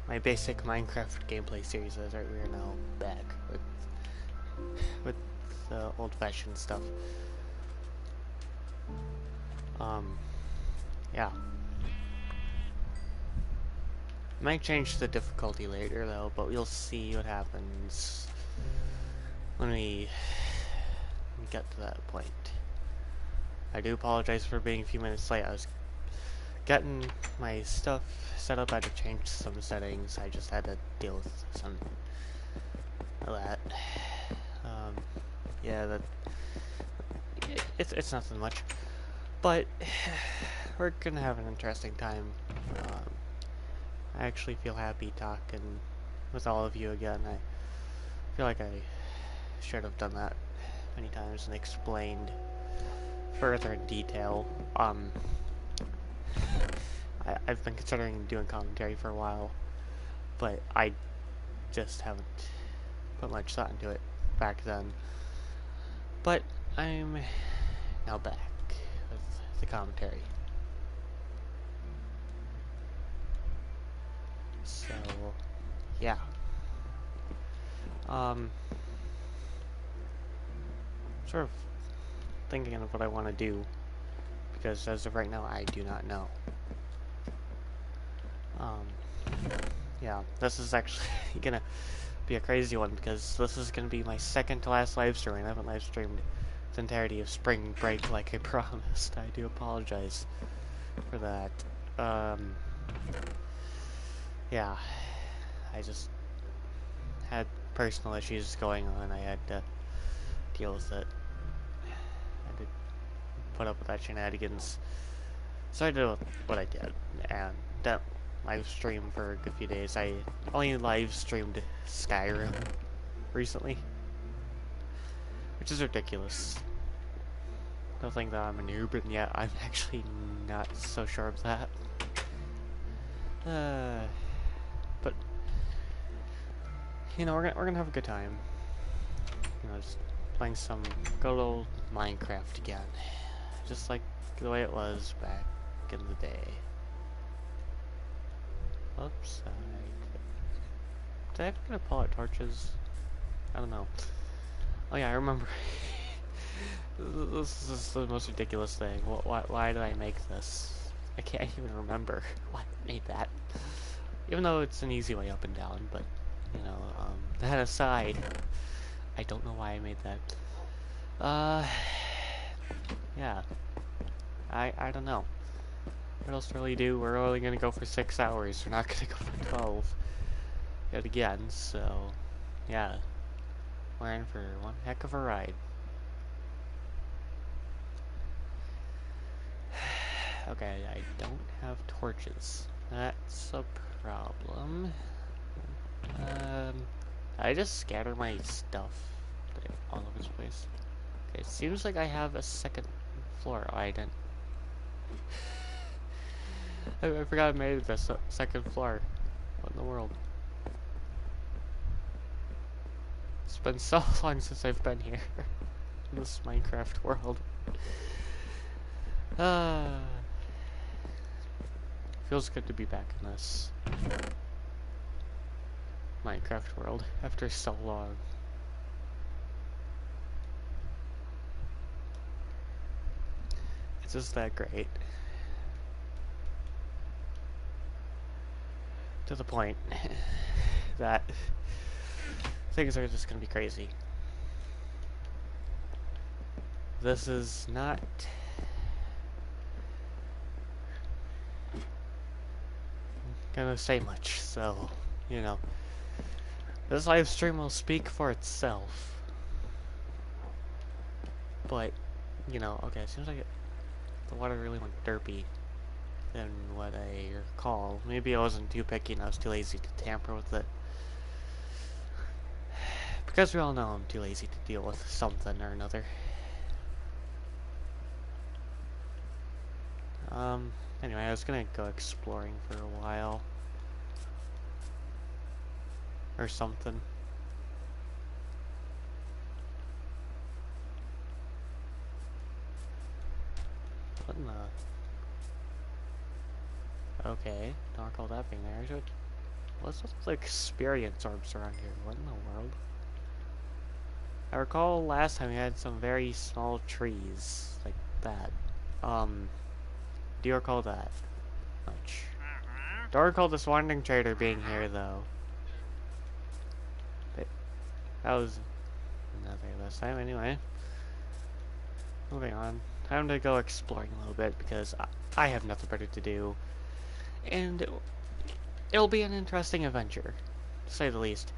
my basic Minecraft gameplay series is right. We are now back with the old-fashioned stuff. Um, yeah. Might change the difficulty later though, but we'll see what happens when we get to that point. I do apologize for being a few minutes late. I was getting my stuff set up. I had to change some settings. I just had to deal with some of that. Yeah, it's nothing much, but we're gonna have an interesting time. Um, I actually feel happy talking with all of you again. I feel like I should have done that many times and explained further in detail. I've been considering doing commentary for a while, but I just haven't put much thought into it back then. But I'm now back with the commentary. So, yeah. Sort of thinking of what I want to do, because as of right now, I do not know. Yeah, this is actually gonna be a crazy one, because this is gonna be my second to last live stream. I haven't live streamed the entirety of spring break like I promised. I do apologize for that. Yeah, I just had personal issues going on. I had to deal with it. I had to put up with that shenanigans. So I did what I did, and that live stream for a good few days. I only live streamed Skyrim recently, which is ridiculous. Don't think that I'm a noob, and yet I'm actually not so sure of that. But you know, we're gonna have a good time. You know, just playing some good old Minecraft again, just like the way it was back in the day. Oops, did I ever gonna pull out torches? I don't know. Oh yeah, I remember. This is the most ridiculous thing. Why did I make this? I can't even remember why I made that. Even though it's an easy way up and down, but, you know, that aside, I don't know why I made that. Yeah. I don't know. What else to really do? We're only gonna go for 6 hours. We're not gonna go for 12 yet again, so, yeah. We're in for one heck of a ride. Okay, I don't have torches. That's a problem. I just scatter my stuff all over this place. Okay, it seems like I have a second floor. Oh, I didn't. I forgot I made the second floor. What in the world? It's been so long since I've been here in this Minecraft world. Feels good to be back in this Minecraft world after so long. It's just that great. To the point that things are just gonna be crazy. This is not gonna say much, so, you know, this live stream will speak for itself. But, you know, okay, it seems like the water really went derpy than what I recall. Maybe I wasn't too picky and I was too lazy to tamper with it. Because we all know I'm too lazy to deal with something or another. Anyway, I was gonna go exploring for a while. Or something. What in the... Okay, don't recall that being there, is it? What's with the experience orbs around here? What in the world? I recall last time we had some very small trees, like that. Do you recall that much? Don't recall this wandering trader being here, though. But that was nothing this time, anyway. Moving on. Time to go exploring a little bit, because I have nothing better to do. And it'll be an interesting adventure, to say the least.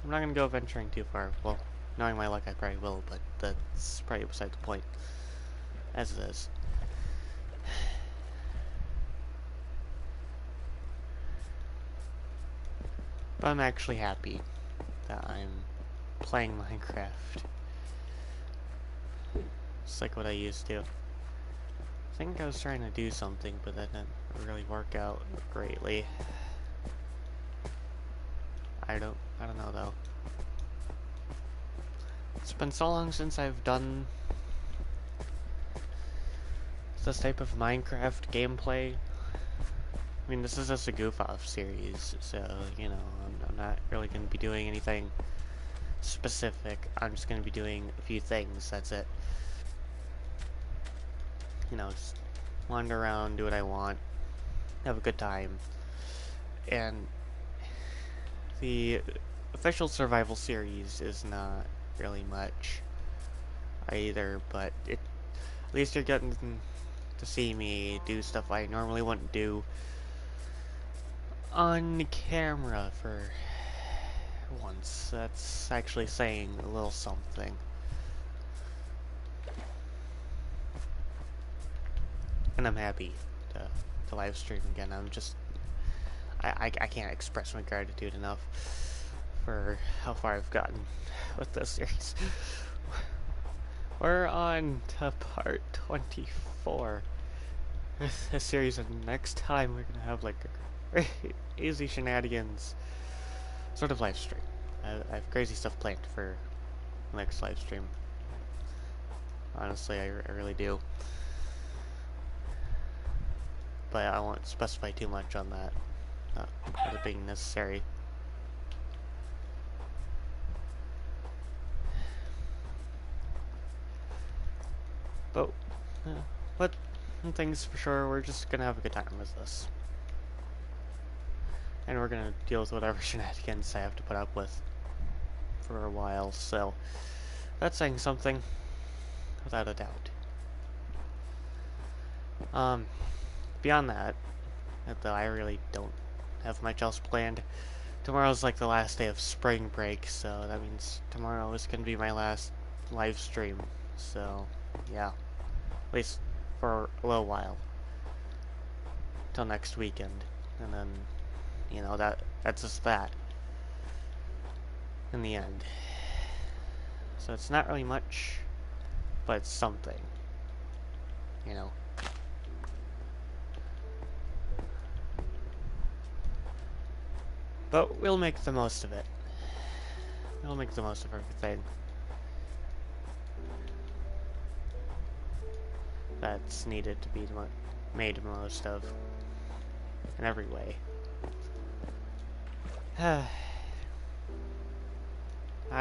I'm not gonna go venturing too far. Well, knowing my luck, I probably will, but that's probably beside the point. As it is. But I'm actually happy that I'm playing Minecraft. It's like what I used to. I think I was trying to do something, but that didn't really work out greatly. I don't know though. It's been so long since I've done this type of Minecraft gameplay. I mean, this is just a goof-off series, so, you know, I'm not really going to be doing anything specific. I'm just going to be doing a few things, that's it. You know, just wander around, do what I want, have a good time. And the official survival series is not really much either, but at least you're getting to see me do stuff I normally wouldn't do on camera for once. That's actually saying a little something. And I'm happy to live stream again. I'm just I can't express my gratitude enough for how far I've gotten with this series. We're on to part 24 with this series, and next time we're gonna have like a easy shenanigans sort of live stream. I have crazy stuff planned for the next live stream. Honestly, I really do. But I won't specify too much on that, not it being necessary. But one thing's for sure, we're just gonna have a good time with this. And we're gonna deal with whatever shenanigans I have to put up with for a while, so that's saying something, without a doubt. Beyond that, though I really don't have much else planned. Tomorrow's like the last day of spring break, so that means tomorrow is gonna be my last live stream, so yeah. At least for a little while. Till next weekend. And then, you know, that's just that. In the end. So it's not really much, but it's something. You know. But we'll make the most of it. We'll make the most of everything that's needed to be made the most of in every way. I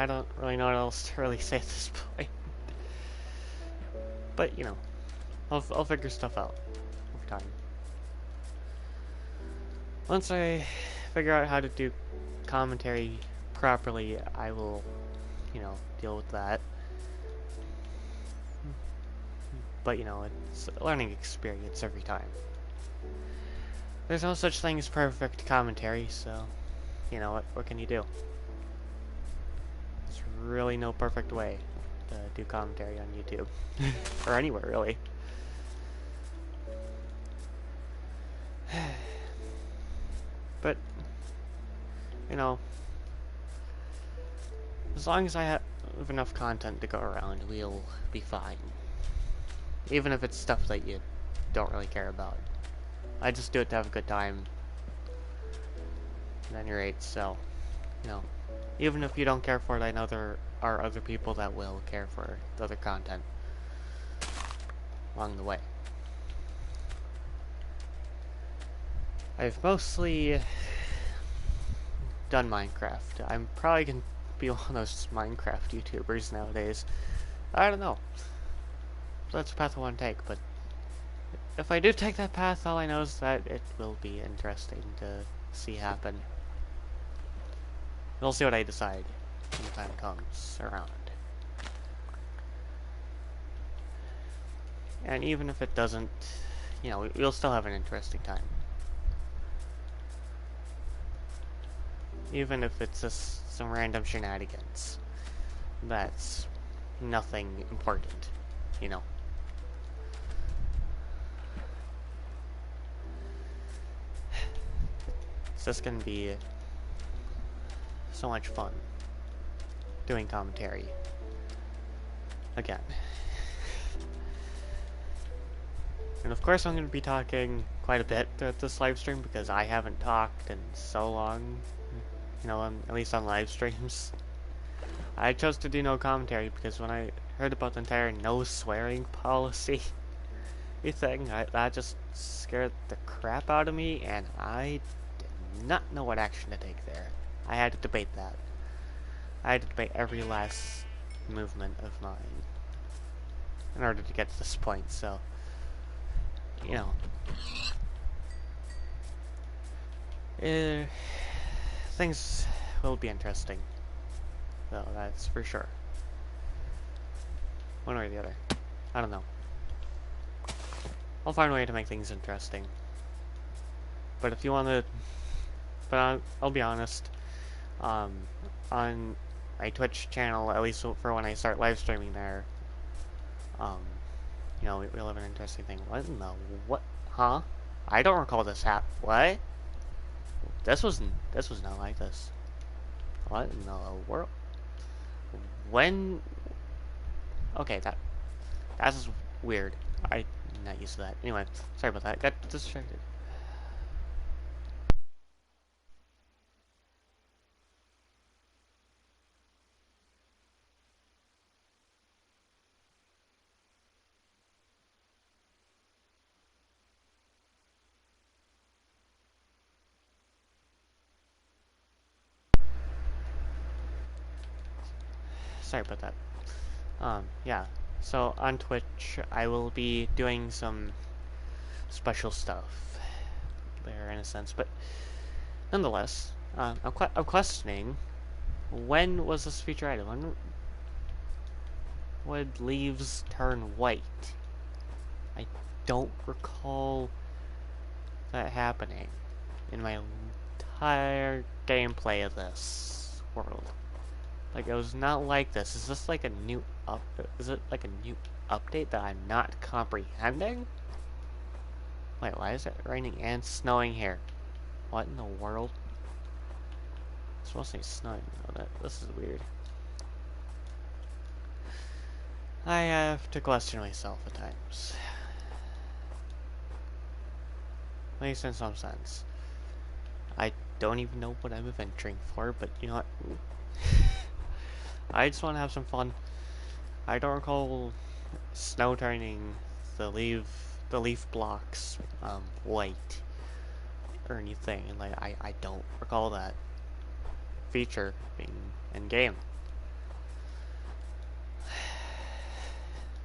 don't really know what else to really say at this point. But, you know, I'll figure stuff out over time. Once I figure out how to do commentary properly, I will, you know, deal with that. But, you know, it's a learning experience every time. There's no such thing as perfect commentary, so, you know, what can you do? There's really no perfect way to do commentary on YouTube. Or anywhere, really. But, you know, as long as I have enough content to go around, we'll be fine. Even if it's stuff that you don't really care about. I just do it to have a good time. At any rate, so, you know, even if you don't care for it, I know there are other people that will care for the other content along the way. I've mostly done Minecraft. I'm probably gonna be one of those Minecraft YouTubers nowadays. I don't know. That's the path I want to take, but if I do take that path, all I know is that it will be interesting to see happen. We'll see what I decide when the time comes around. And even if it doesn't, you know, we'll still have an interesting time. Even if it's just some random shenanigans. That's nothing important, you know. It's just gonna be so much fun doing commentary again. And of course I'm going to be talking quite a bit at this live stream because I haven't talked in so long, you know, at least on live streams. I chose to do no commentary because when I heard about the entire no swearing policy thing, that just scared the crap out of me, and I did not know what action to take there. I had to debate that. I had to debate every last movement of mine in order to get to this point, so, you know, things will be interesting, though, that's for sure. One way or the other. I don't know. I'll find a way to make things interesting. But if you want to... But I'll be honest. On my Twitch channel, at least for when I start live streaming there, you know, we'll have an interesting thing. What in the... What? Huh? I don't recall this What? This was not like this. What in the world? When... Okay, that's just weird. I'm not used to that. Anyway, sorry about that. Got distracted. Sorry about that. Yeah. So on Twitch, I will be doing some special stuff there in a sense, but nonetheless, I'm questioning, when was this feature added? When would leaves turn white? I don't recall that happening in my entire gameplay of this world. Like, it was not like this. Is this like a new is it like a new update that I'm not comprehending? Wait, why is it raining and snowing here? What in the world? It's supposed to be snowing though. This is weird. I have to question myself at times. At least in some sense. I don't even know what I'm adventuring for, but you know what? I just want to have some fun. I don't recall snow turning the leaf blocks white or anything. Like I don't recall that feature being in game.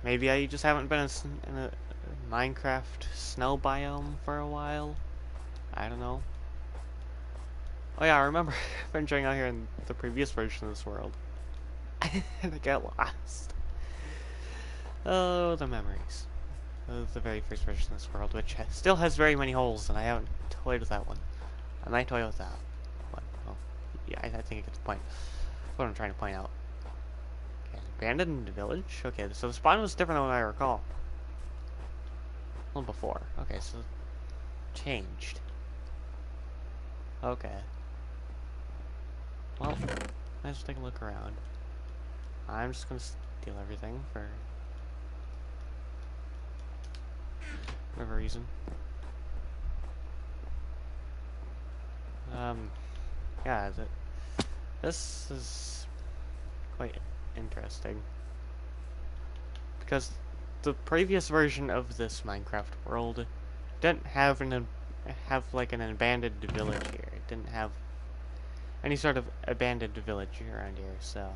Maybe I just haven't been in a Minecraft snow biome for a while. I don't know. Oh yeah, I remember venturing out here in the previous version of this world. And I got lost. Oh, the memories of the very first version of this world, which still has very many holes, and I haven't toyed with that one. I might toy with that one. Well, yeah, I think I get the point. What I'm trying to point out. Okay, abandoned village? Okay, so the spawn was different than what I recall. Well, before. Okay, so changed. Okay. Well, let's take a look around. I'm just gonna steal everything for whatever reason. Yeah, this is quite interesting. Because the previous version of this Minecraft world didn't have an have like an abandoned village here. It didn't have any sort of abandoned village around here, so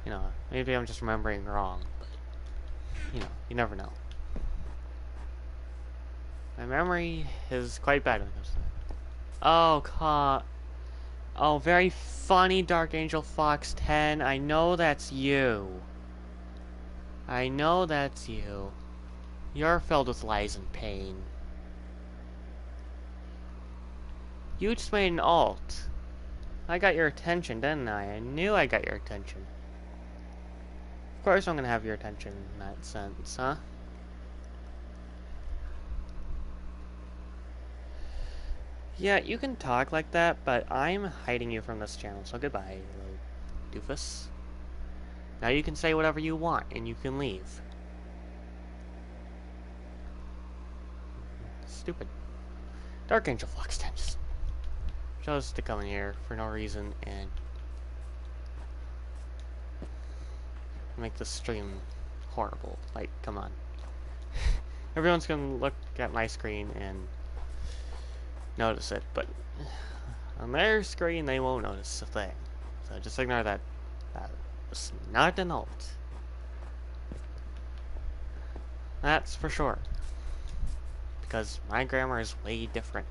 you know, maybe I'm just remembering wrong, but you know, you never know. My memory is quite bad when it comes to that. Oh, very funny, Dark Angel Fox 10. I know that's you. I know that's you. You're filled with lies and pain. You just made an alt. I got your attention, didn't I? I knew I got your attention. Of course I'm gonna have your attention in that sense, huh? Yeah, you can talk like that, but I'm hiding you from this channel, so goodbye, little doofus. Now you can say whatever you want, and you can leave. Stupid. Dark Angel Fox 10 just chose to come in here for no reason and make this stream horrible. Like, come on. Everyone's gonna look at my screen and notice it, but on their screen they won't notice a thing. So just ignore that. That was not an alt. That's for sure. Because my grammar is way different.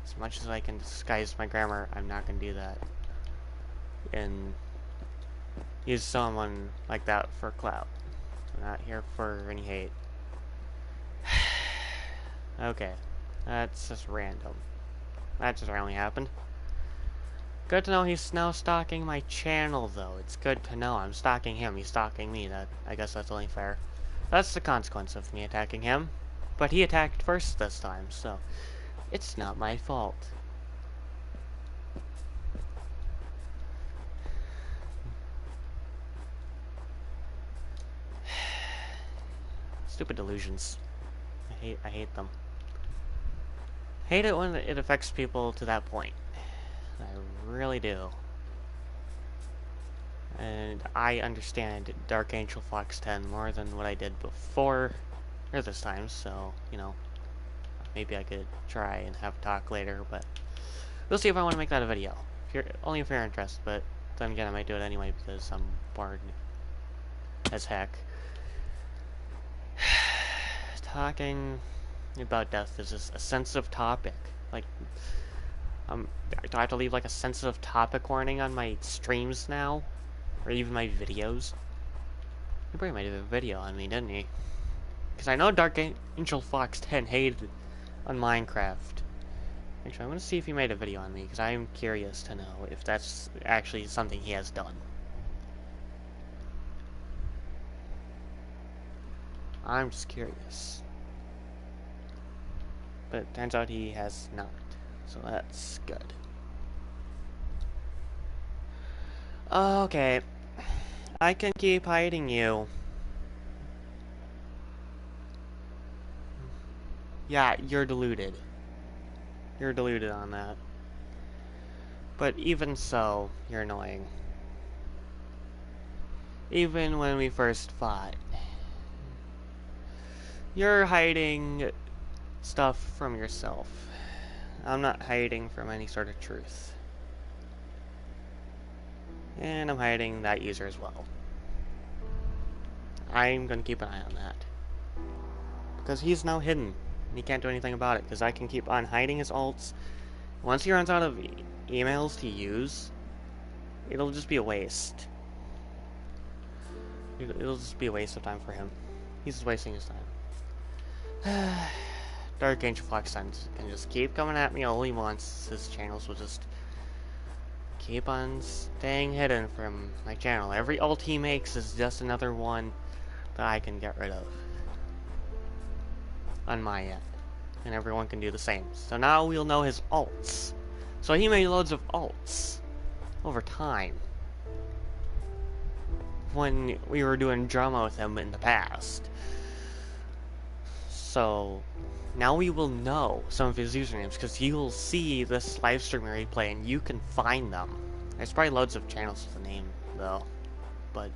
As much as I can disguise my grammar, I'm not gonna do that. And use someone like that for clout. I'm not here for any hate. Okay. That's just random. That just randomly happened. Good to know he's now stalking my channel, though. It's good to know I'm stalking him. He's stalking me. I guess that's only fair. That's the consequence of me attacking him. But he attacked first this time, so it's not my fault. Stupid delusions. I hate them. Hate it when it affects people to that point. I really do. And I understand Dark Angel Fox 10 more than what I did before, or this time, so, you know, maybe I could try and have a talk later, but we'll see if I want to make that a video. Only if you're interested, but then again I might do it anyway because I'm bored as heck. Talking about death is just a sensitive topic. Like, do I have to leave like a sensitive topic warning on my streams now? Or even my videos? He probably might have a video on me, didn't he? Because I know Dark Angel Fox 10 hated on Minecraft. Actually, I want to see if he made a video on me, because I am curious to know if that's actually something he has done. I'm just curious. But it turns out he has not. So that's good. Okay. I can keep hiding you. Yeah, you're deluded. You're deluded on that. But even so, you're annoying. Even when we first fought. You're hiding stuff from yourself. I'm not hiding from any sort of truth. And I'm hiding that user as well. I'm gonna keep an eye on that. Because he's now hidden. And he can't do anything about it, because I can keep on hiding his alts. Once he runs out of emails to use, it'll just be a waste. It'll just be a waste of time for him. He's just wasting his time. Dark Angel Fox can just keep coming at me all he wants. His channels will just keep on staying hidden from my channel. Every ult he makes is just another one that I can get rid of on my end. And everyone can do the same. So now we'll know his alts. So he made loads of alts over time when we were doing drama with him in the past. So now we will know some of his usernames, because you'll see this live stream replay and you can find them. There's probably loads of channels with the name though, but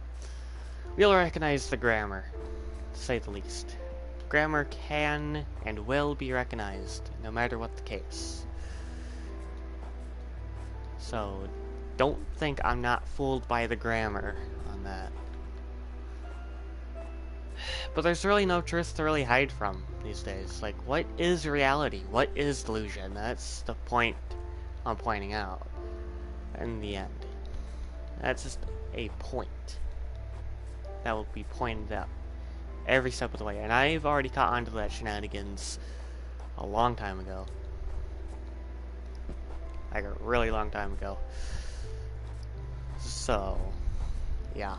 we'll recognize the grammar, to say the least. grammar can and will be recognized, no matter what the case. So, don't think I'm not fooled by the grammar on that. But there's really no truth to really hide from these days. Like, what is reality? What is delusion? That's the point I'm pointing out in the end. That's just a point that will be pointed out every step of the way. And I've already caught on to that shenanigans a long time ago. Like a really long time ago. So, yeah.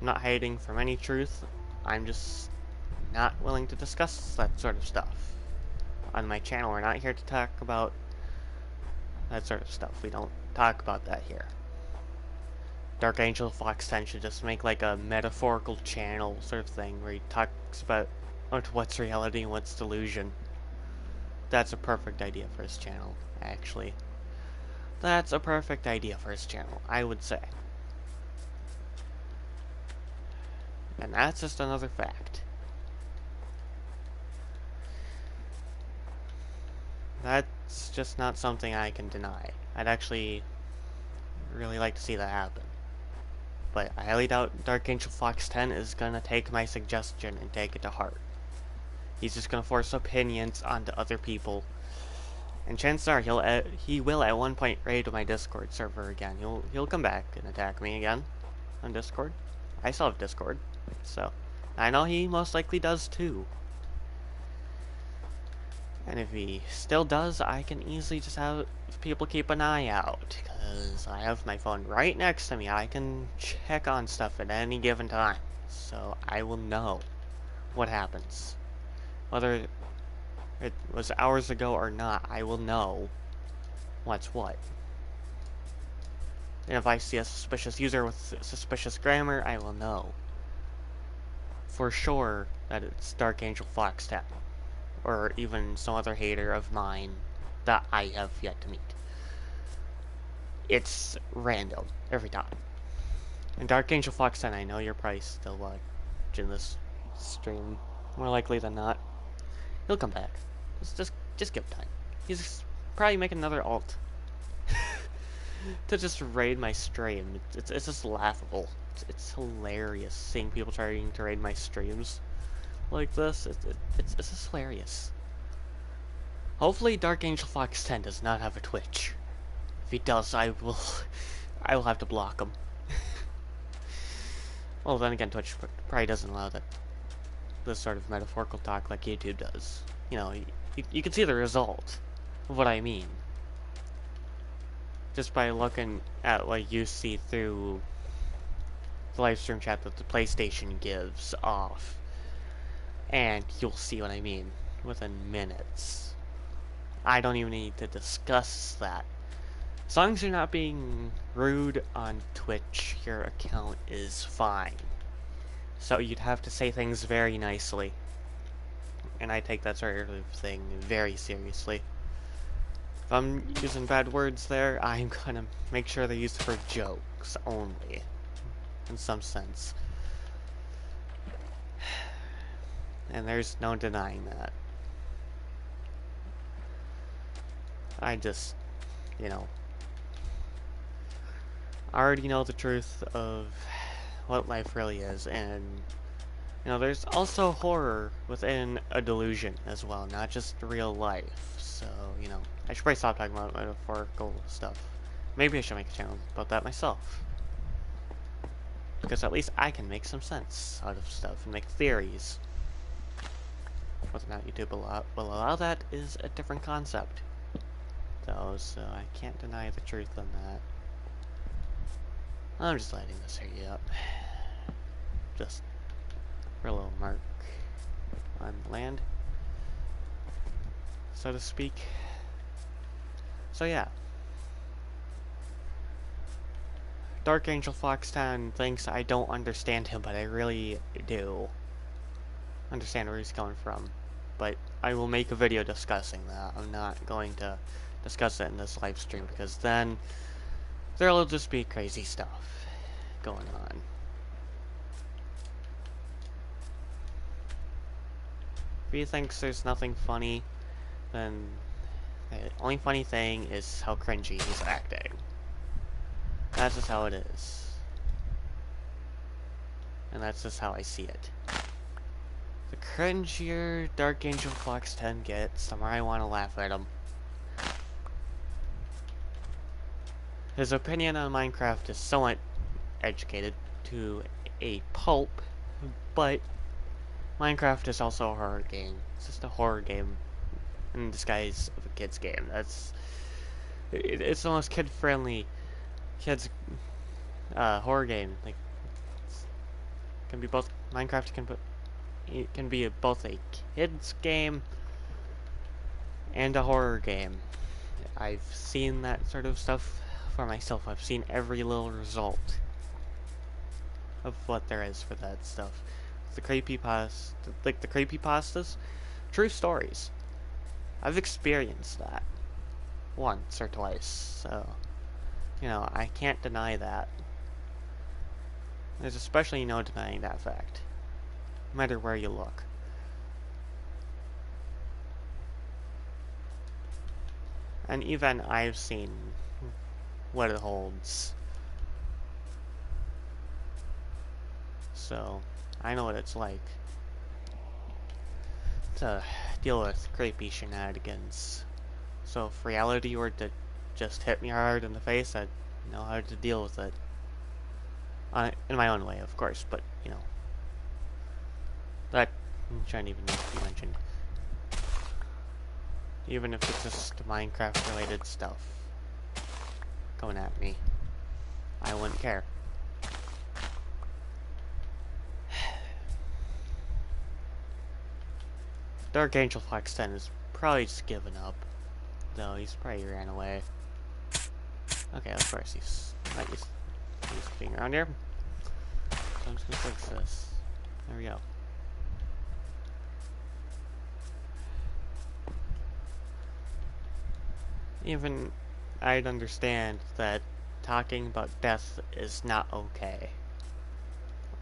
I'm not hiding from any truth. I'm just not willing to discuss that sort of stuff. On my channel, we're not here to talk about that sort of stuff. We don't talk about that here. Dark Angel Fox 10 should just make like a metaphorical channel sort of thing where he talks about what's reality and what's delusion. That's a perfect idea for his channel, actually. That's a perfect idea for his channel, I would say. And that's just another fact. That's just not something I can deny. I'd actually really like to see that happen. But I highly doubt Dark Angel Fox 10 is gonna take my suggestion and take it to heart. He's just gonna force opinions onto other people. And chances are he will at one point raid my Discord server again. He'll come back and attack me again on Discord. I still have Discord, so I know he most likely does too. And if he still does, I can easily just have people keep an eye out, because I have my phone right next to me. I can check on stuff at any given time, so I will know what happens. Whether it was hours ago or not, I will know what's what. And if I see a suspicious user with suspicious grammar, I will know for sure that it's Dark Angel Fox 10. Or even some other hater of mine that I have yet to meet. It's random every time. And Dark Angel Fox 10, I know you're probably still watching this stream, more likely than not. He'll come back. Just give him time. He's probably making another alt to just raid my stream. It's just laughable. It's hilarious seeing people trying to raid my streams like this. It's just hilarious. Hopefully Dark Angel Fox 10 does not have a Twitch. If he does, I will have to block him. Well, then again, Twitch probably doesn't allow this sort of metaphorical talk like YouTube does. You know, you can see the result of what I mean just by looking at what you see through the live stream chat that the PlayStation gives off. And you'll see what I mean within minutes. I don't even need to discuss that. As long as you're not being rude on Twitch, your account is fine. So you'd have to say things very nicely. And I take that sort of thing very seriously. If I'm using bad words there, I'm gonna make sure they're used for jokes only. In some sense. And there's no denying that. I just, you know, I already know the truth of what life really is, and, you know, there's also horror within a delusion as well, not just real life. So, you know, I should probably stop talking about metaphorical stuff. Maybe I should make a channel about that myself. Because at least I can make some sense out of stuff and make theories. Whether or not YouTube will allow that is a different concept, though, so I can't deny the truth on that. I'm just letting this hurt you up. Just for a little mark on land, so to speak. So yeah. Dark Angel Fox 10 thinks I don't understand him, but I really do understand where he's coming from. But I will make a video discussing that. I'm not going to discuss it in this live stream, because then there'll just be crazy stuff going on. If he thinks there's nothing funny, then the only funny thing is how cringy he's acting. That's just how it is. And that's just how I see it. The cringier Dark Angel Fox 10 gets, the more I want to laugh at him. His opinion on Minecraft is somewhat educated to a pulp, but Minecraft is also a horror game. It's just a horror game in disguise of a kid's game. It's the most kid-friendly horror game. Like, can be both. Minecraft can be both a kid's game and a horror game. I've seen that sort of stuff for myself. I've seen every little result of what there is for that stuff. The creepypastas, true stories. I've experienced that once or twice, so you know, I can't deny that. There's especially no denying that fact, no matter where you look. And even I've seen what it holds. So, I know what it's like to deal with creepy shenanigans. So if reality were to just hit me hard in the face, I'd know how to deal with it. In my own way, of course, but, you know. That shouldn't even need to be mentioned. Even if it's just Minecraft-related stuff going at me, I wouldn't care. Dark Angel Fox 10 is probably just given up. Though he's probably ran away. Okay, of course he's being around here. So I'm just gonna fix this. There we go. Even I'd understand that talking about death is not okay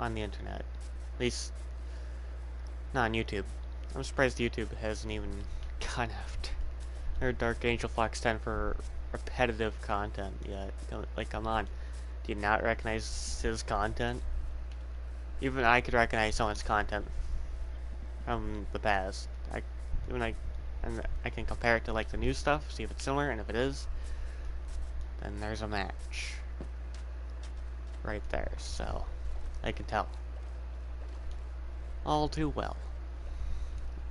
on the internet. At least not on YouTube. I'm surprised YouTube hasn't even gone after Dark Angel Fox 10 for repetitive content yet. Like, come on. Do you not recognize his content? Even I could recognize someone's content from the past. And I can compare it to like the new stuff, see if it's similar, and if it is, then there's a match right there. So I can tell all too well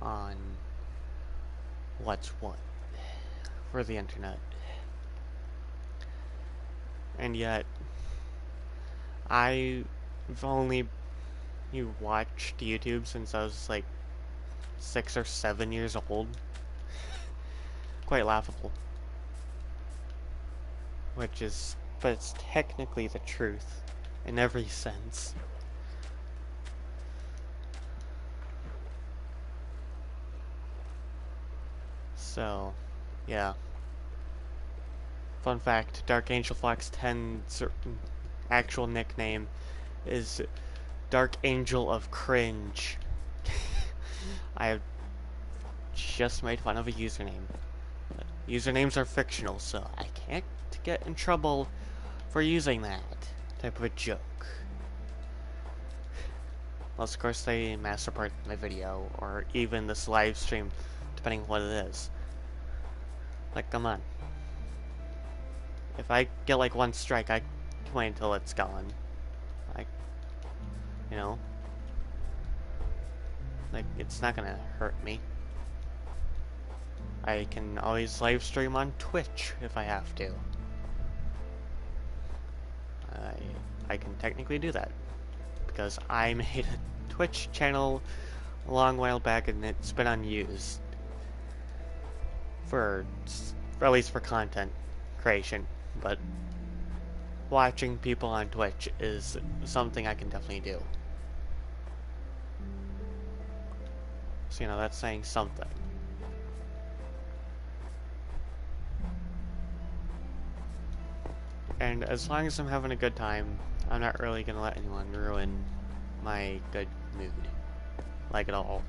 on what's what for the internet. And yet I've only watched YouTube since I was like 6 or 7 years old. Quite laughable. But it's technically the truth in every sense. So, yeah. Fun fact, Dark Angel Fox 10's actual nickname is Dark Angel of Cringe. I have just made fun of a username. Usernames are fictional, so I can't get in trouble for using that type of a joke. Unless, of course, they mass report my video, or even this live stream, depending on what it is. Like, come on. If I get like one strike, I can wait until it's gone. Like, you know? Like, it's not gonna hurt me. I can always live stream on Twitch if I have to. I can technically do that because I made a Twitch channel a long while back and it's been unused for at least for content creation, but watching people on Twitch is something I can definitely do. So, you know, that's saying something. And as long as I'm having a good time, I'm not really gonna let anyone ruin my good mood. Like at all.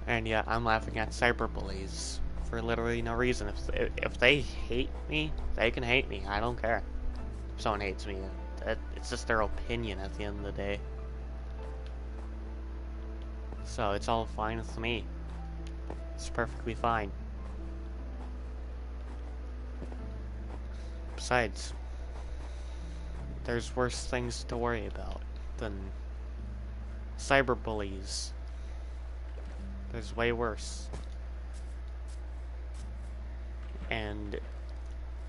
And yet I'm laughing at cyberbullies for literally no reason. If they hate me, they can hate me. I don't care. If someone hates me, it's just their opinion at the end of the day. So it's all fine with me. It's perfectly fine. Besides, there's worse things to worry about than cyberbullies. There's way worse. And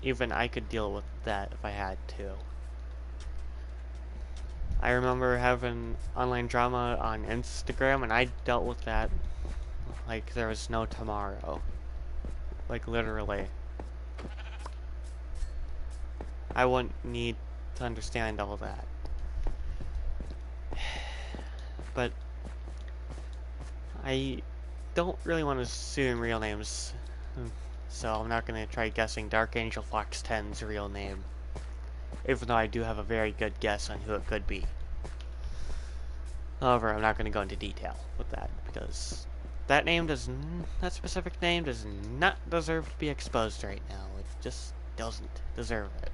even I could deal with that if I had to. I remember having online drama on Instagram, and I dealt with that like there was no tomorrow. Like, literally. I wouldn't need to understand all that. But I don't really want to assume real names, so I'm not going to try guessing Dark Angel Fox 10's real name, even though I do have a very good guess on who it could be. However, I'm not going to go into detail with that, because that specific name does not deserve to be exposed right now. It just doesn't deserve it.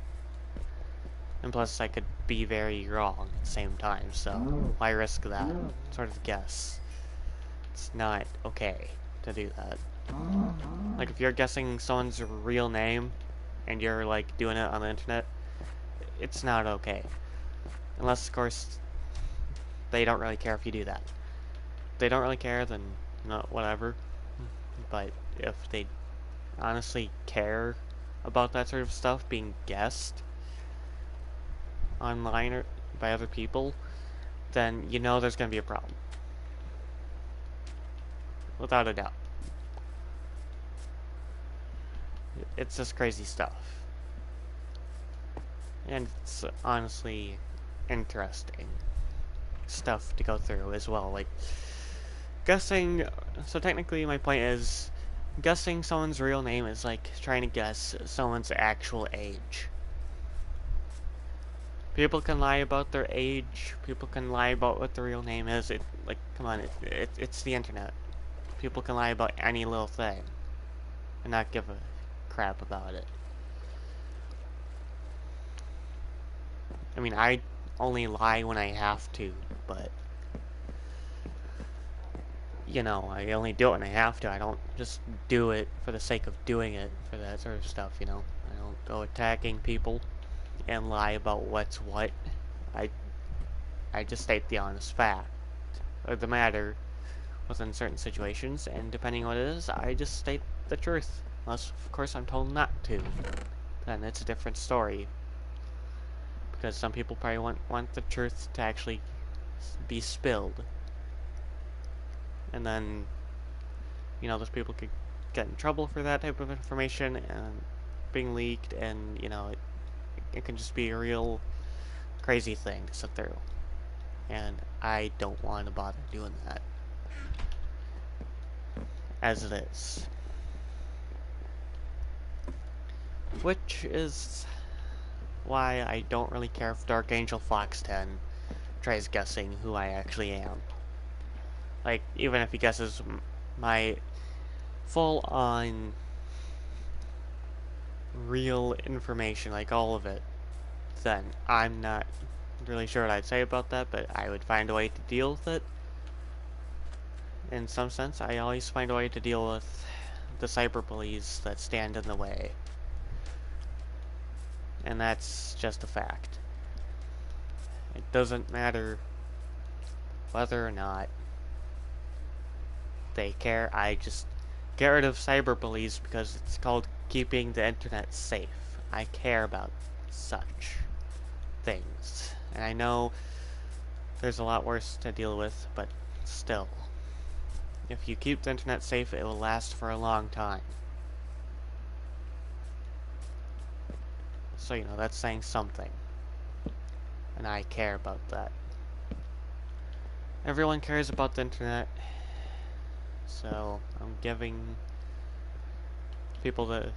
And plus, I could be very wrong at the same time, so why risk that sort of guess? It's not okay to do that. Like, if you're guessing someone's real name and you're like doing it on the internet, it's not okay. Unless, of course, they don't really care if you do that. If they don't really care, then whatever. But if they honestly care about that sort of stuff being guessed online or by other people, then you know there's going to be a problem. Without a doubt. It's just crazy stuff. And it's honestly interesting stuff to go through as well. Like, guessing, so technically my point is, guessing someone's real name is like trying to guess someone's actual age. People can lie about their age, people can lie about what their real name is. Like, come on, it's the internet. People can lie about any little thing and not give a crap about it. I mean, I only lie when I have to, but you know, I only do it when I have to. I don't just do it for the sake of doing it for that sort of stuff, you know. I don't go attacking people and lie about what's what. I just state the honest fact of the matter within certain situations, and depending on what it is, I just state the truth. Unless, of course, I'm told not to. Then it's a different story. Because some people probably want the truth to actually be spilled. And then, you know, those people could get in trouble for that type of information and being leaked, and, you know, it can just be a real crazy thing to sit through. And I don't want to bother doing that. As it is. Which is why I don't really care if Dark Angel Fox 10 tries guessing who I actually am. Like, even if he guesses my full-on real information, like all of it, then I'm not really sure what I'd say about that, but I would find a way to deal with it. In some sense, I always find a way to deal with the cyberbullies that stand in the way. And that's just a fact. It doesn't matter whether or not they care. I just get rid of cyberbullies because it's called keeping the internet safe. I care about such things. And I know there's a lot worse to deal with, but still. If you keep the internet safe, it will last for a long time. So, you know, that's saying something. And I care about that. Everyone cares about the internet. So, I'm giving people that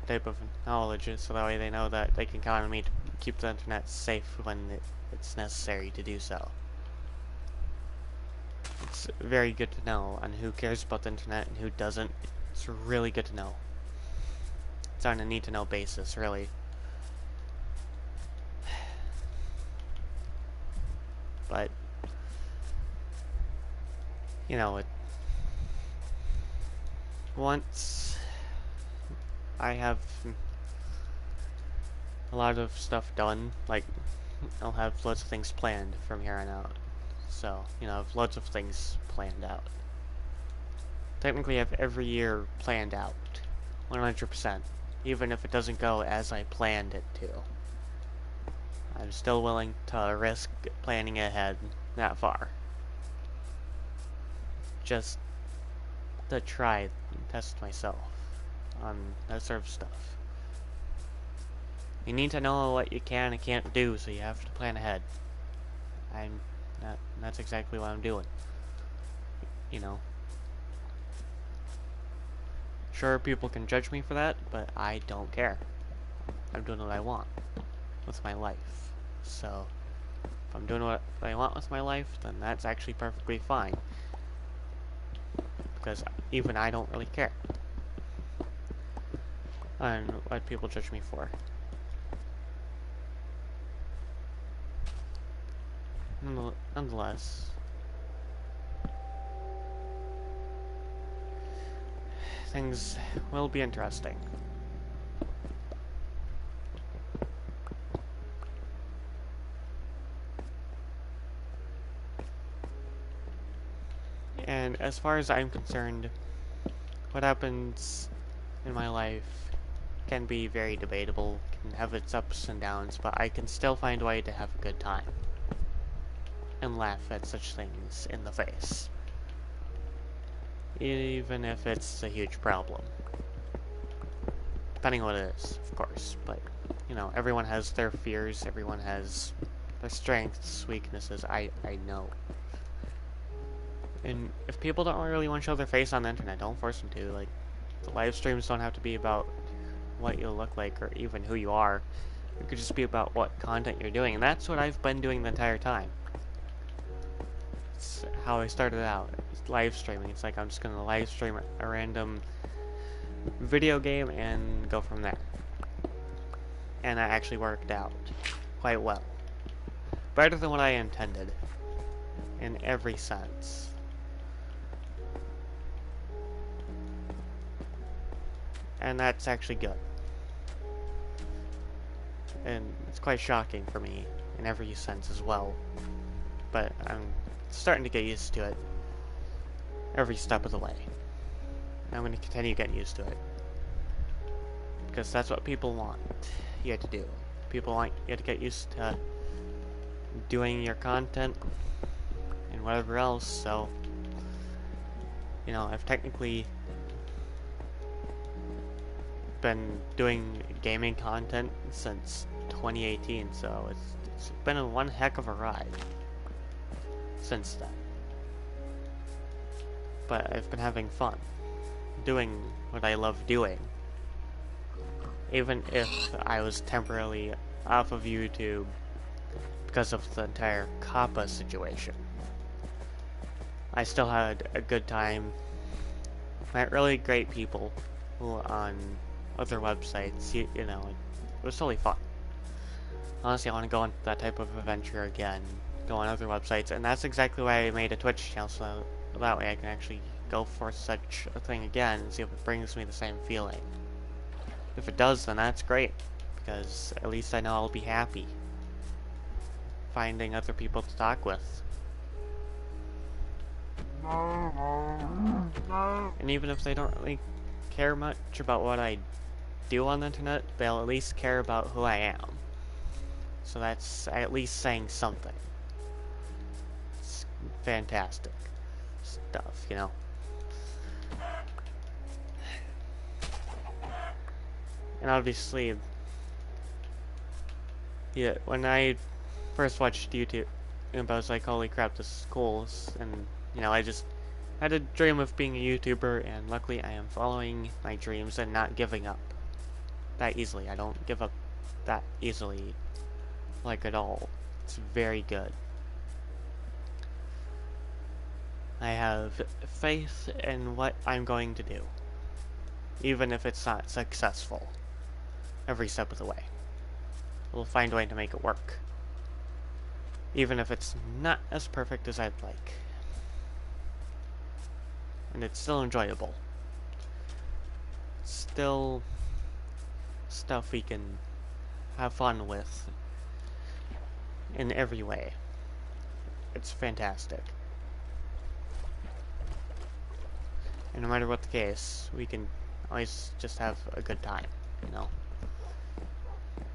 type of knowledge so that way they know that they can count on me to keep the internet safe when it's necessary to do so. It's very good to know on who cares about the internet and who doesn't. It's really good to know. It's on a need-to-know basis, really. But, you know, once I have a lot of stuff done, like, I'll have loads of things planned from here on out. So, you know, I have loads of things planned out. Technically, I have every year planned out. 100%. Even if it doesn't go as I planned it to. I'm still willing to risk planning ahead that far. Just to try and test myself on that sort of stuff. You need to know what you can and can't do, so you have to plan ahead. That's exactly what I'm doing. You know. Sure, people can judge me for that, but I don't care. I'm doing what I want with my life. So, if I'm doing what I want with my life, then that's actually perfectly fine. Because even I don't really care on what people judge me for. Nonetheless, things will be interesting. And as far as I'm concerned, what happens in my life can be very debatable, can have its ups and downs, but I can still find a way to have a good time and laugh at such things in the face, even if it's a huge problem, depending on what it is, of course. But you know, everyone has their fears, everyone has their strengths, weaknesses. I know. And if people don't really want to show their face on the internet, don't force them to. Like, the live streams don't have to be about what you look like or even who you are. It could just be about what content you're doing, and that's what I've been doing the entire time. It's how I started out, live streaming. It's like I'm just gonna live stream a random video game and go from there. And that actually worked out quite well. Better than what I intended, in every sense. And that's actually good. And it's quite shocking for me in every sense as well. But I'm starting to get used to it every step of the way. And I'm going to continue getting used to it. Because that's what people want you to do. People want you to get used to doing your content and whatever else, so you know, I've technically been doing gaming content since 2018, so it's been one heck of a ride since then. But I've been having fun doing what I love doing, even if I was temporarily off of YouTube because of the entire COPPA situation. I still had a good time. Met really great people on other websites. You know, it was totally fun. Honestly, I want to go on that type of adventure again. Go on other websites, and that's exactly why I made a Twitch channel, so that way I can actually go for such a thing again and see if it brings me the same feeling. If it does, then that's great, because at least I know I'll be happy finding other people to talk with. And even if they don't really care much about what I do on the internet, they'll at least care about who I am. So that's at least saying something. It's fantastic stuff, you know. And obviously, yeah, when I first watched YouTube, I was like, holy crap, this is cool. And, you know, I just had a dream of being a YouTuber, and luckily I am following my dreams and not giving up that easily. I don't give up that easily, like, at all. It's very good. I have faith in what I'm going to do, even if it's not successful every step of the way. We'll find a way to make it work, even if it's not as perfect as I'd like. And it's still enjoyable. Still stuff we can have fun with in every way. It's fantastic. And no matter what the case, we can always just have a good time, you know?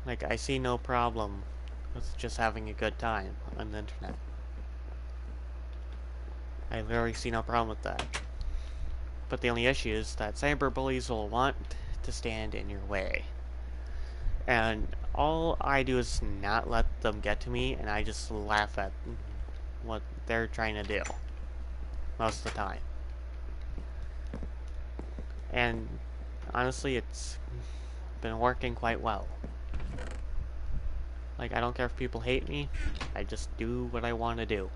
Like, I see no problem with just having a good time on the internet. I literally see no problem with that. But the only issue is that cyberbullies will want to stand in your way. And all I do is not let them get to me, and I just laugh at what they're trying to do most of the time. And honestly, it's been working quite well. Like, I don't care if people hate me, I just do what I want to do.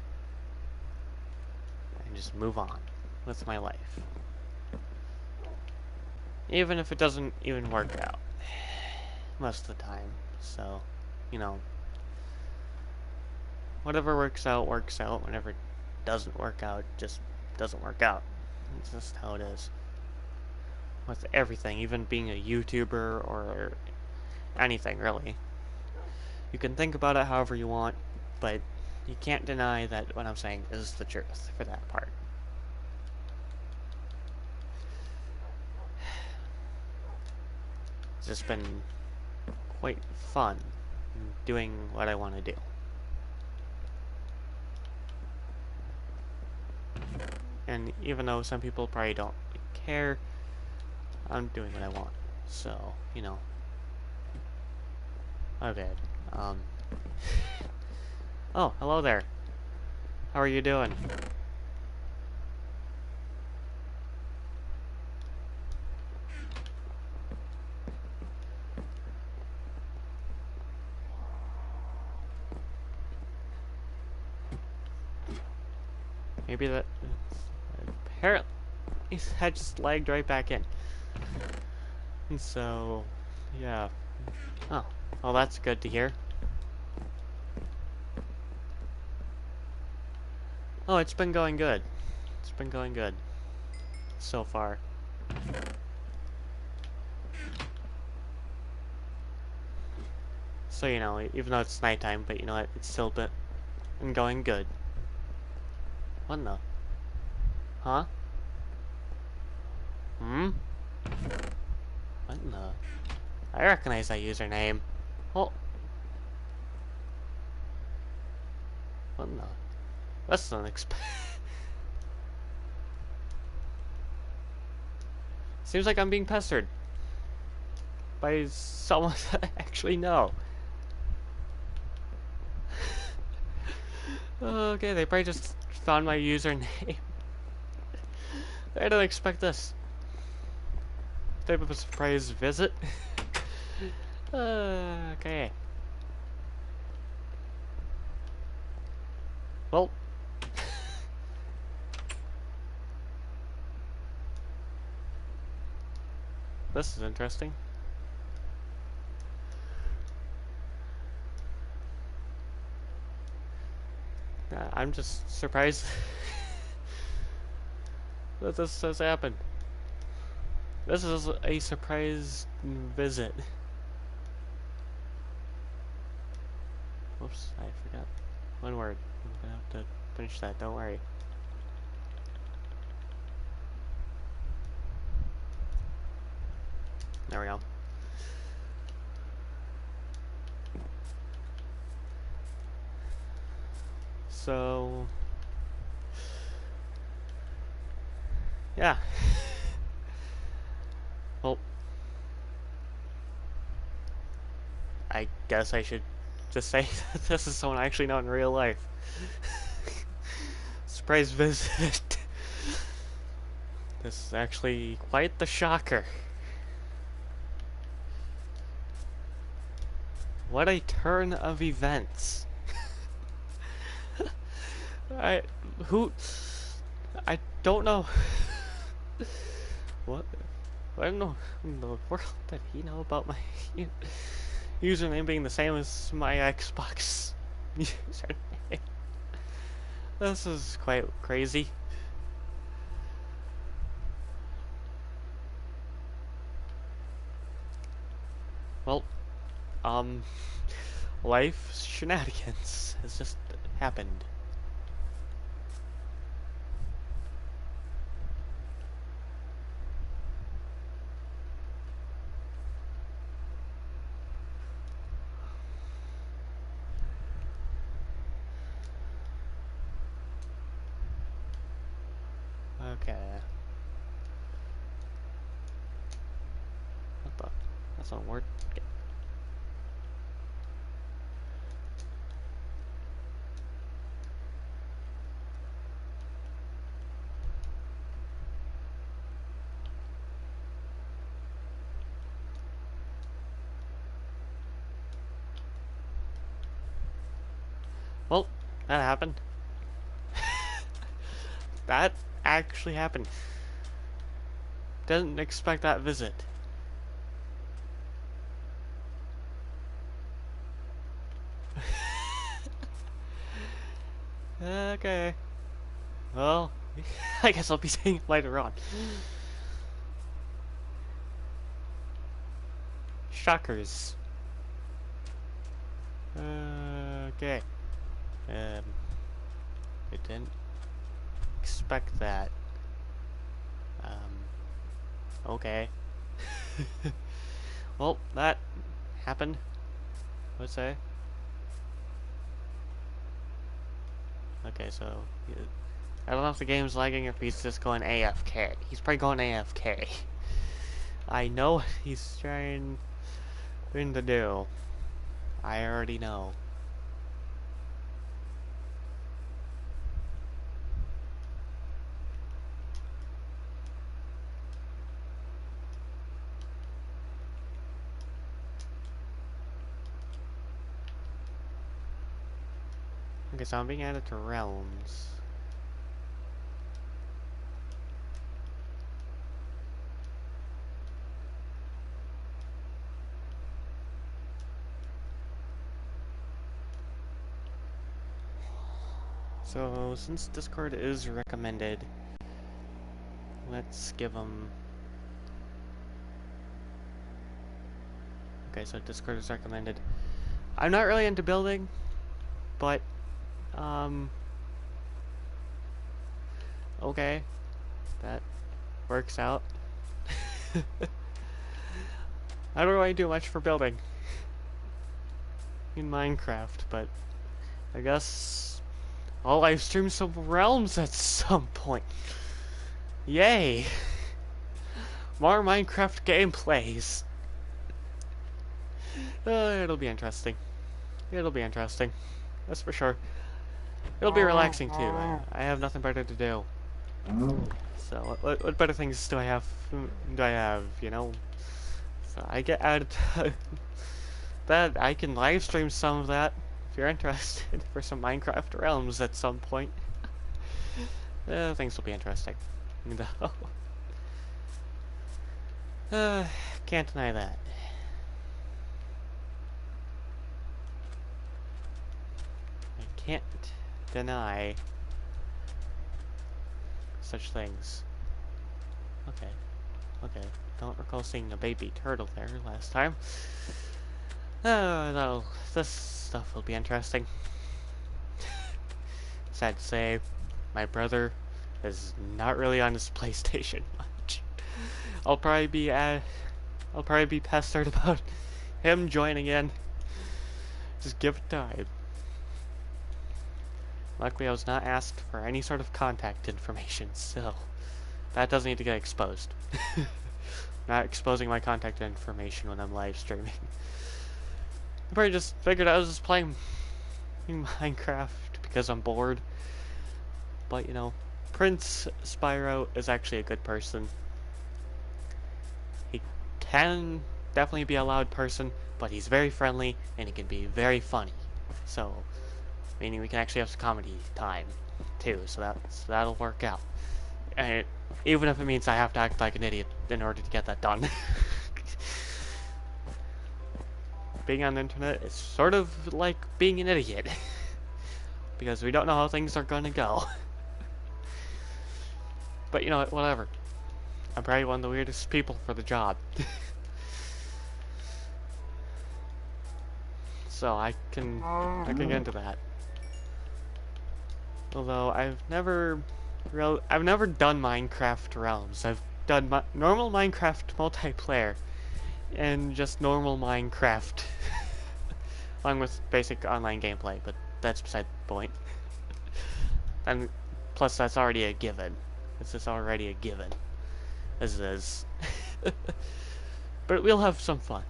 And just move on with my life. Even if it doesn't even work out. Most of the time. So, you know, whatever works out, works out. Whatever doesn't work out, just doesn't work out. It's just how it is. With everything, even being a YouTuber or anything, really. You can think about it however you want, but you can't deny that what I'm saying is the truth for that part. It's just been quite fun doing what I want to do. And even though some people probably don't care, I'm doing what I want. So, you know. Okay. Oh, hello there. How are you doing? Maybe that... Apparently, I just lagged right back in. And so, yeah. Oh, well, that's good to hear. Oh, it's been going good. It's been going good. So far. So, you know, even though it's nighttime, but you know what, it's still been going good. What in the? Huh? Hmm? What in the? I recognize that username. Oh. What in the? That's unexpected. Seems like I'm being pestered by someone that I actually know. Okay, they probably just found my username. I didn't expect this. Type of a surprise visit. Okay. Well. This is interesting. I'm just surprised that this has happened. This is a surprise visit. Whoops, I forgot one word. I'm gonna have to finish that, don't worry. There we go. So, yeah. Well, I guess I should just say that this is someone I actually know in real life. Surprise visit. This is actually quite the shocker. What a turn of events. Who I don't know. What? I don't know in the world did he know about my username being the same as my Xbox username. This is quite crazy. Well, life shenanigans has just happened. Okay. What the? That's not word. Well, that happened. That actually happened. Didn't expect that visit. Okay. Well, I guess I'll be saying it later on. Shockers. Okay. I didn't expect that. Okay. Well, that happened. What'd I say? Okay, so I don't know if the game's lagging or if he's just going AFK. He's probably going AFK. I know what he's trying to do. I already know. Okay, so I'm being added to realms. So, since Discord is recommended, let's give them... Okay, so Discord is recommended. I'm not really into building, but, okay, that works out. I don't really do much for building in Minecraft, but I guess I'll live stream some realms at some point. Yay! More Minecraft gameplays. It'll be interesting. It'll be interesting. That's for sure. It'll be relaxing too. I have nothing better to do. So what better things do I have? You know? So I get added to that. I can live stream some of that if you're interested for some Minecraft realms at some point. Things will be interesting. Can't deny that. I can't deny such things. Okay. Okay. Don't recall seeing a baby turtle there last time. No, this stuff will be interesting. Sad to say, my brother is not really on his PlayStation much. I'll probably be pestered about him joining in. Just give it time. Luckily, I was not asked for any sort of contact information, so that doesn't need to get exposed. Not exposing my contact information when I'm live streaming. I probably just figured I was just playing Minecraft because I'm bored. But, you know, Prince Spyro is actually a good person. He can definitely be a loud person, but he's very friendly and he can be very funny. So, meaning we can actually have some comedy time too. So that'll work out. And even if it means I have to act like an idiot in order to get that done. Being on the internet is sort of like being an idiot. Because we don't know how things are gonna go. But you know what, whatever. I'm probably one of the weirdest people for the job. So I can get into that. Although I've never done Minecraft Realms. I've done normal Minecraft multiplayer and just normal Minecraft along with basic online gameplay, but that's beside the point. And plus that's already a given. This is already a given. As it is. But we'll have some fun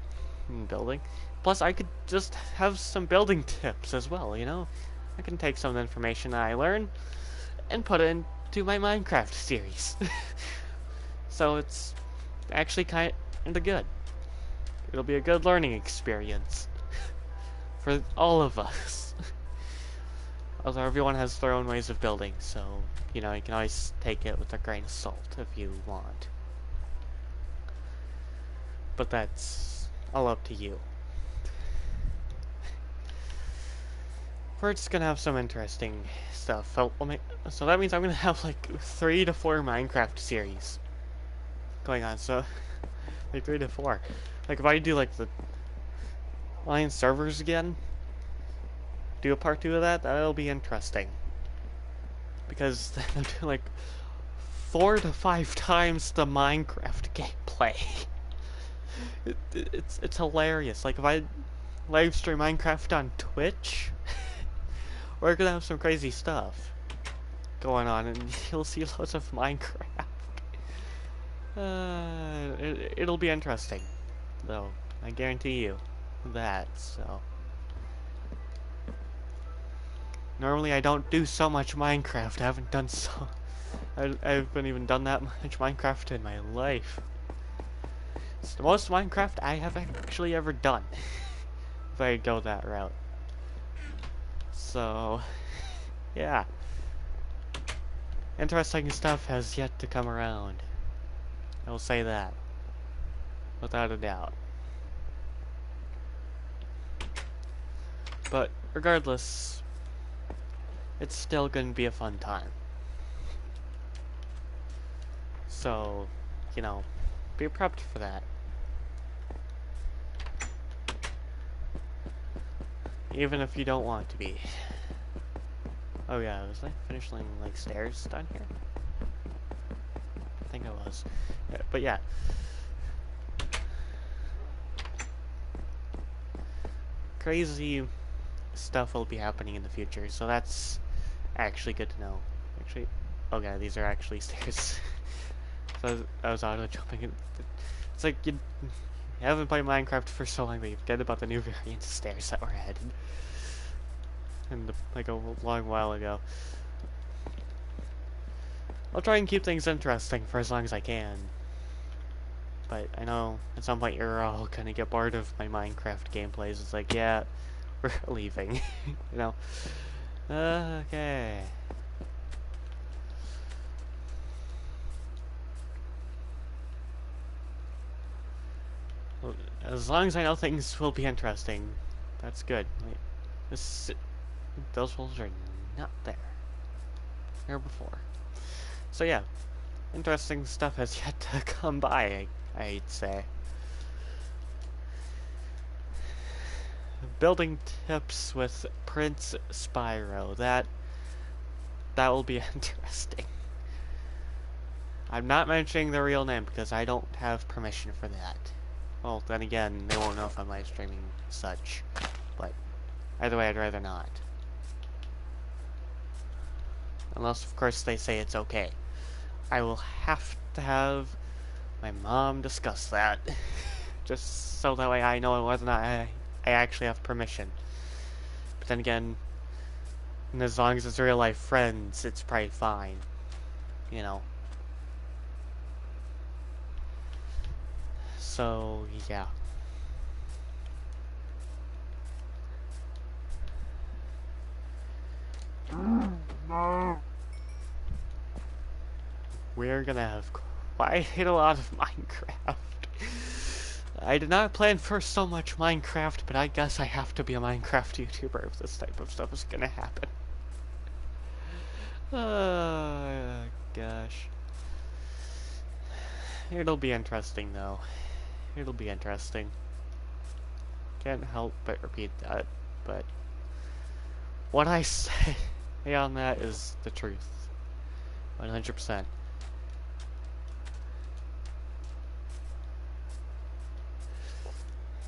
in building. Plus I could just have some building tips as well, you know? I can take some of the information that I learn and put it into my Minecraft series. So it's actually kind of good. It'll be a good learning experience for all of us. Although everyone has their own ways of building, so, you know, you can always take it with a grain of salt if you want. But that's all up to you. We're just gonna have some interesting stuff. So that means I'm gonna have like 3 to 4 Minecraft series going on. So like 3 to 4. Like if I do like the Alliance servers again, do a part 2 of that, that'll be interesting. Because I'm doing like 4 to 5 times the Minecraft gameplay. It's hilarious. Like if I live stream Minecraft on Twitch, we're gonna have some crazy stuff going on, and you'll see lots of Minecraft. It'll be interesting, though. I guarantee you that. So normally I don't do so much Minecraft. I haven't done so. I haven't even done that much Minecraft in my life. It's the most Minecraft I have actually ever done. If I go that route. So, yeah. Interesting stuff has yet to come around. I will say that. Without a doubt. But, regardless, it's still going to be a fun time. So, you know, be prepped for that. Even if you don't want to be. Oh yeah, was I finishing like stairs down here? I think I was. Yeah, but yeah. Crazy stuff will be happening in the future, so that's actually good to know. Actually, okay, these are actually stairs. So I was auto jumping. It's like you haven't played Minecraft for so long that you forget about the new variant of stairs that were added. And like a long while ago. I'll try and keep things interesting for as long as I can. But I know at some point you're all gonna get bored of my Minecraft gameplays. It's like, yeah, we're leaving. You know? Okay. Well, as long as I know things will be interesting, that's good. Wait, those holes are not there. There before. So yeah, interesting stuff has yet to come by, I'd say. Building tips with Prince Spyro. That will be interesting. I'm not mentioning the real name because I don't have permission for that. Well, then again, they won't know if I'm live streaming such. But either way, I'd rather not. Unless, of course, they say it's okay. I will have to have my mom discuss that. Just so that way I know whether or not I actually have permission. But then again, and as long as it's real life friends, it's probably fine. You know. So, yeah. gonna have quite a lot of Minecraft. I did not plan for so much Minecraft, but I guess I have to be a Minecraft YouTuber if this type of stuff is gonna happen. Oh, gosh. It'll be interesting, though. It'll be interesting. Can't help but repeat that, but what I say on that is the truth. 100%.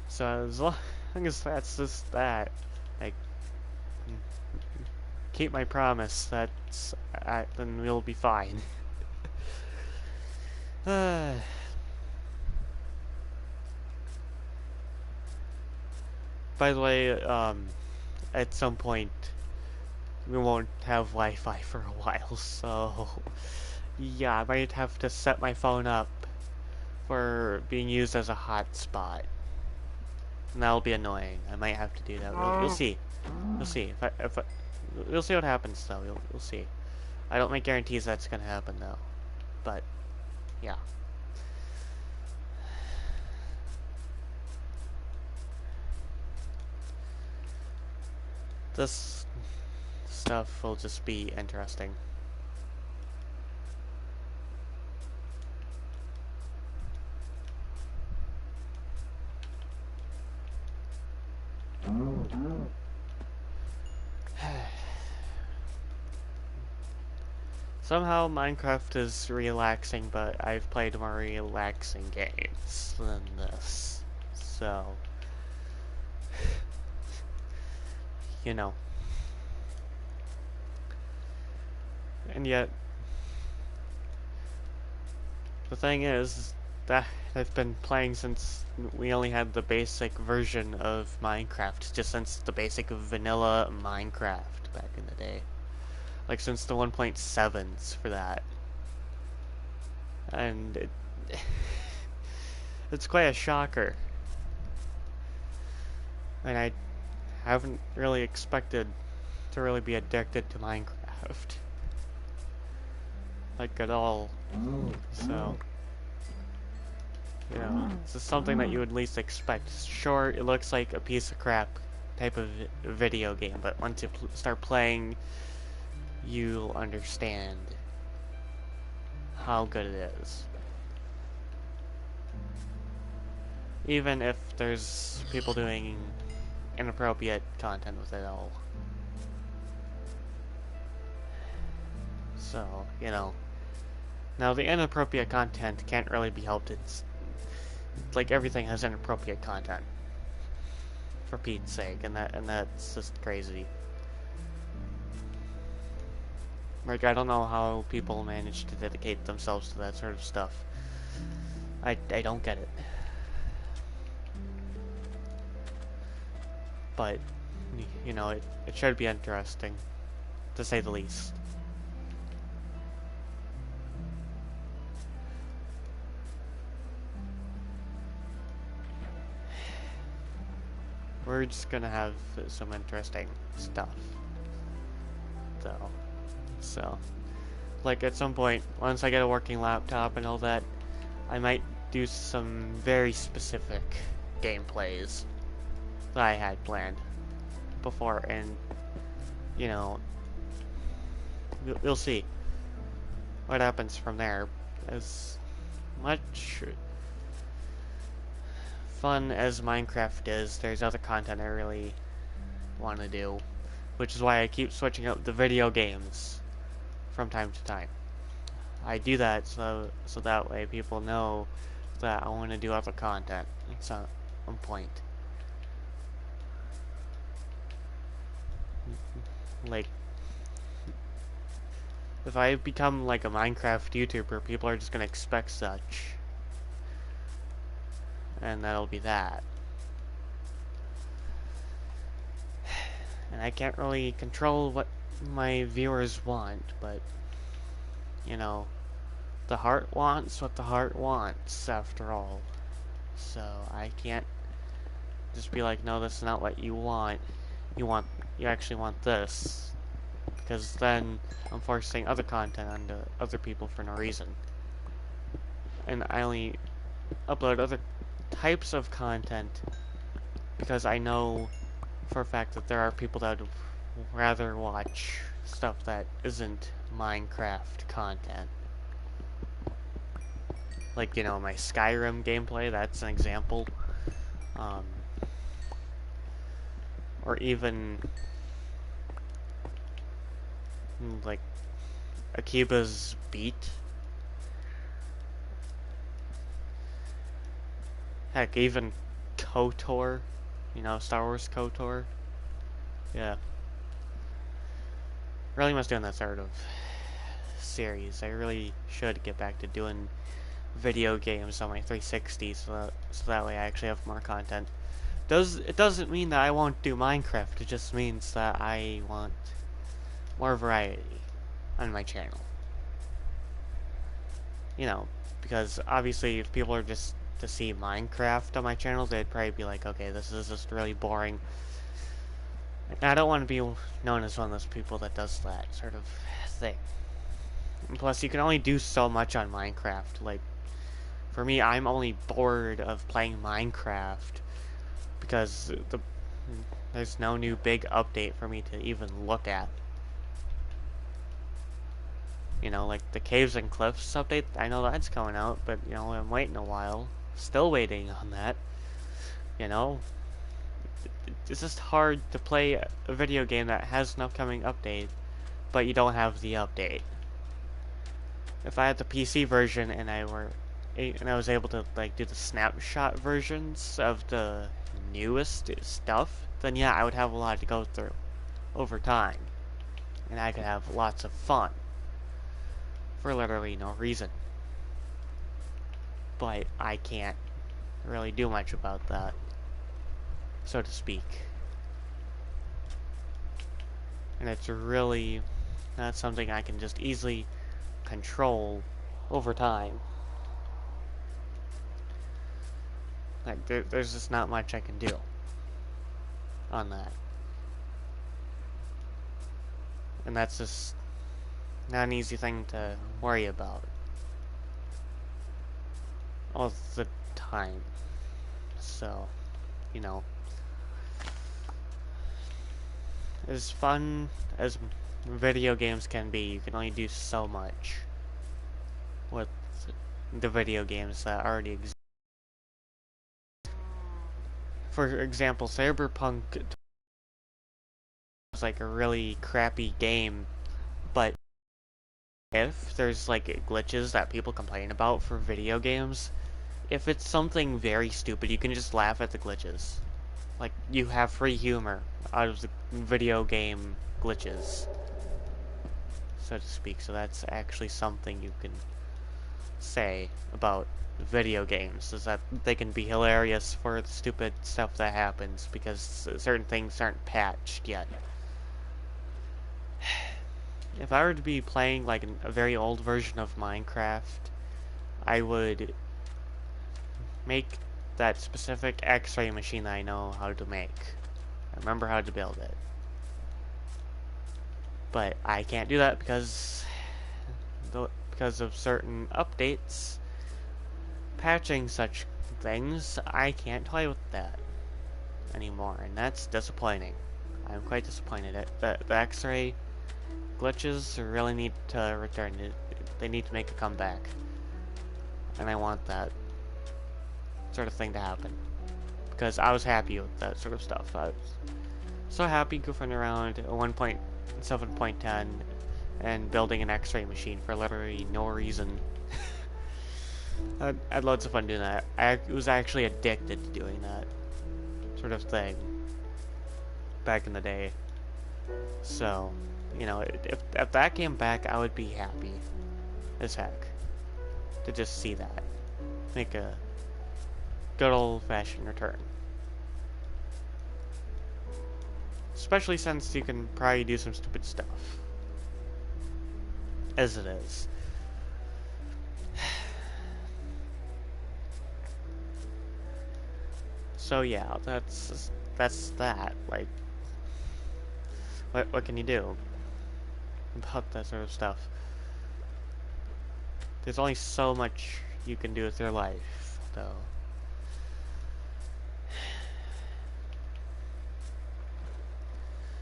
So as long as that's just that, I keep my promise, then we'll be fine. By the way, at some point, we won't have Wi-Fi for a while, so yeah, I might have to set my phone up for being used as a hotspot. And that'll be annoying. I might have to do that. You'll see. You'll see. We'll see what happens, though. You'll see. I don't make guarantees that's gonna happen, though. But, yeah. This stuff will just be interesting. Somehow Minecraft is relaxing, but I've played more relaxing games than this. So, you know. And yet, the thing is that I've been playing since we only had the basic version of Minecraft, just since the basic vanilla Minecraft back in the day. Like since the 1.7s for that. And it's quite a shocker. And I haven't really expected to really be addicted to Minecraft. Like at all. So, you know, it's just something that you would least expect. Sure, it looks like a piece of crap type of video game, but once you start playing, you'll understand how good it is. Even if there's people doing inappropriate content with it all. So, you know. Now, the inappropriate content can't really be helped. It's like everything has inappropriate content. For Pete's sake, and that's just crazy. Like, I don't know how people manage to dedicate themselves to that sort of stuff. I don't get it. But, you know, it should be interesting, to say the least. We're just gonna have some interesting stuff, though. So, like at some point, once I get a working laptop and all that, I might do some very specific gameplays that I had planned before, and you know, we'll see what happens from there. As much fun as Minecraft is, there's other content I really want to do, which is why I keep switching up the video games from time to time. I do that so that way people know that I want to do other content at some point. Like, if I become like a Minecraft YouTuber, people are just gonna expect such. And that'll be that. And I can't really control what my viewers want, but, you know, the heart wants what the heart wants, after all. So, I can't just be like, no, this is not what you want. You actually want this. Because then I'm forcing other content onto other people for no reason. and I only upload other types of content because I know for a fact that there are people that would rather watch stuff that isn't Minecraft content. Like, you know, my Skyrim gameplay, that's an example. Um, or even, like, Akiba's Beat. Heck, even KOTOR. You know, Star Wars KOTOR. Yeah. Really must doing that sort of series. I really should get back to doing video games on my 360 so that way I actually have more content. It doesn't mean that I won't do Minecraft, it just means that I want more variety on my channel. You know, because obviously if people are just to see Minecraft on my channel, they'd probably be like, okay, this is just really boring. And I don't want to be known as one of those people that does that sort of thing. And plus, you can only do so much on Minecraft. Like, for me, I'm only bored of playing Minecraft because there's no new big update for me to even look at. You know, like the Caves and Cliffs update, I know that's coming out, but, you know, I'm waiting a while. Still waiting on that. You know? It's just hard to play a video game that has an upcoming update, but you don't have the update. If I had the PC version and I was able to like do the snapshot versions of the newest stuff, then yeah, I would have a lot to go through over time, and I could have lots of fun for literally no reason. But I can't really do much about that, so to speak. And it's really not something I can just easily control over time. Like, there's just not much I can do on that. And that's just not an easy thing to worry about all the time. So, you know, as fun as video games can be, you can only do so much with the video games that already exist. For example, Cyberpunk is like a really crappy game, but if there's like glitches that people complain about for video games, if it's something very stupid, you can just laugh at the glitches. Like, you have free humor out of the video game glitches, so to speak. So that's actually something you can say about video games, is that they can be hilarious for the stupid stuff that happens because certain things aren't patched yet. If I were to be playing like a very old version of Minecraft, I would make that specific X-ray machine that I know how to make. I remember how to build it. But I can't do that because of certain updates patching such things. I can't play with that anymore, and that's disappointing. I'm quite disappointed. The X-ray glitches really need to return. They need to make a comeback, and I want that sort of thing to happen because I was happy with that sort of stuff. I was so happy goofing around 1.7.10 and building an X-ray machine for literally no reason. I had loads of fun doing that. I was actually addicted to doing that sort of thing back in the day. So, you know, if that came back, I would be happy as heck to just see that. Make a good old-fashioned return. Especially since you can probably do some stupid stuff. As it is. So yeah, that's that. Like, what can you do about that sort of stuff? There's only so much you can do with your life, though.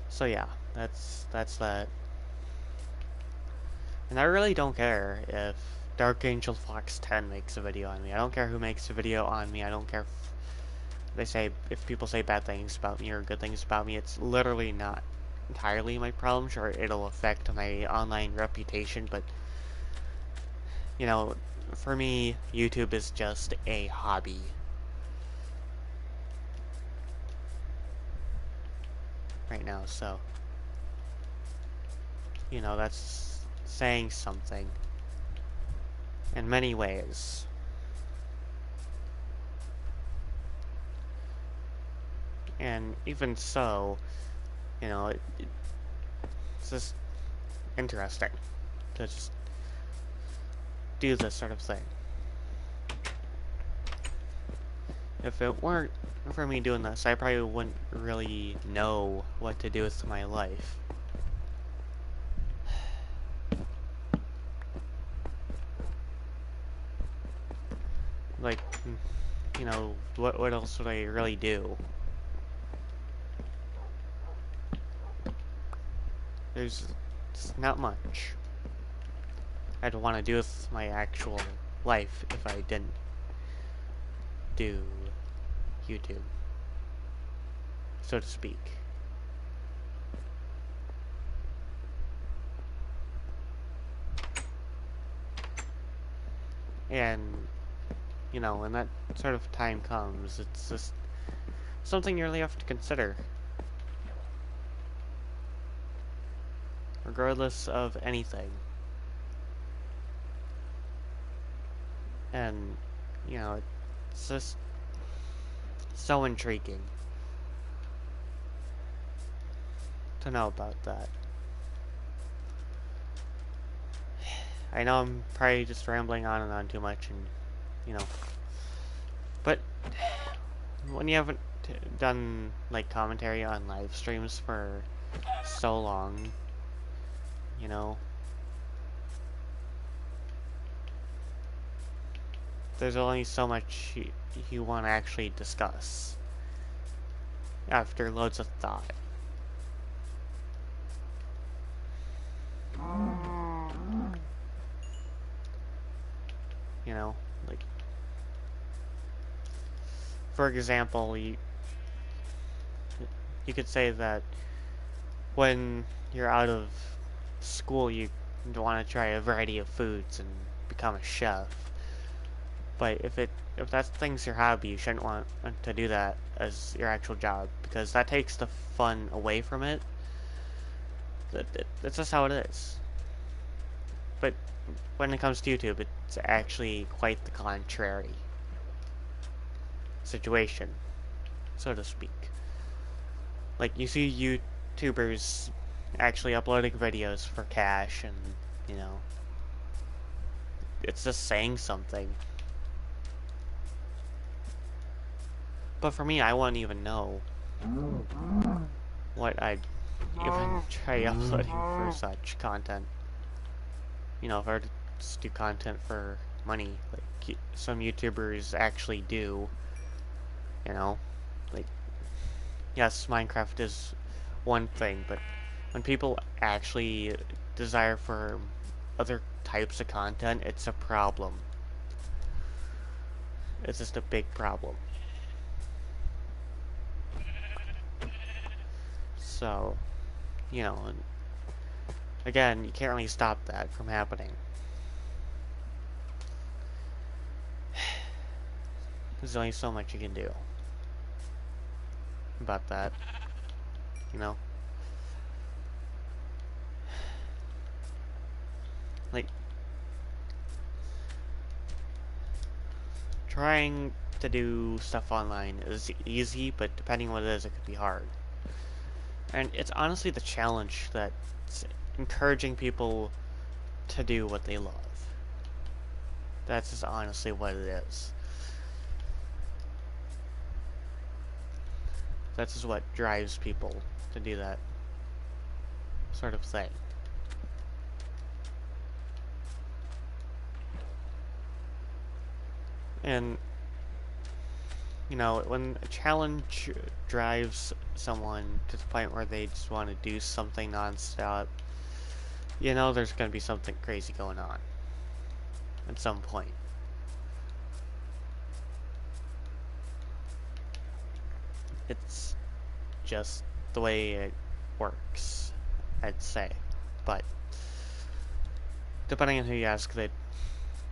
So yeah, that's that. And I really don't care if Dark Angel Fox 10 makes a video on me. I don't care who makes a video on me. I don't care if people say bad things about me or good things about me. It's literally not entirely my problem. Sure, it'll affect my online reputation, but you know, for me, YouTube is just a hobby. Right now, so you know, that's saying something in many ways. And even so, you know, it's just interesting to just do this sort of thing. If it weren't for me doing this, I probably wouldn't really know what to do with my life. Like, you know, what else would I really do? There's not much I'd want to do with my actual life if I didn't do YouTube, so to speak. And, you know, when that sort of time comes, it's just something you really have to consider. Regardless of anything. And, you know, it's just so intriguing to know about that. I know I'm probably just rambling on and on too much, and, you know, but when you haven't done, like, commentary on live streams for so long, you know, there's only so much you want to actually discuss after loads of thought. You know, like, for example, you could say that when you're out of school, you want to try a variety of foods and become a chef. But if that's thing's your hobby, you shouldn't want to do that as your actual job, because that takes the fun away from it. That's just how it is. But when it comes to YouTube, it's actually quite the contrary situation, so to speak. Like, you see YouTubers actually uploading videos for cash, and, you know, it's just saying something. But for me, I wouldn't even know what I'd even try uploading for such content. You know, if I were to just do content for money, like some YouTubers actually do, you know, like, yes, Minecraft is one thing, but when people actually desire for other types of content, it's a problem. It's just a big problem. So, you know, and again, you can't really stop that from happening. There's only so much you can do about that, you know? Like, trying to do stuff online is easy, but depending on what it is, it could be hard. And it's honestly the challenge that's encouraging people to do what they love. That's just honestly what it is. That's just what drives people to do that sort of thing. And, you know, when a challenge drives someone to the point where they just want to do something nonstop, you know there's going to be something crazy going on at some point. It's just the way it works, I'd say. But depending on who you ask,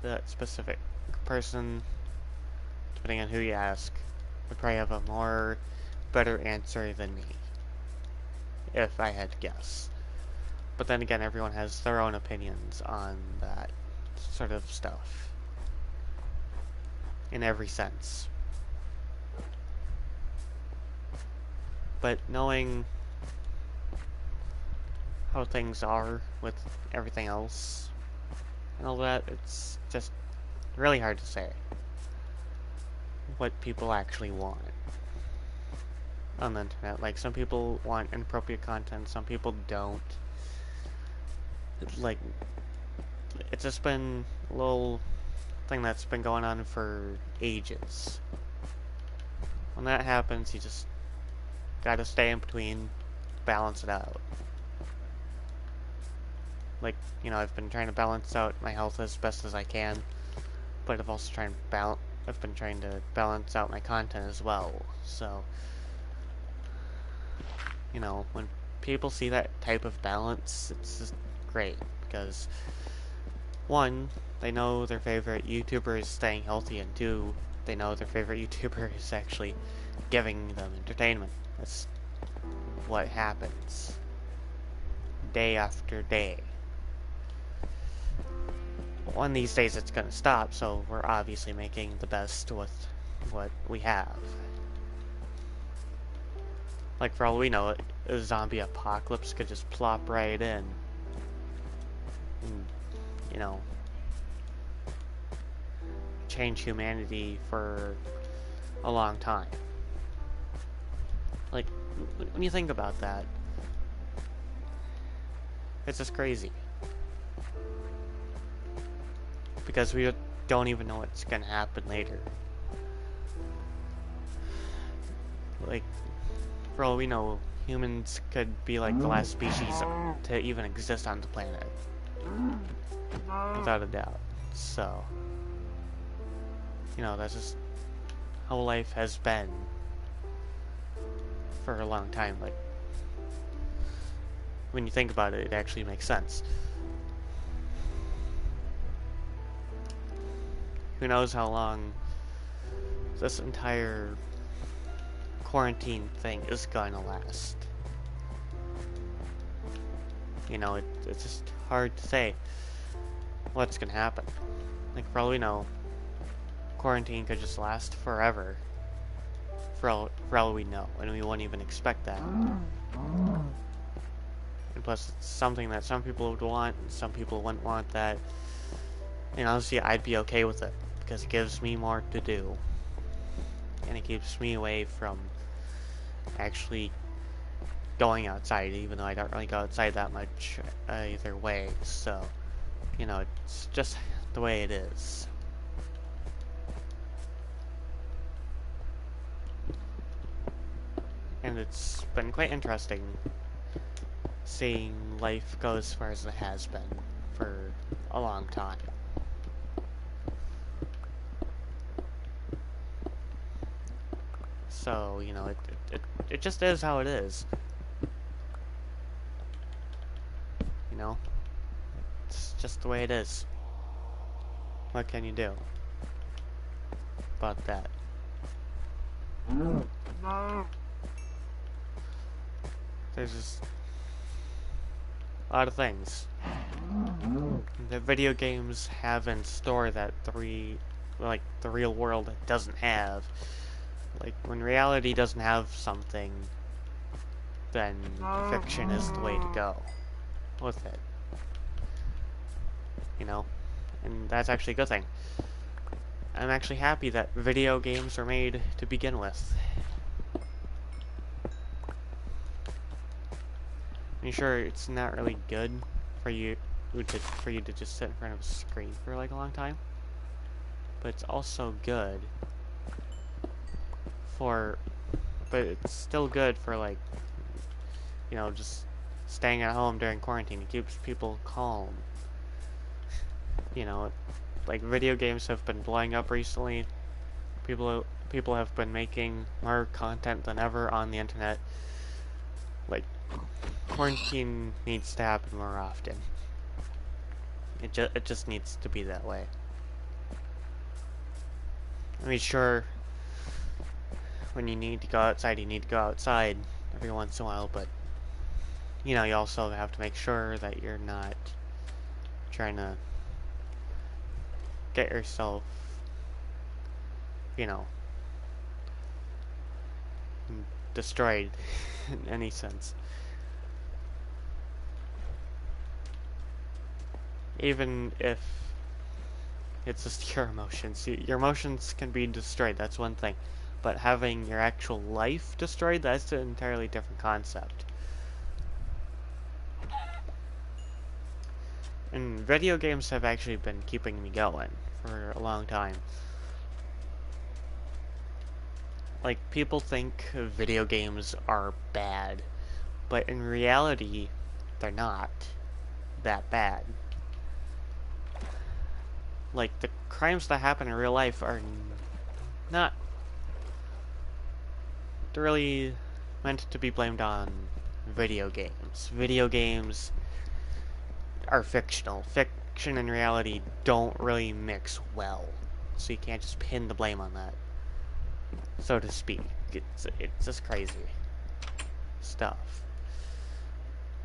that specific person, depending on who you ask, would probably have a more better answer than me, if I had to guess. But then again, everyone has their own opinions on that sort of stuff, in every sense. But knowing how things are with everything else and all that, it's just really hard to say what people actually want on the internet. Like, some people want inappropriate content, some people don't. Like, it's just been a little thing that's been going on for ages. When that happens, you just gotta stay in between, balance it out. Like, you know, I've been trying to balance out my health as best as I can, but I've also been trying to balance out my content as well. So, you know, when people see that type of balance, it's just great, because one, they know their favorite YouTuber is staying healthy, and two, they know their favorite YouTuber is actually giving them entertainment. That's what happens day after day. One of these days it's gonna stop, so we're obviously making the best with what we have. Like, for all we know, a zombie apocalypse could just plop right in. And, you know, change humanity for a long time. Like, when you think about that, it's just crazy. Because we don't even know what's gonna happen later. Like, for all we know, humans could be like the last species to even exist on the planet. Without a doubt. So, you know, that's just how life has been for a long time. Like, when you think about it, it actually makes sense. Who knows how long this entire quarantine thing is going to last. You know, it's just hard to say what's going to happen. Like, for all we know, quarantine could just last forever. For all we know, and we won't even expect that. And plus, it's something that some people would want, and some people wouldn't want that. And honestly, I'd be okay with it, because it gives me more to do. And it keeps me away from actually going outside, even though I don't really go outside that much either way. So, you know, it's just the way it is. And it's been quite interesting seeing life go as far as it has been for a long time. So, you know, it just is how it is. You know? It's just the way it is. What can you do about that? There's just a lot of things that video games have in store that the real world doesn't have. Like, when reality doesn't have something, then fiction is the way to go with it. You know? And that's actually a good thing. I'm actually happy that video games were made to begin with. I mean, sure, it's not really good for you to just sit in front of a screen for like a long time. but it's also good for, but it's still good for, like, you know, just staying at home during quarantine. It keeps people calm. You know, like, video games have been blowing up recently. People have been making more content than ever on the internet. Like, quarantine needs to happen more often. It just needs to be that way. I mean, sure, when you need to go outside, you need to go outside every once in a while, but, you know, you also have to make sure that you're not trying to get yourself, you know, destroyed in any sense. Even if it's just your emotions. Your emotions can be destroyed, that's one thing. But having your actual life destroyed, that's an entirely different concept. And video games have actually been keeping me going for a long time. Like, people think video games are bad, but in reality, they're not that bad. Like, the crimes that happen in real life are not really meant to be blamed on video games. Video games are fictional. Fiction and reality don't really mix well, so you can't just pin the blame on that, so to speak. It's just crazy stuff.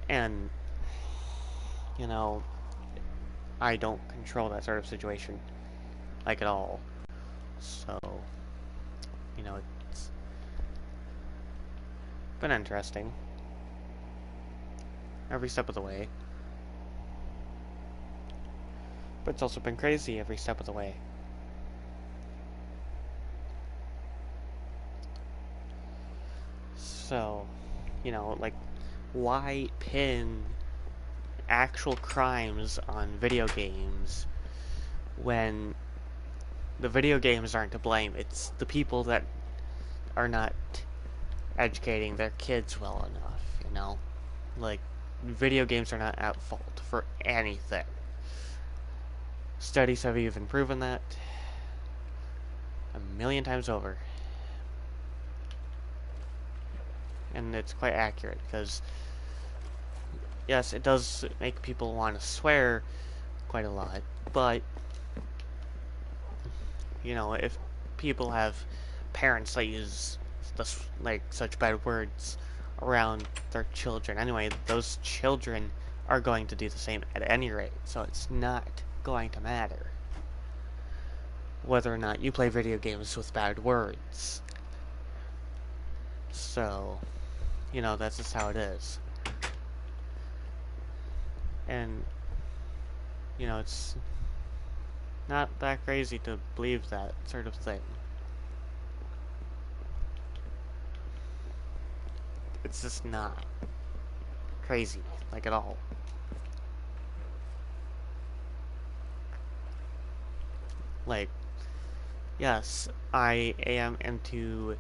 And, you know, I don't control that sort of situation, like, at all. So, you know, it's been interesting every step of the way. But it's also been crazy every step of the way. So, you know, like, why pin actual crimes on video games when the video games aren't to blame? It's the people that are not educating their kids well enough, you know? Like, video games are not at fault for anything. Studies have even proven that a million times over. And it's quite accurate, because yes, it does make people want to swear quite a lot, but, you know, if people have parents that use this, like, such bad words around their children anyway, those children are going to do the same at any rate, so it's not going to matter whether or not you play video games with bad words. So, you know, that's just how it is. And, you know, it's not that crazy to believe that sort of thing. It's just not crazy, like, at all. Like, yes, I am into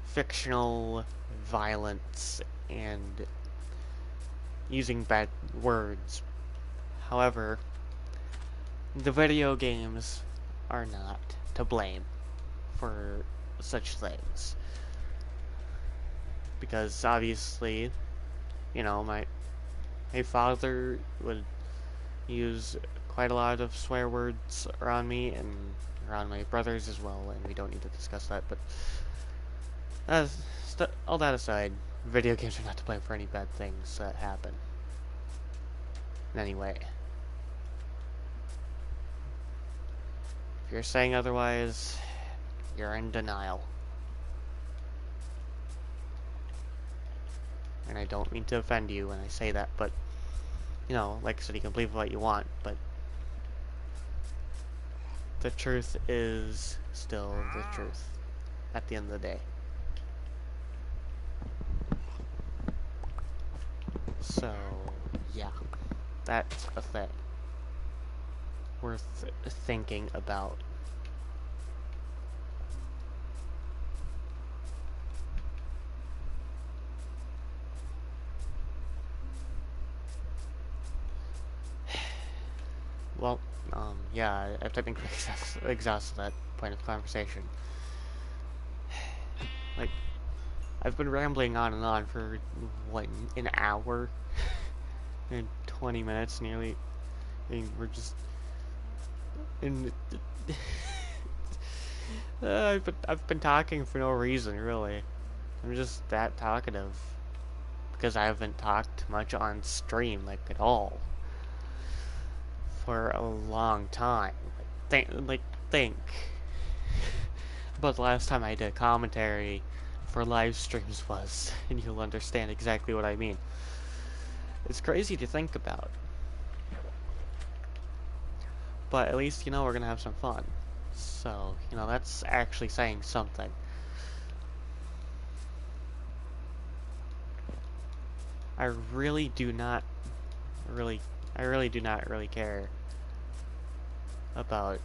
fictional violence and using bad words. However, the video games are not to blame for such things. Because obviously, you know, my father would use quite a lot of swear words around me and around my brothers as well, and we don't need to discuss that, but all that aside, video games are not to blame for any bad things that happen. Anyway, if you're saying otherwise, you're in denial. And I don't mean to offend you when I say that, but, you know, like I said, you can believe what you want, but the truth is still the truth at the end of the day. So, yeah, that's a thing worth thinking about. yeah, I've technically exhausted that point of conversation. Like, I've been rambling on and on for, what, an hour? And 20 minutes nearly. And we're just... in. I've been talking for no reason, really. I'm just that talkative. Because I haven't talked much on stream, like, at all. For a long time. Think about the last time I did commentary for live streams was, and you'll understand exactly what I mean. It's crazy to think about. But at least, we're gonna have some fun. So, that's actually saying something. I really do not really care about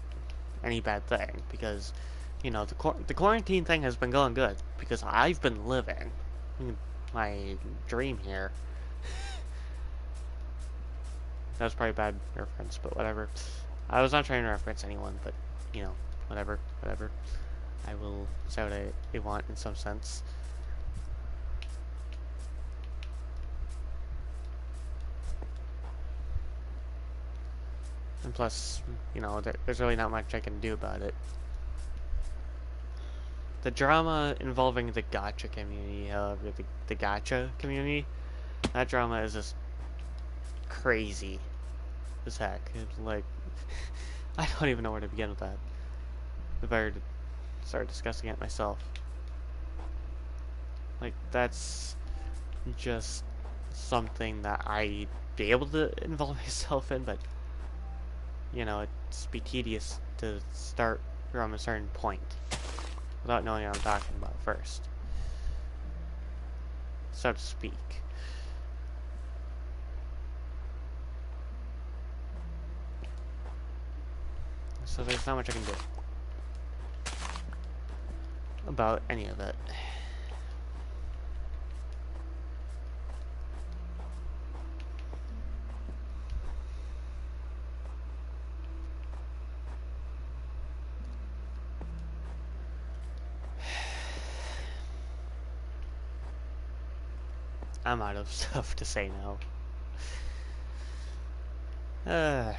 any bad thing, because, the quarantine thing has been going good, because I've been living my dream here. That was probably a bad reference, but whatever. I was not trying to reference anyone, but, whatever. I will say what I want in some sense. And plus, there's really not much I can do about it. The drama involving the gacha community, however, the gacha community, that drama is just crazy as heck. It's like, I don't even know where to begin with that. If I were to start discussing it myself. Like, that's just something that I'd be able to involve myself in, but, it's be tedious to start from a certain point without knowing what I'm talking about first, so to speak. So there's not much I can do about any of it. I'm out of stuff to say now.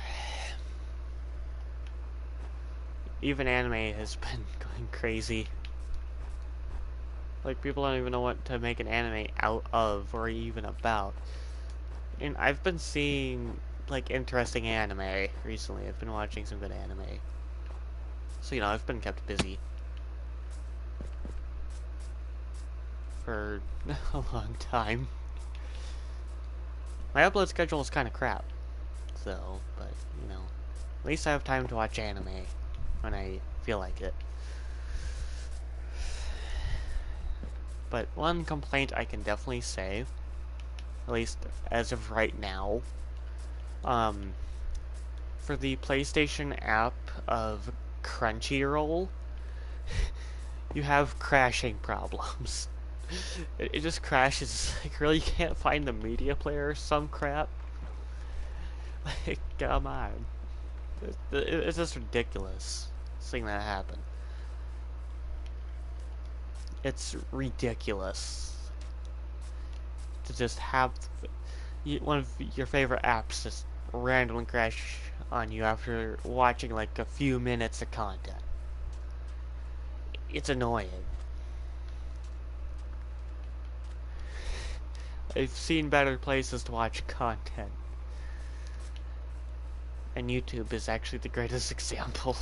Even anime has been going crazy. Like, people don't even know what to make an anime out of or even about. And I've been seeing, like, interesting anime recently. I've been watching some good anime. So, I've been kept busy for a long time. My upload schedule is kind of crap, though, but, at least I have time to watch anime when I feel like it. But one complaint I can definitely say, at least as of right now, for the PlayStation app of Crunchyroll, you have crashing problems. It just crashes. Like, really, you can't find the media player or some crap? Like, come on. It's just ridiculous seeing that happen. It's ridiculous to just have one of your favorite apps just randomly crash on you after watching like a few minutes of content. It's annoying. I've seen better places to watch content, and YouTube is actually the greatest example.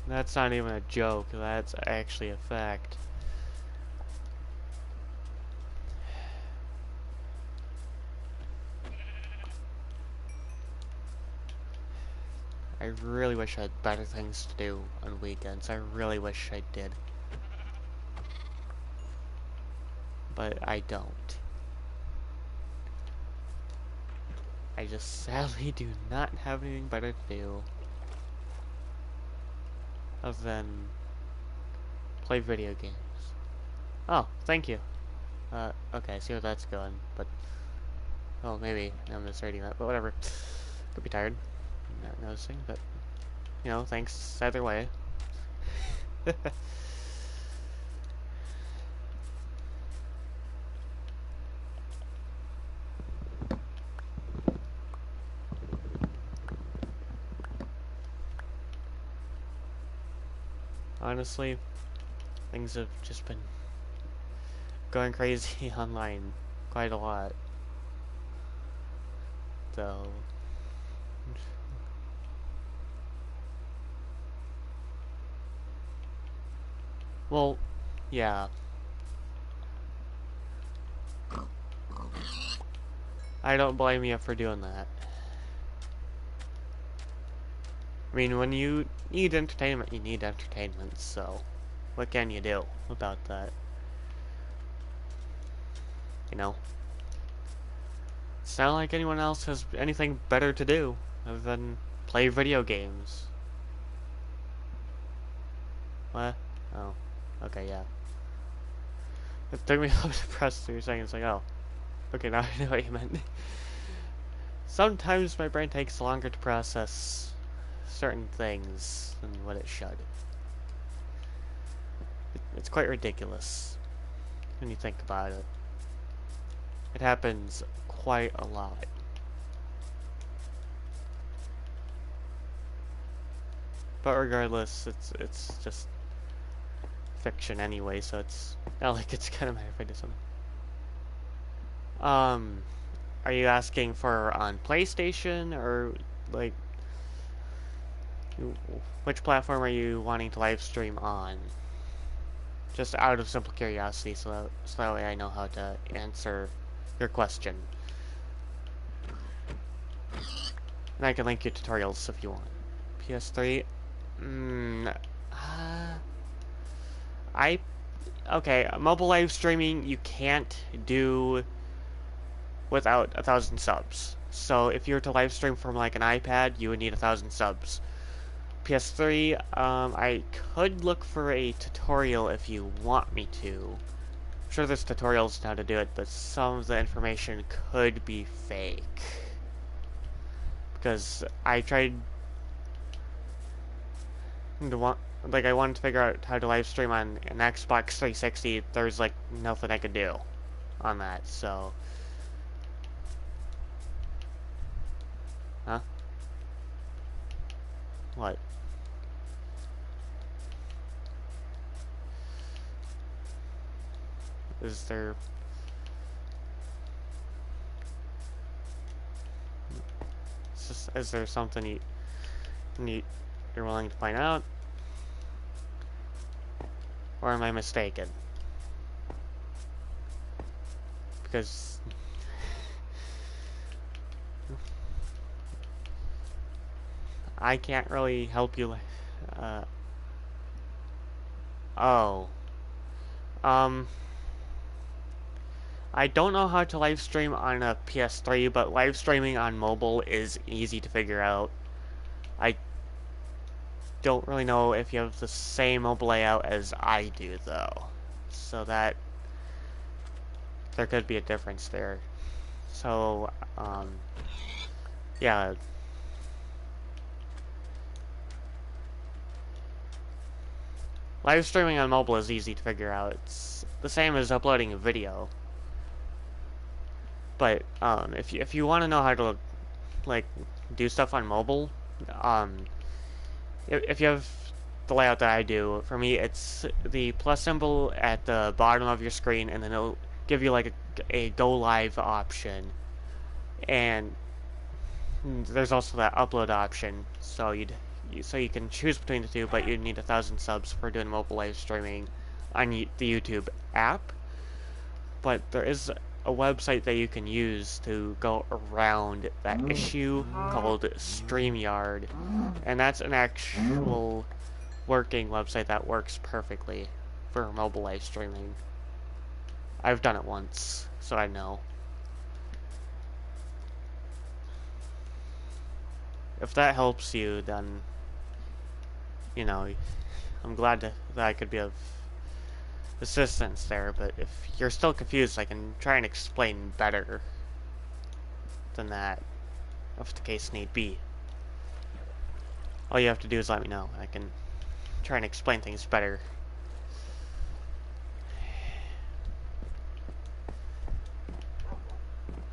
That's not even a joke, that's actually a fact. I really wish I had better things to do on weekends. I really wish I did. But I don't. I just sadly do not have anything better to do other than play video games. Oh, thank you. Okay, I see where that's going, but Well, maybe I'm misreading that, but whatever. Could be tired. Not noticing, but you know, thanks either way. Honestly, things have just been going crazy online quite a lot. So, well, yeah. I don't blame you for doing that. I mean, when you need entertainment, you need entertainment, so what can you do about that? You know? It's not like anyone else has anything better to do other than play video games. What? Oh. Okay, yeah. It took me a little to press 3 seconds, like, oh. Okay, now I know what you meant. Sometimes my brain takes longer to process certain things than what it should. It's quite ridiculous when you think about it. It happens quite a lot. But regardless, it's just fiction anyway, so it's not like it's gonna matter if I do something. Are you asking for on PlayStation or like which platform are you wanting to live stream on? Just out of simple curiosity, so that way I know how to answer your question. And I can link you tutorials if you want. PS3. Okay, mobile live streaming you can't do without 1,000 subs. So if you were to live stream from like an iPad, you would need 1,000 subs. PS3, I could look for a tutorial if you want me to. I'm sure there's tutorials on how to do it, but some of the information could be fake. Because I tried I wanted to figure out how to live stream on an Xbox 360. There's like nothing I could do on that, so. Huh? What? Is there... Is there something you're willing to find out? Or am I mistaken? Because... I can't really help you, oh. I don't know how to live stream on a PS3, but live streaming on mobile is easy to figure out. I don't really know if you have the same mobile layout as I do, though. So that... there could be a difference there. So, yeah. Live streaming on mobile is easy to figure out. It's the same as uploading a video. But if you want to know how to like do stuff on mobile, if you have the layout that I do, for me it's the plus symbol at the bottom of your screen, and then it'll give you like a go live option, and there's also that upload option. So you can choose between the two, but you need 1,000 subs for doing mobile live streaming on the YouTube app. But there is a website that you can use to go around that issue called StreamYard, and that's an actual working website that works perfectly for mobile live streaming. I've done it once, so I know. If that helps you, then you know, I'm glad that I could be of assistance there, but if you're still confused, I can try and explain better. than that, if the case need be. All you have to do is let me know. I can try and explain things better.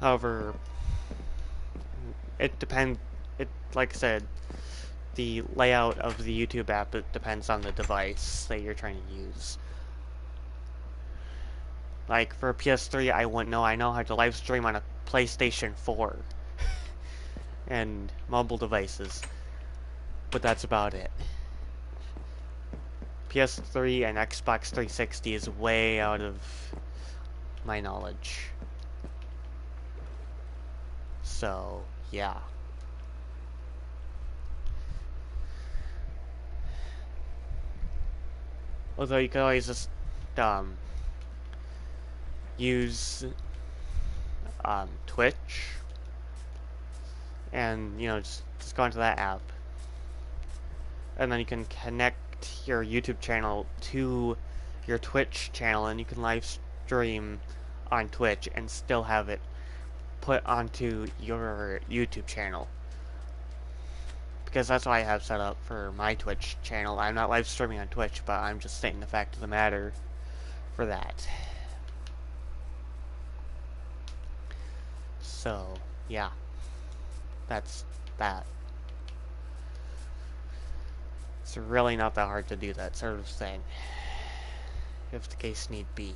However, it depends. Like I said, the layout of the YouTube app, it depends on the device that you're trying to use. Like for a PS3, I wouldn't know. I know how to live stream on a PlayStation 4 and mobile devices, but that's about it. PS3 and Xbox 360 is way out of my knowledge. So, yeah. Although you can always just use Twitch and just go into that app, and then you can connect your YouTube channel to your Twitch channel, and you can live stream on Twitch and still have it put onto your YouTube channel. Because that's what I have set up for my Twitch channel. I'm not live streaming on Twitch, but I'm just stating the fact of the matter for that. So, yeah. That's that. It's really not that hard to do that sort of thing, if the case need be.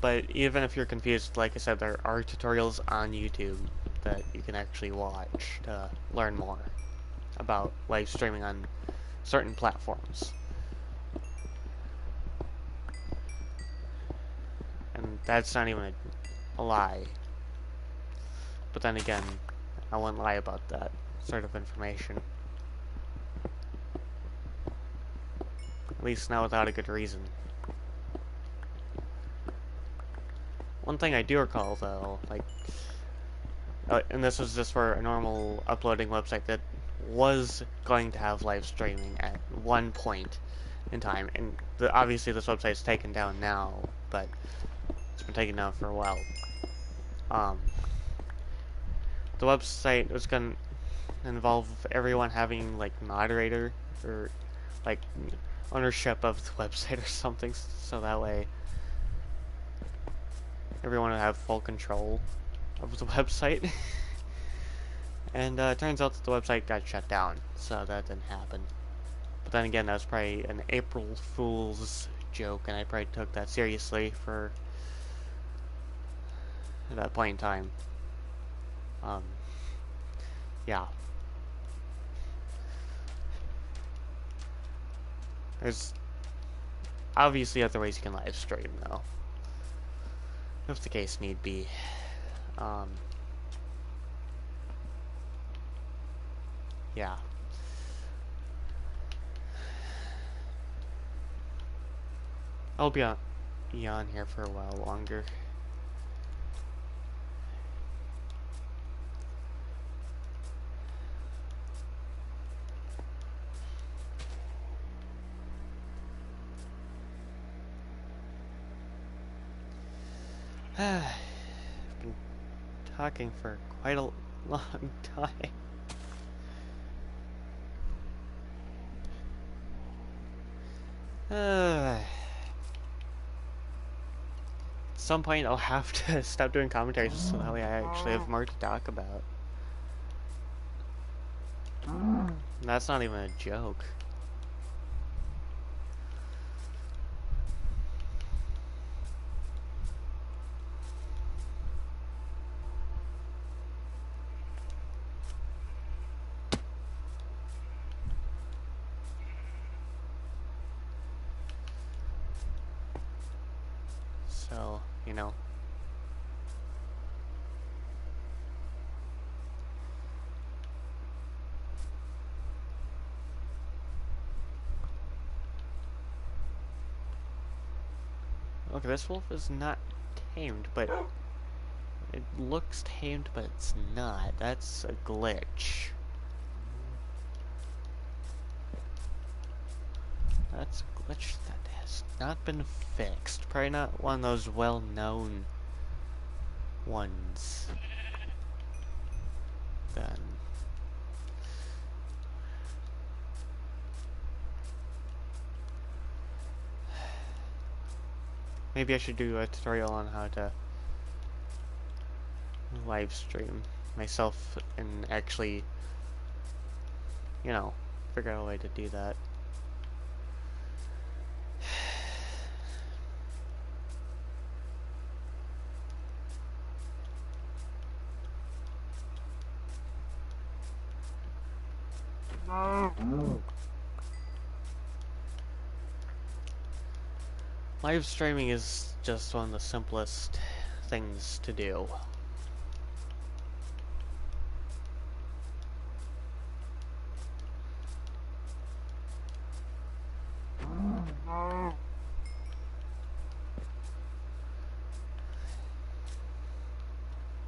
But even if you're confused, like I said, there are tutorials on YouTube that you can actually watch to learn more about live streaming on certain platforms. And that's not even a lie. But then again, I wouldn't lie about that sort of information. At least not without a good reason. One thing I do recall, though, like, and this was just for a normal uploading website that was going to have live streaming at one point in time, and obviously this website is taken down now, but it's been taken down for a while. The website was going to involve everyone having, like, moderator, or, like, ownership of the website or something, so that way everyone would have full control of the website. And it turns out that the website got shut down, so that didn't happen. But then again, that was probably an April Fool's joke, and I probably took that seriously for that point in time. Yeah. There's obviously other ways you can live stream, though, if the case need be. Yeah. I'll be on here for a while longer. I've been talking for quite a long time. At some point I'll have to stop doing commentaries so that way I actually have more to talk about. And that's not even a joke. So, you know. Okay, this wolf is not tamed, but it looks tamed, but it's not. That's a glitch. That's a glitch that has not been fixed. Probably not one of those well-known ones. Then. Maybe I should do a tutorial on how to live stream myself and actually, you know, figure out a way to do that. Live streaming is just one of the simplest things to do.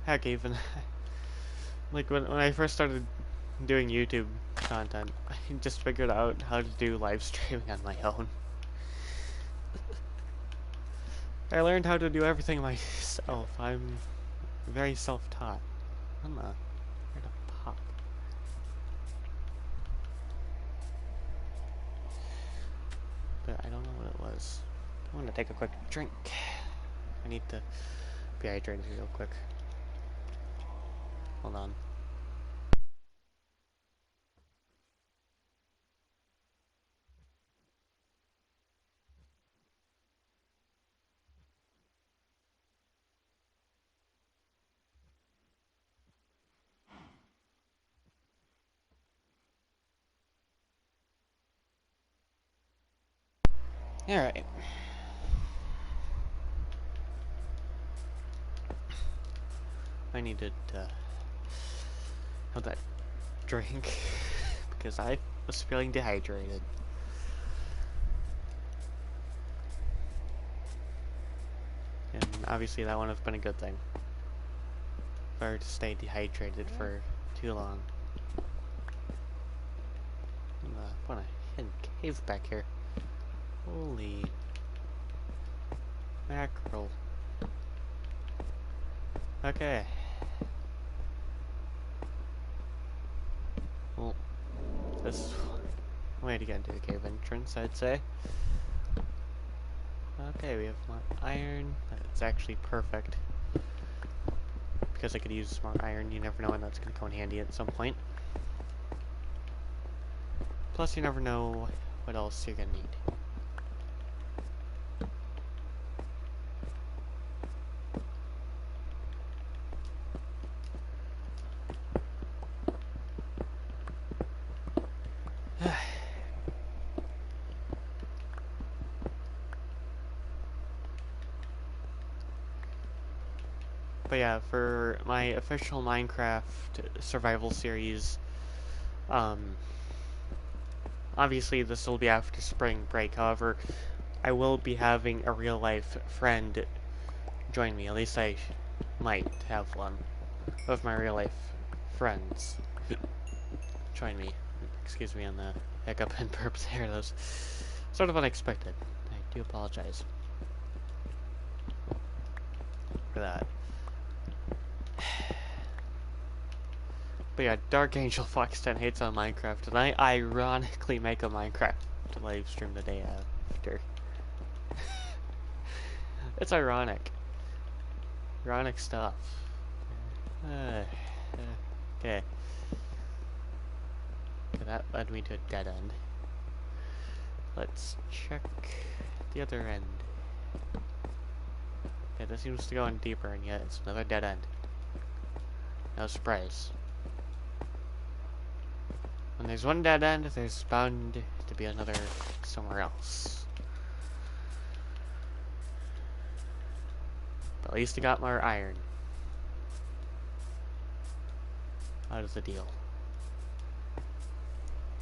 Heck, even like when I first started doing YouTube content, I just figured out how to do live streaming on my own. I learned how to do everything myself. I'm very self-taught. I'm a pop. But I don't know what it was. I want to take a quick drink. I need to be hydrated real quick. Hold on. Alright. I needed to have that drink because I was feeling dehydrated. And obviously that wouldn't have been a good thing. If I were to stay dehydrated for too long. What a hidden cave back here. Holy mackerel. Okay. Well, this is a way to get into the cave entrance, I'd say. Okay, we have more iron. That's actually perfect. Because I could use more iron, you never know when that's going to come in handy at some point. Plus, you never know what else you're going to need. But yeah, for my official Minecraft survival series, obviously this will be after spring break. However, I will be having a real life friend join me. At least I might have one of my real life friends join me. Excuse me on the hiccup and burp there. That was sort of unexpected. I do apologize for that. But yeah, Dark Angel Fox 10 hates on Minecraft, and I ironically make a Minecraft live stream the day after. It's ironic. Ironic stuff. Okay. That led me to a dead end. Let's check the other end. Okay, this seems to go in deeper, and yet it's another dead end. No surprise. When there's one dead end, there's bound to be another somewhere else. But at least I got more iron. How does the deal?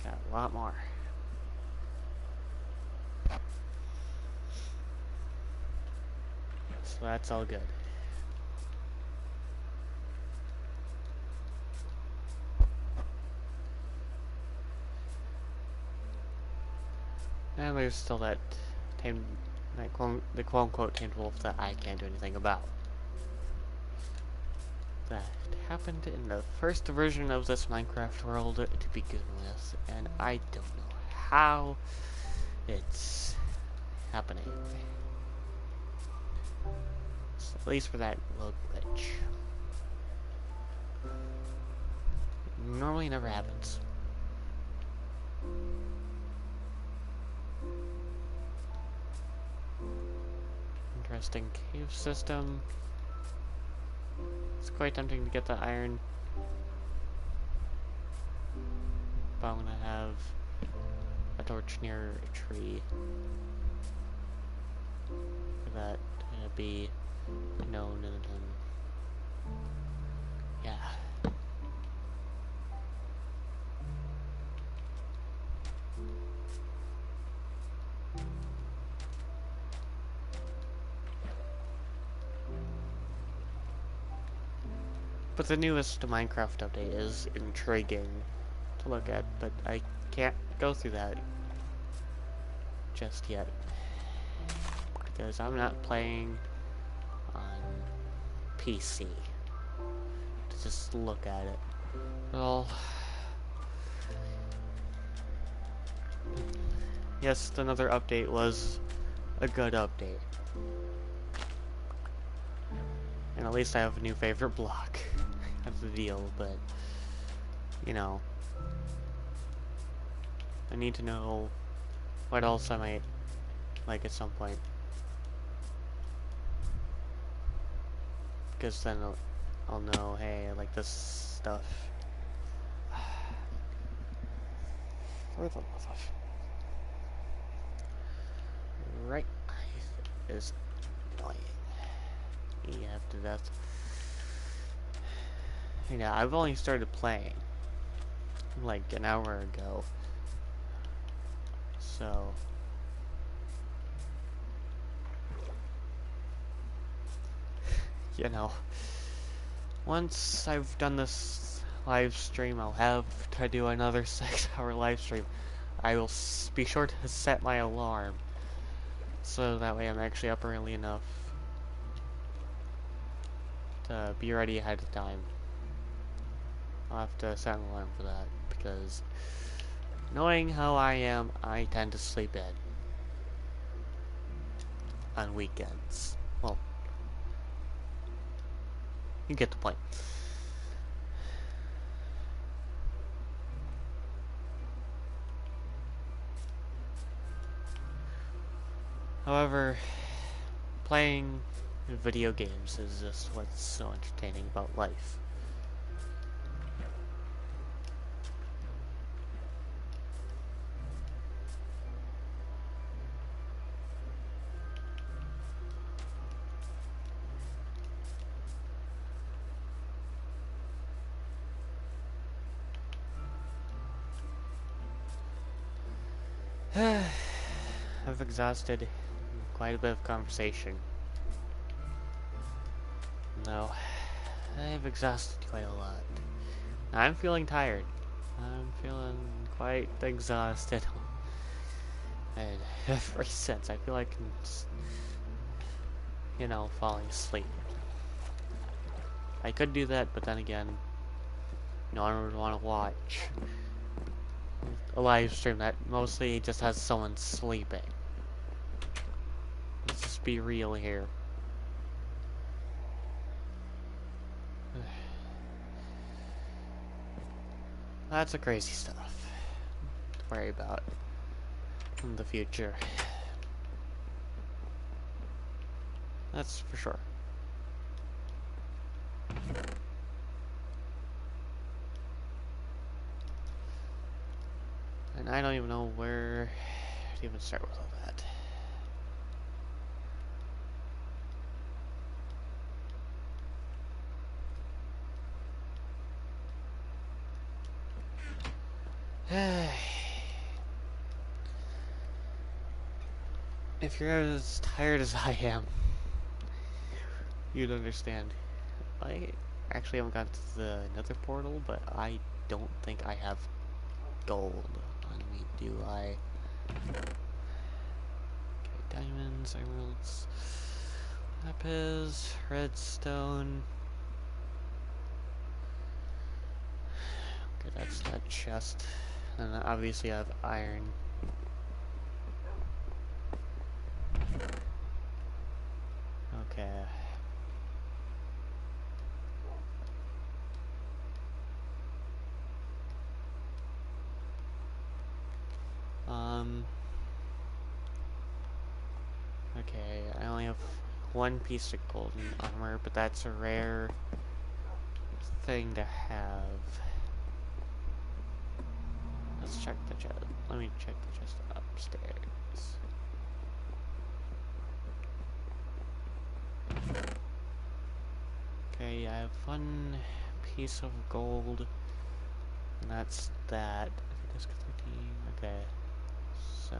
Got a lot more. So that's all good. And there's still that the quote-unquote tamed wolf that I can't do anything about. That happened in the first version of this Minecraft world to begin with, and I don't know how it's happening. So at least for that little glitch. Normally never happens. Interesting cave system. It's quite tempting to get the iron, but I'm gonna have a torch near a tree for that to be known, and then yeah. But the newest Minecraft update is intriguing to look at, but I can't go through that just yet because I'm not playing on PC to just look at it. Well, yes, another update was a good update. And at least I have a new favorite block. That's the deal, but you know, I need to know what else I might like at some point, because then I'll know, hey, I like this stuff. For the love of right is annoying. Yeah, to death. You know, I've only started playing like an hour ago, so you know, once I've done this live stream, I'll have to do another 6-hour live stream. I will be sure to set my alarm so that way I'm actually up early enough to be ready ahead of time. I'll have to set an alarm for that, because knowing how I am, I tend to sleep in on weekends. Well, you get the point. However, playing video games is just what's so entertaining about life. I've exhausted quite a bit of conversation. No, I've exhausted quite a lot. I'm feeling tired. I'm feeling quite exhausted. And every sense, I feel like I'm just, you know, falling asleep. I could do that, but then again, no one would want to watch a live stream that mostly just has someone sleeping. Let's just be real here. That's the crazy stuff to worry about in the future. That's for sure. And I don't even know where to even start with all that. If you're as tired as I am, you'd understand. I actually haven't got to the nether portal, but I don't think I have gold on me, do I? Okay, diamonds, emeralds, lapis, redstone. Okay, that's that chest. And obviously I have iron. Okay. Okay, I only have one piece of golden armor, but that's a rare thing to have. Let's check the chest. Let me check the chest upstairs. Okay, I have one piece of gold, and that's that. Disc 13, okay. So,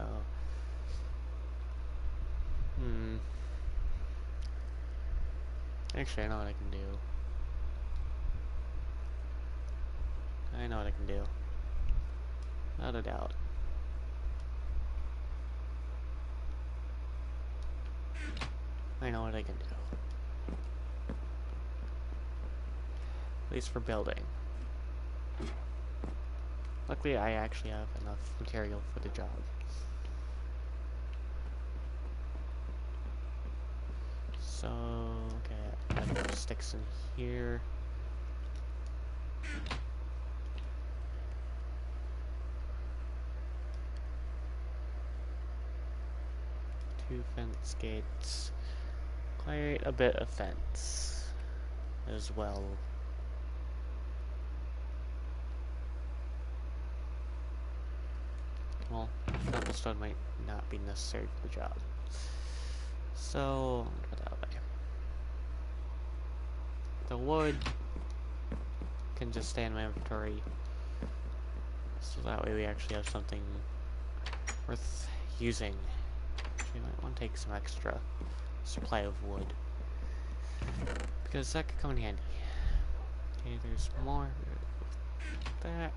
actually, I know what I can do. I know what I can do. Without a doubt. I know what I can do. At least for building. Luckily, I actually have enough material for the job. So, okay, I have sticks in here. Two fence gates. Quite a bit of fence as well. Well, cobblestone might not be necessary for the job. So, put that away. The wood can just stay in my inventory. So that way we actually have something worth using. We might want to take some extra supply of wood, because that could come in handy. Okay, there's more. That.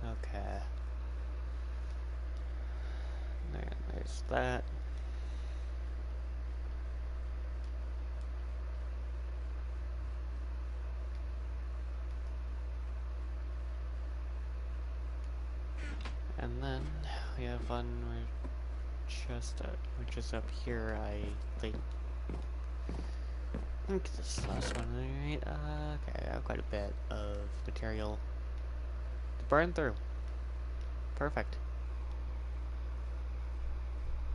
Okay. There's that. And then we have one which is up here, I think. I think this is the last one, right? Okay, I have quite a bit of material to burn through. Perfect.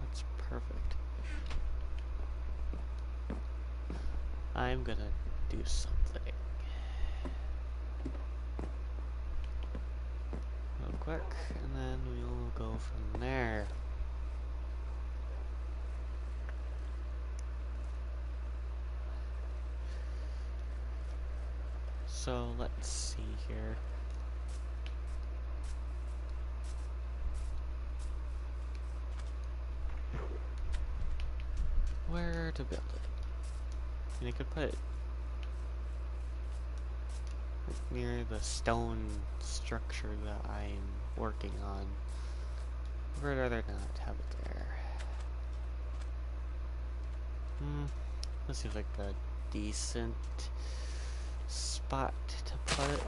That's perfect. I'm gonna do something real quick, and then we'll go from there. So let's see here. Where to build it? And I could put it near the stone structure that I'm working on. Or I'd rather not have it there. This seems like a decent spot to put it.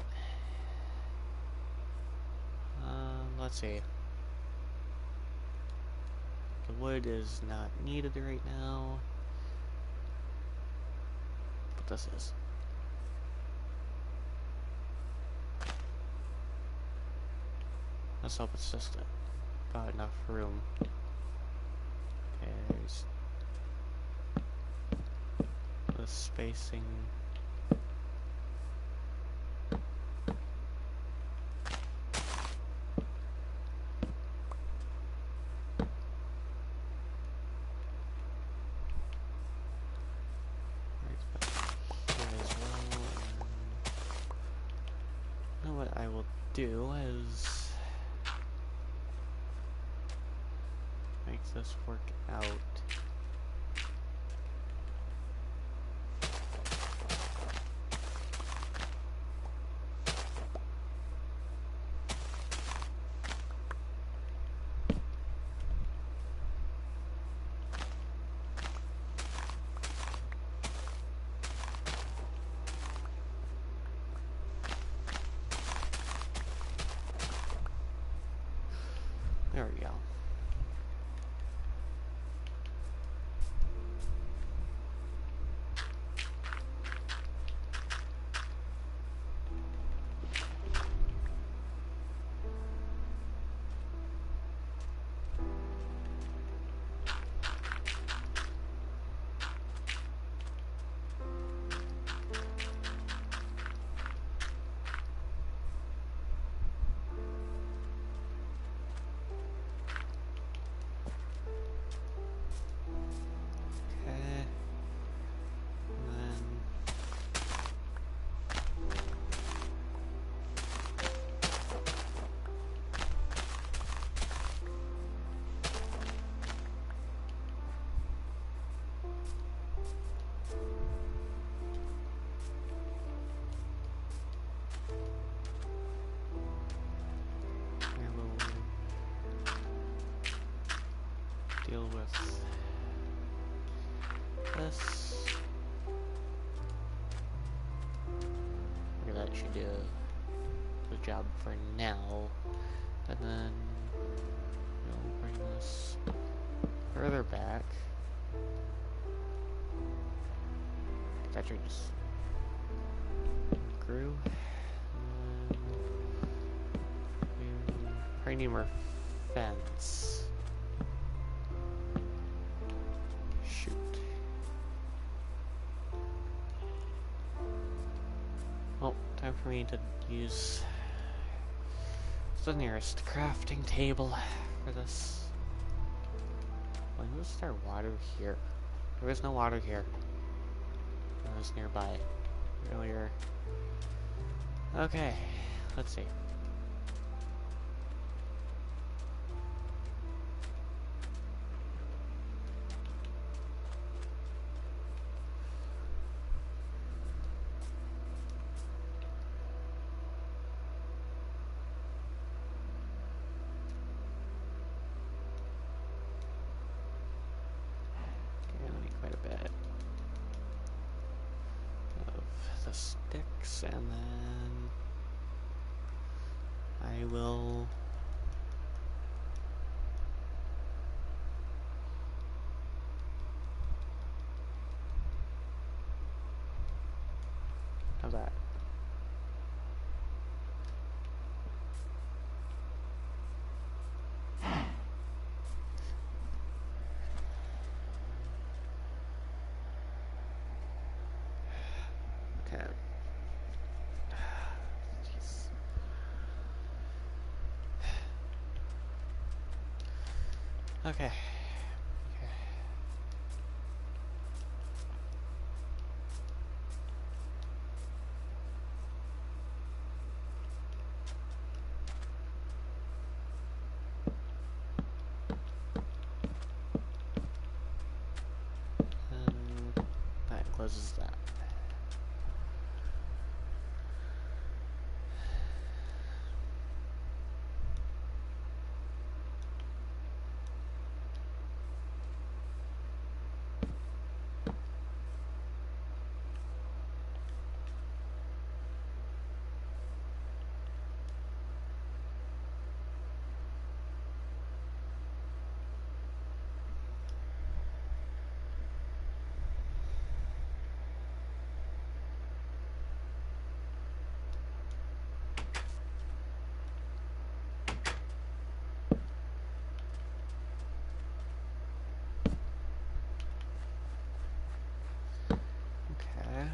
Let's see. The wood is not needed right now. But this is. Let's hope it's just got enough room. Okay, there's the spacing. What I will do is make this work out. with this. Maybe that should do the job for now. And then we'll bring this further back. Actually, just grew. And we probably need more fence. Shoot. Well, time for me to use the nearest crafting table for this. When was there water here? There was no water here. It was nearby earlier. Okay, let's see. The sticks, and then I will have that. Okay. Jeez. Okay. And that closes that. Okay.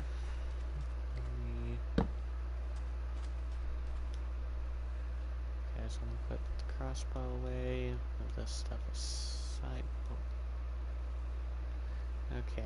Okay, so I'm gonna put the crossbow away, move this stuff aside. Okay.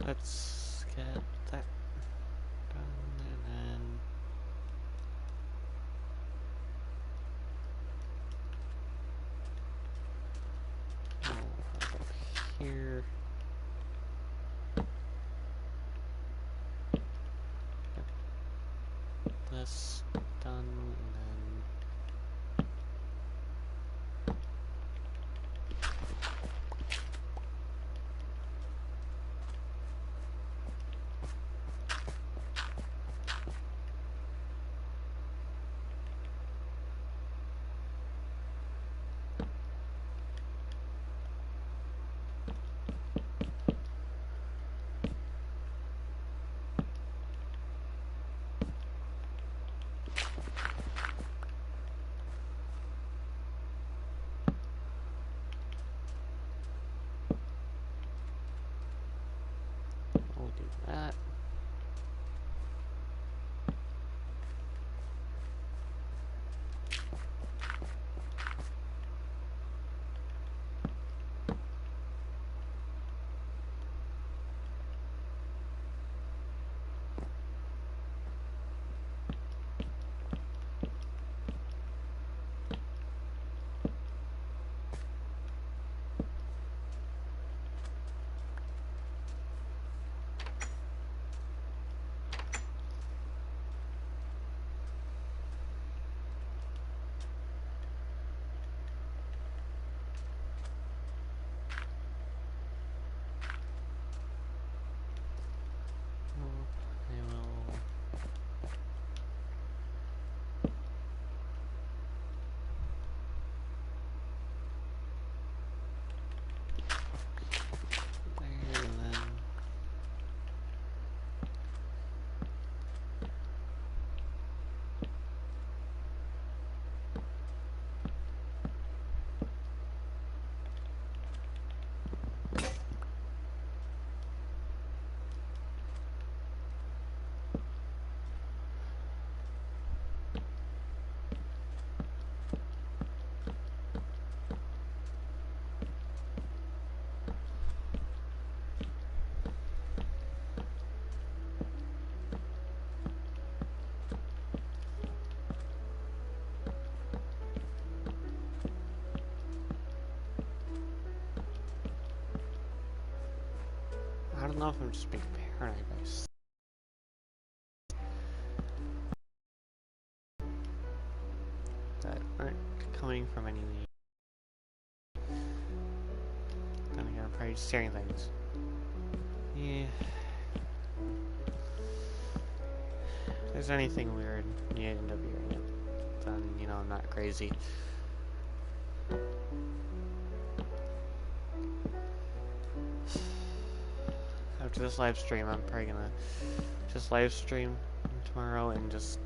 Let's get that done, and then we'll up here. Get this done, and then don't know if I'm just being paranoid by that aren't coming from any. Then again, I'm probably just hearing things. Yeah. If there's anything weird, you end up hearing it. Then, you know, I'm not crazy. After this live stream, I'm probably gonna just live stream tomorrow and just,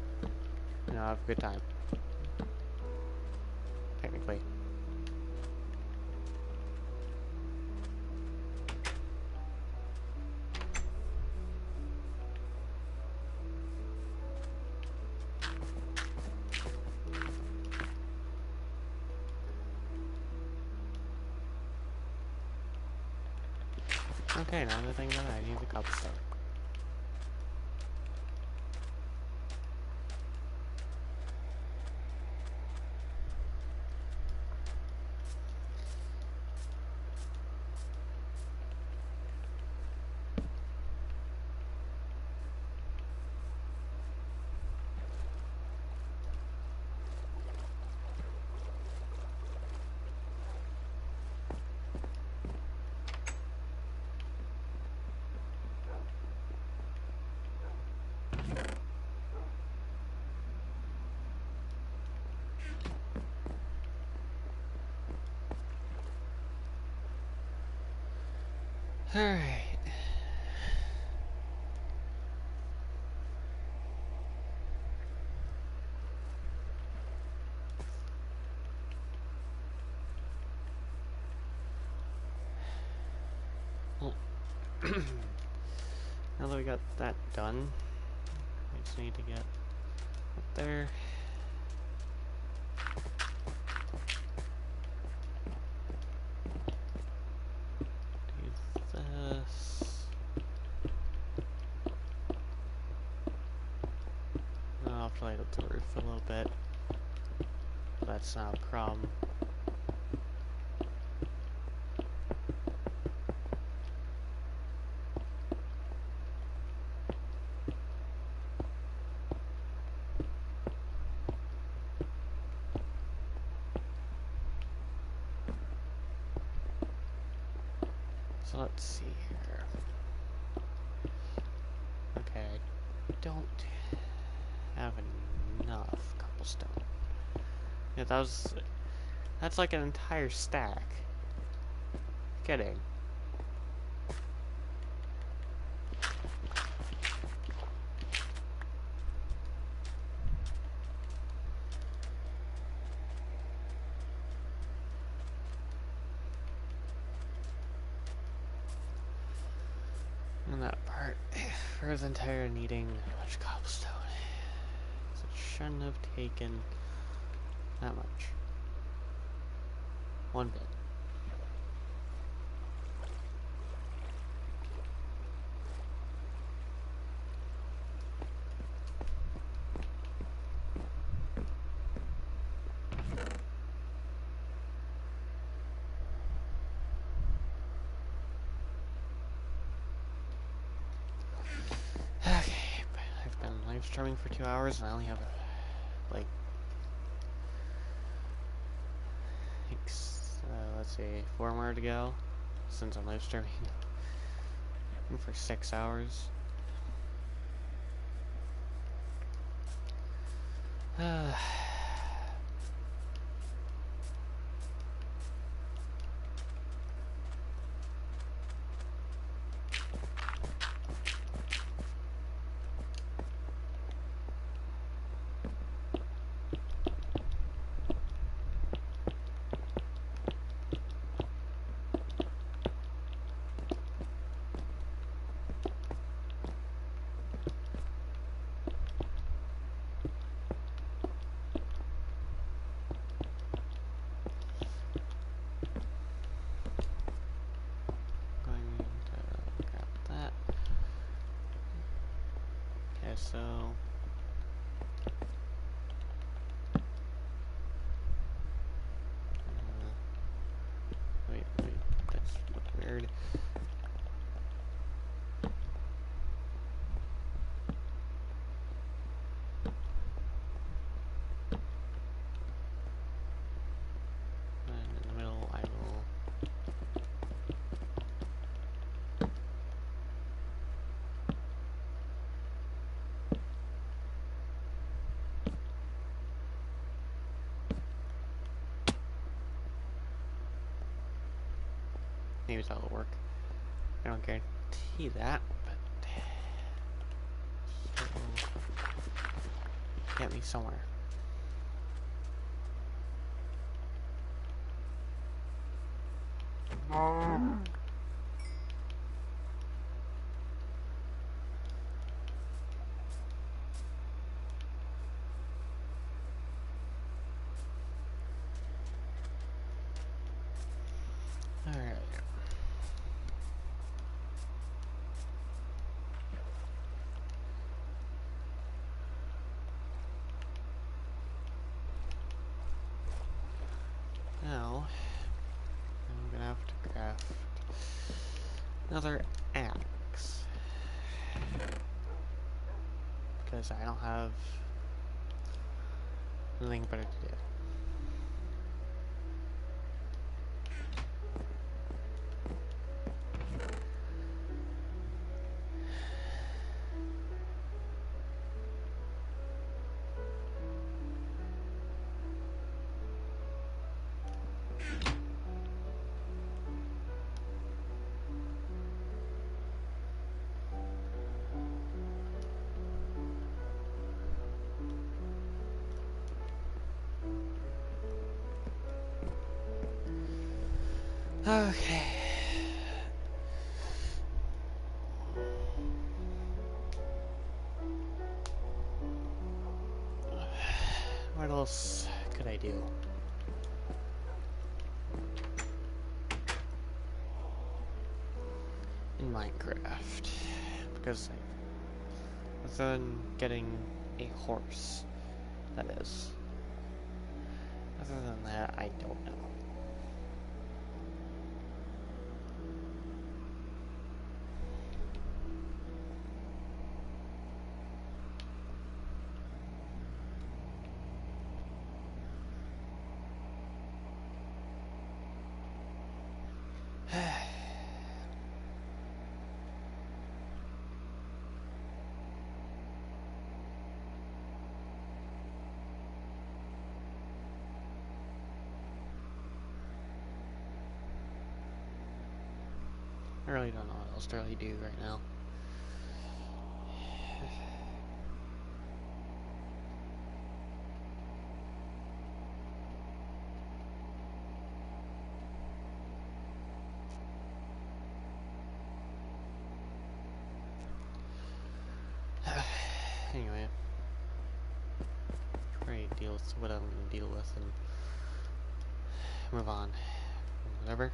you know, have a good time. Technically. Okay, now the thing that I need the cobblestone. Alright. Well, now that we got that done, we just need to get up there. Do this. I'll have to light up the roof a little bit. That's not a problem. So let's see here. Okay, I don't have enough cobblestone. Yeah, that's like an entire stack. Kidding. And that part, for his entire needing much cobblestone. So it shouldn't have taken that much. One bit. Okay, I've been live streaming for 2 hours and I only have like let's see, 4 more to go since I'm live streaming for 6 hours. So wait, that's looked weird. maybe that'll work. I don't guarantee that, but it will get me somewhere. Alright. Now, I'm gonna have to craft another axe. Because I don't have anything better to do. Okay. What else could I do? In Minecraft. Because other than getting a horse, that is. Other than that, I don't know. I really don't know what else to really do right now. Anyway, try to deal with what I'm gonna deal with and move on. Whatever.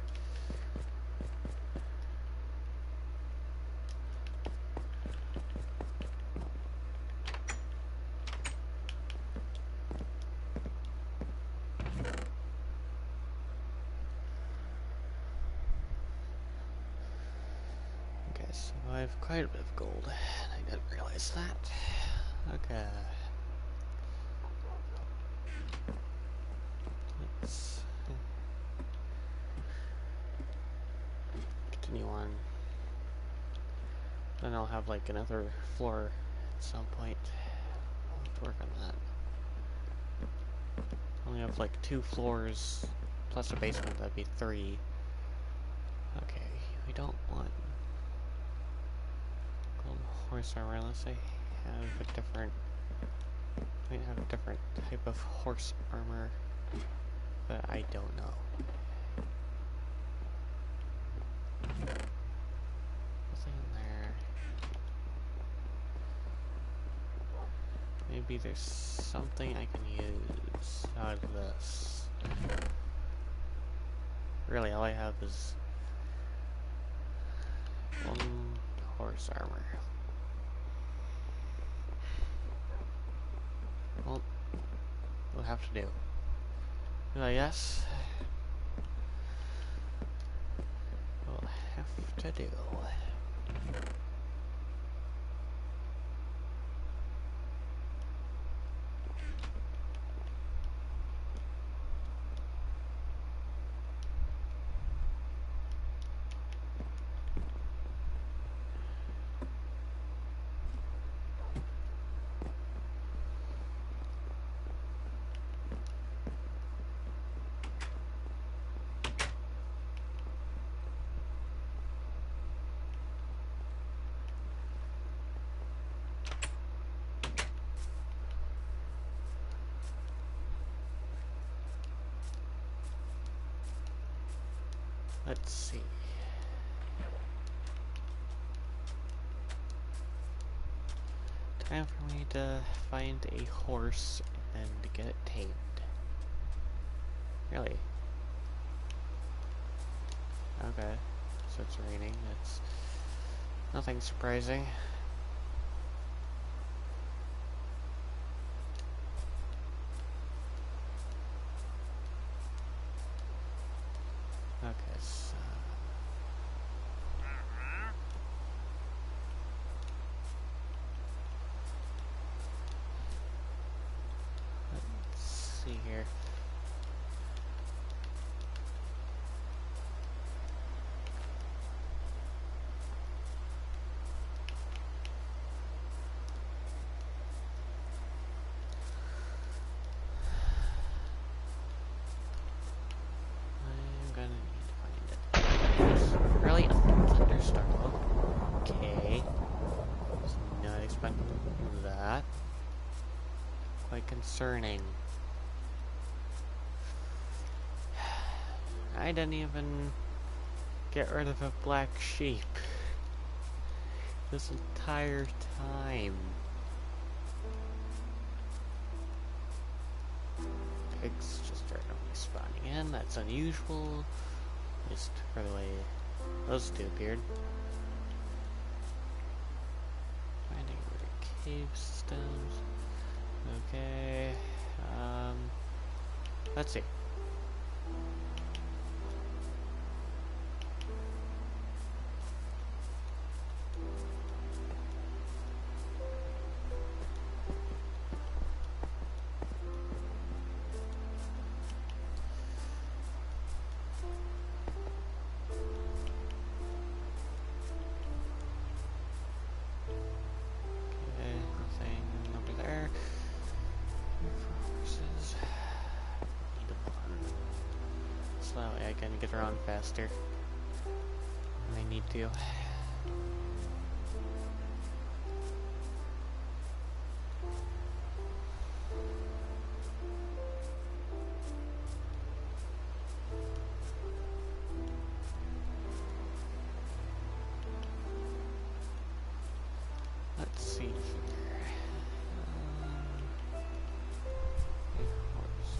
Okay, so I have quite a bit of gold. I didn't realize that. Okay. Let's continue on. Then I'll have like another floor at some point. I'll have to work on that. I only have like 2 floors plus a basement, that'd be 3. Okay, we don't want gold horse armor unless I have a different. I might have a different type of horse armor, but I don't know. Nothing in there. Maybe there's something I can use out of this. Really, all I have is 1 horse armor. Well, we'll have to do. Yes. We'll have to do. Let's see. Time for me to find a horse and to get it tamed. Really? Okay. So it's raining. That's nothing surprising. Okay, so... let's see here. I'm gonna need to find it. Really? A thunderstorm? Okay. Was not expecting that. Quite concerning. I didn't even get rid of a black sheep this entire time. Pigs just randomly spawning in. That's unusual. Just for the way those two appeared. Finding where cave systems. Okay. Let's see. I can get around faster when I need to. Let's see here.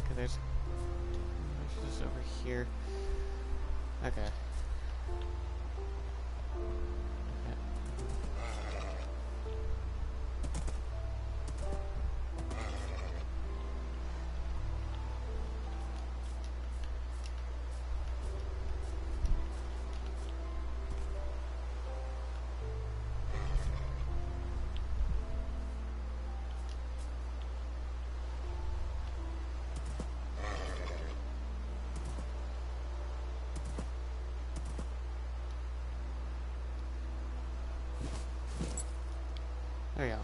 Okay, there's this over here. Okay. There we go.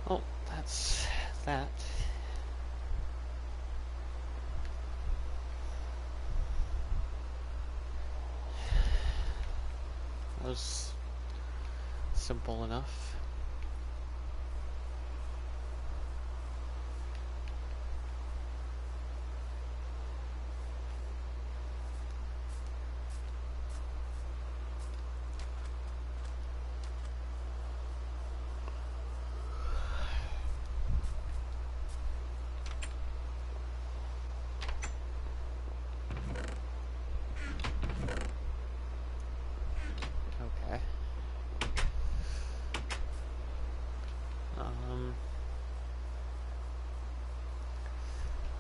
Oh, that's that. That was simple enough. Okay.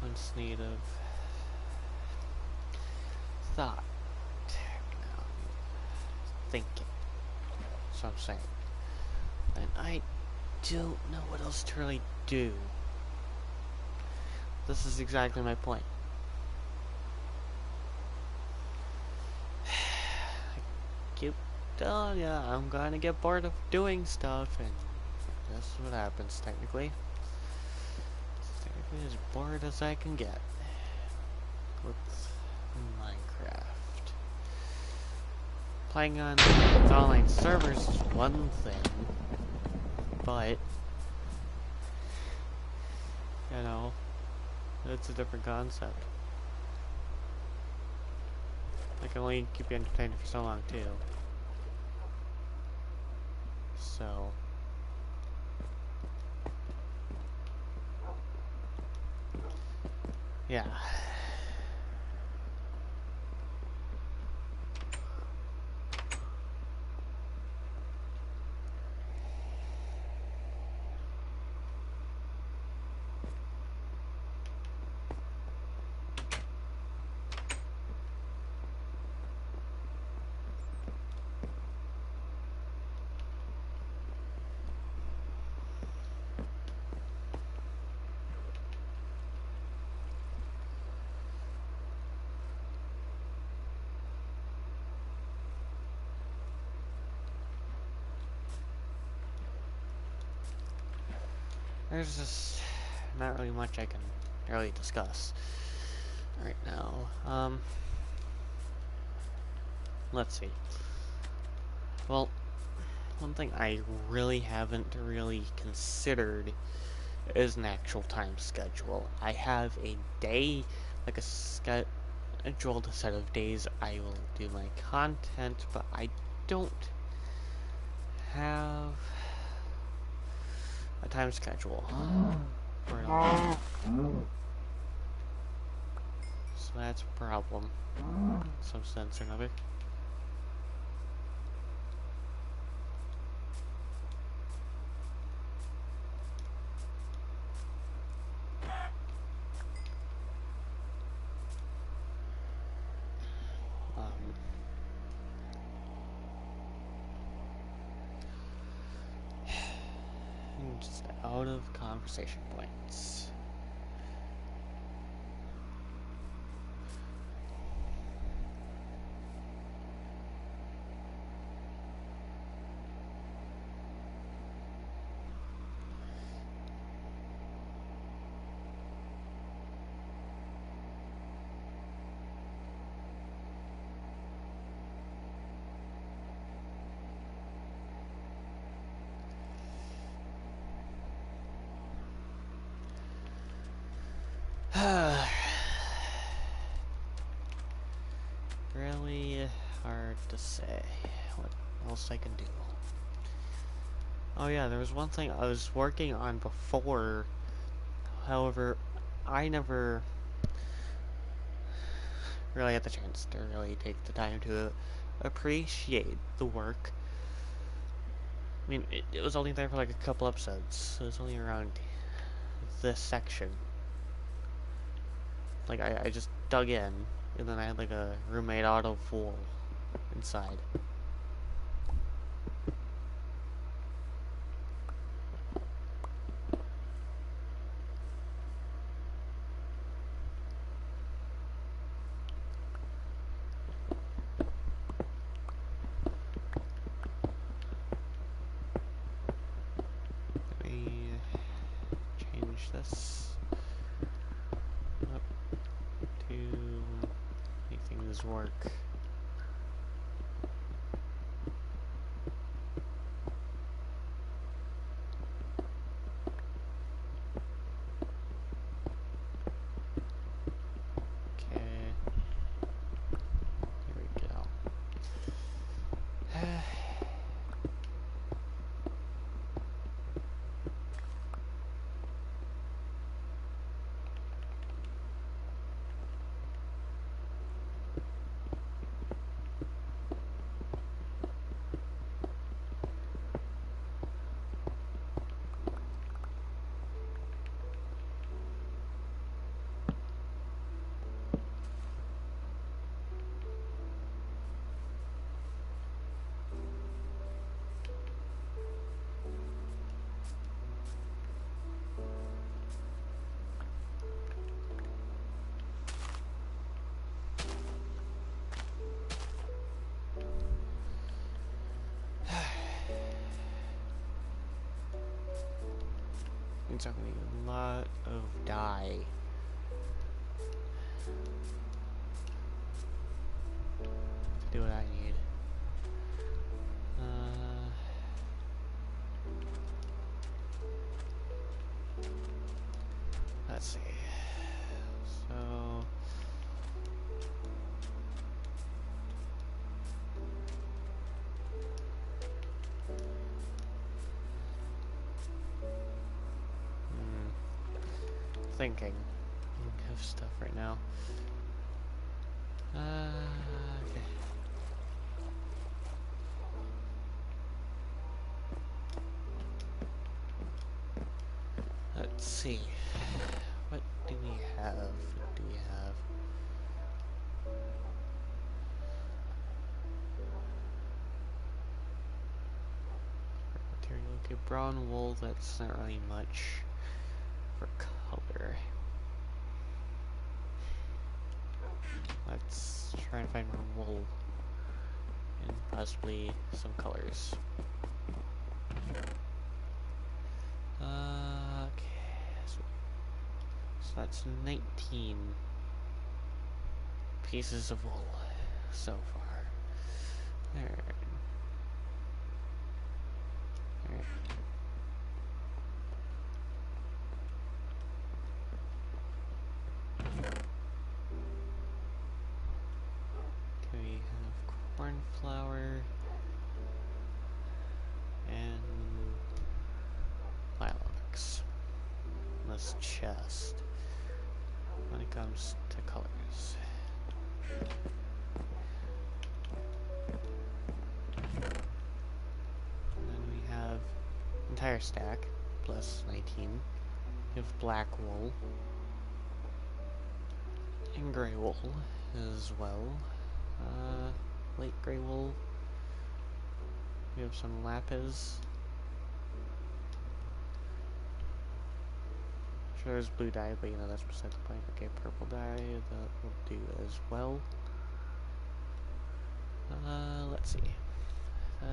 Once need of thought. Now, thinking. what I'm saying. And I don't know what else to really do. This is exactly my point. I keep telling ya, I'm gonna get bored of doing stuff, and that's what happens, technically. Technically as bored as I can get with Minecraft. Playing on online servers is one thing, but, you know, it's a different concept. I can only keep you entertained for so long, too. So... yeah. There's just not really much I can really discuss right now. Let's see. Well, one thing I really haven't really considered is an actual time schedule. I have a day, like a scheduled set of days I will do my content, but I don't have a time schedule for it all. So that's a problem, in some sense or another. Just out of conversation points. Really hard to say what else I can do. Oh yeah, there was one thing I was working on before. However, I never really had the chance to really take the time to appreciate the work. I mean, it was only there for like a couple episodes. It was only around this section. Like, I just dug in, and then I had like a roommate auto full inside. Let me change this up to make things work. It's gonna be a lot of dye. To do what I need. Let's see. So thinking of stuff right now. Okay. Let's see. What do we have? What do we have? Material. Okay, brown wool. That's not really much for color. Let's try and find more wool and possibly some colors. Okay, so that's 19 pieces of wool so far. There. There. Okay, we have corn flour and lilacs in this chest when it comes to colors. And then we have entire stack plus 19. We have black wool and gray wool as well. Light gray wool. We have some lapis. Sure, there's blue dye, but you know that's beside the point. Okay, purple dye that will do as well. Let's see.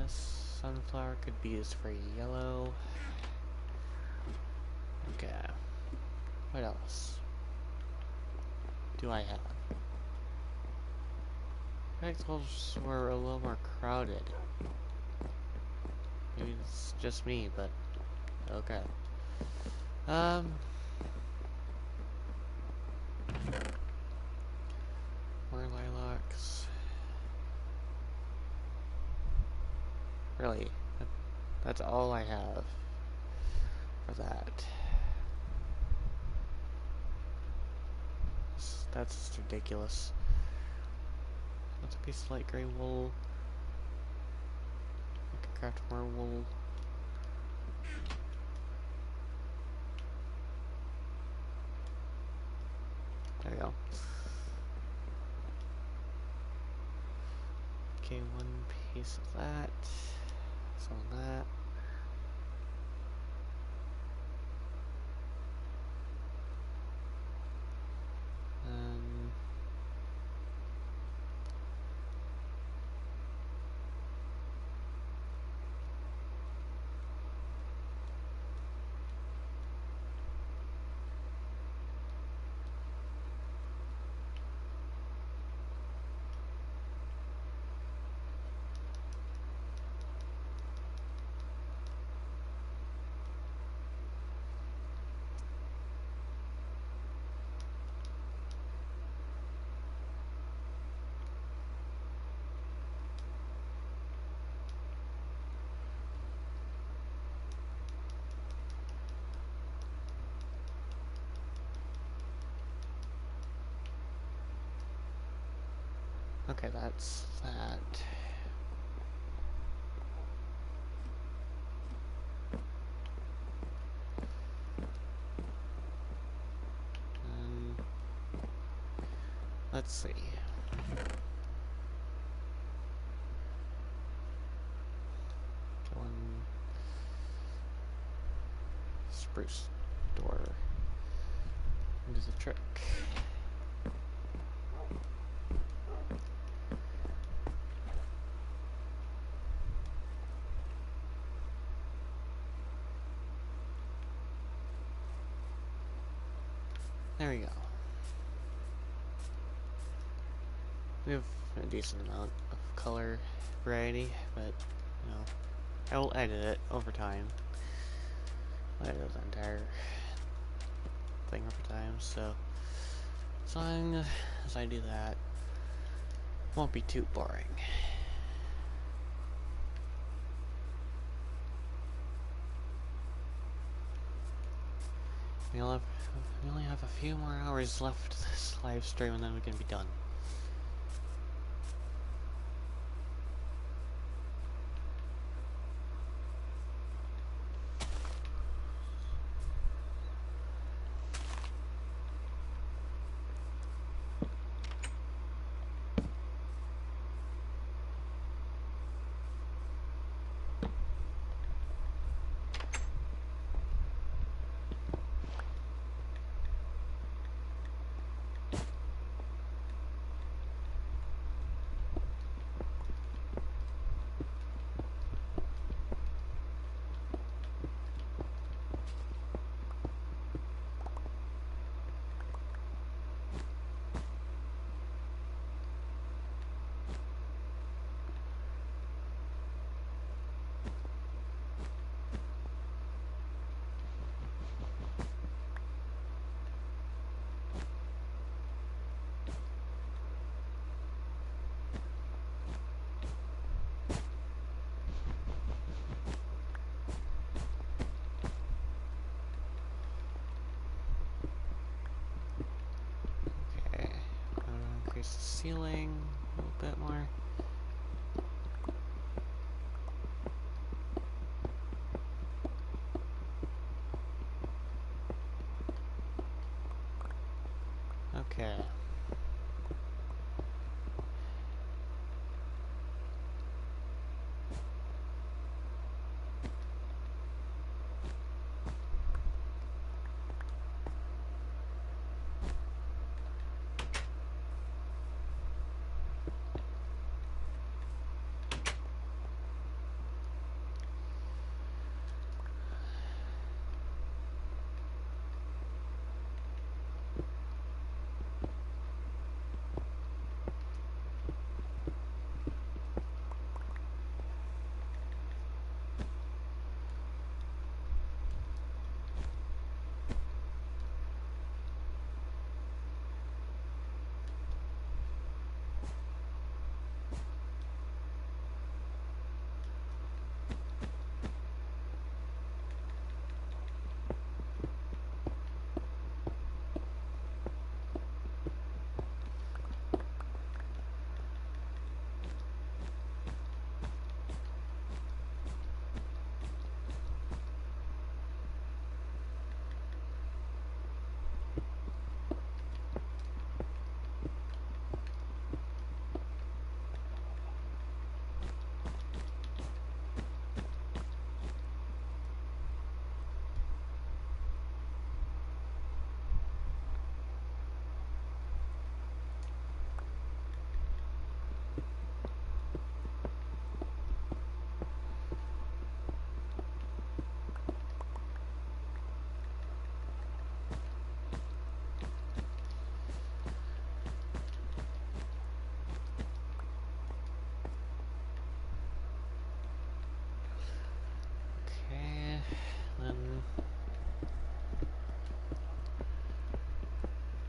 Sunflower could be used for yellow. Okay. What else do I have? Vegetables were a little more crowded. Maybe it's just me, but okay. More lilacs. Really, that's all I have for that. That's just ridiculous. That's a piece of light gray wool. I can craft more wool. There we go. Okay, one piece of that. Some of that. Okay, that's that. Let's see. One spruce door. Do the trick. There we go. We have a decent amount of color variety, but, you know, I will edit it over time. I'll edit the entire thing over time, so as long as I do that, it won't be too boring. We only have a few more hours left of this live stream and then we can be done. Increase the ceiling a little bit more. Okay. Okay, then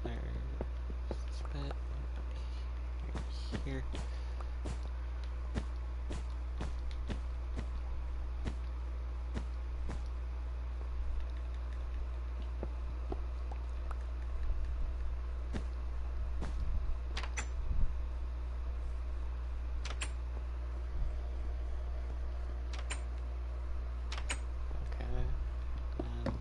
there's this bit here. Okay, and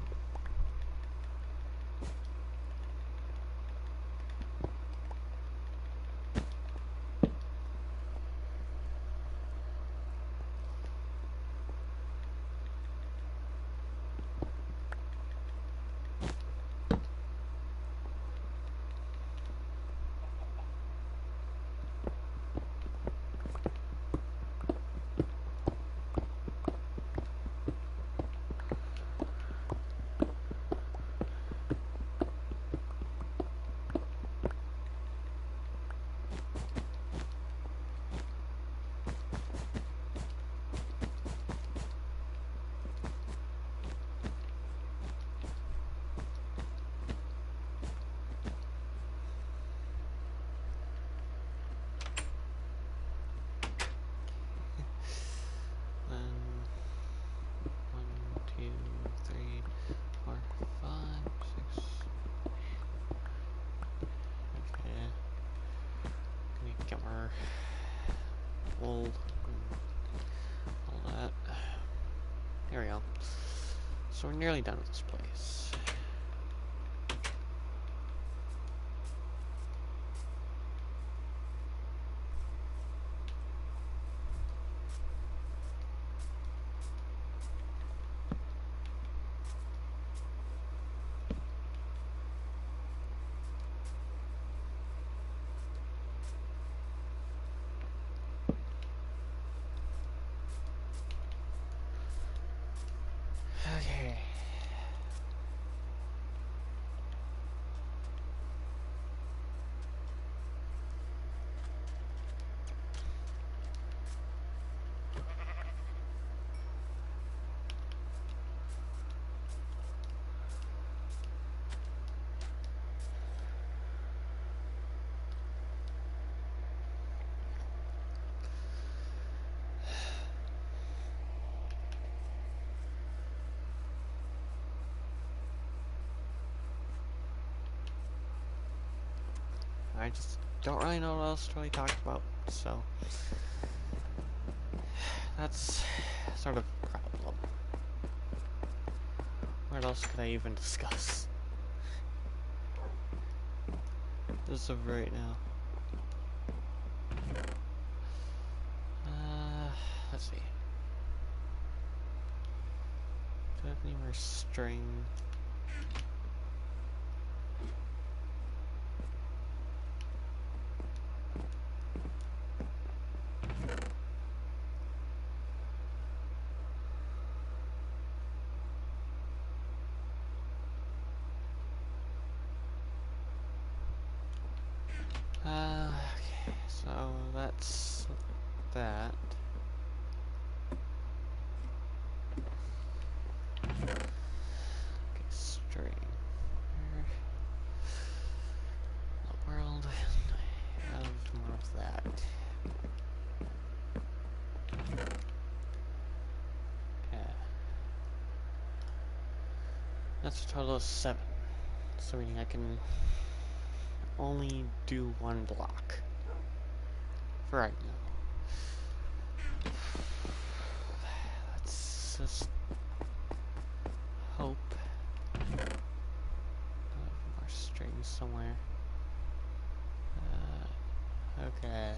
wool, all that. Here we go. So we're nearly done with this place. Okay. I just don't really know what else to really talk about, so that's sort of a problem. What else could I even discuss as of right now? Let's see. Do I have any more string? Okay, so that's that. Okay, string. The world. I have more of that. Okay. That's a total of 7. So meaning I can only do 1 block. For right now. Let's just hope I have more strings somewhere. Okay.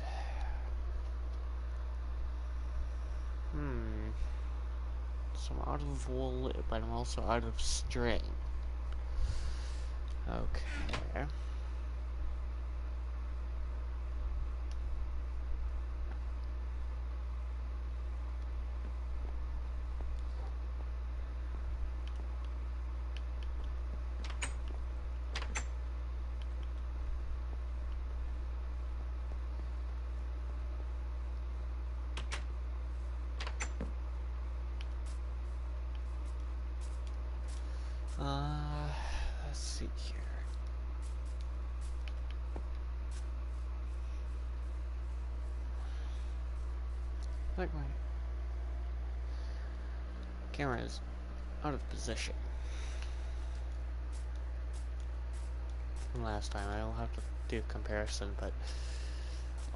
So I'm out of wool, but I'm also out of string. Okay. Let's see here. Like my camera is out of position from last time. I'll have to do a comparison, but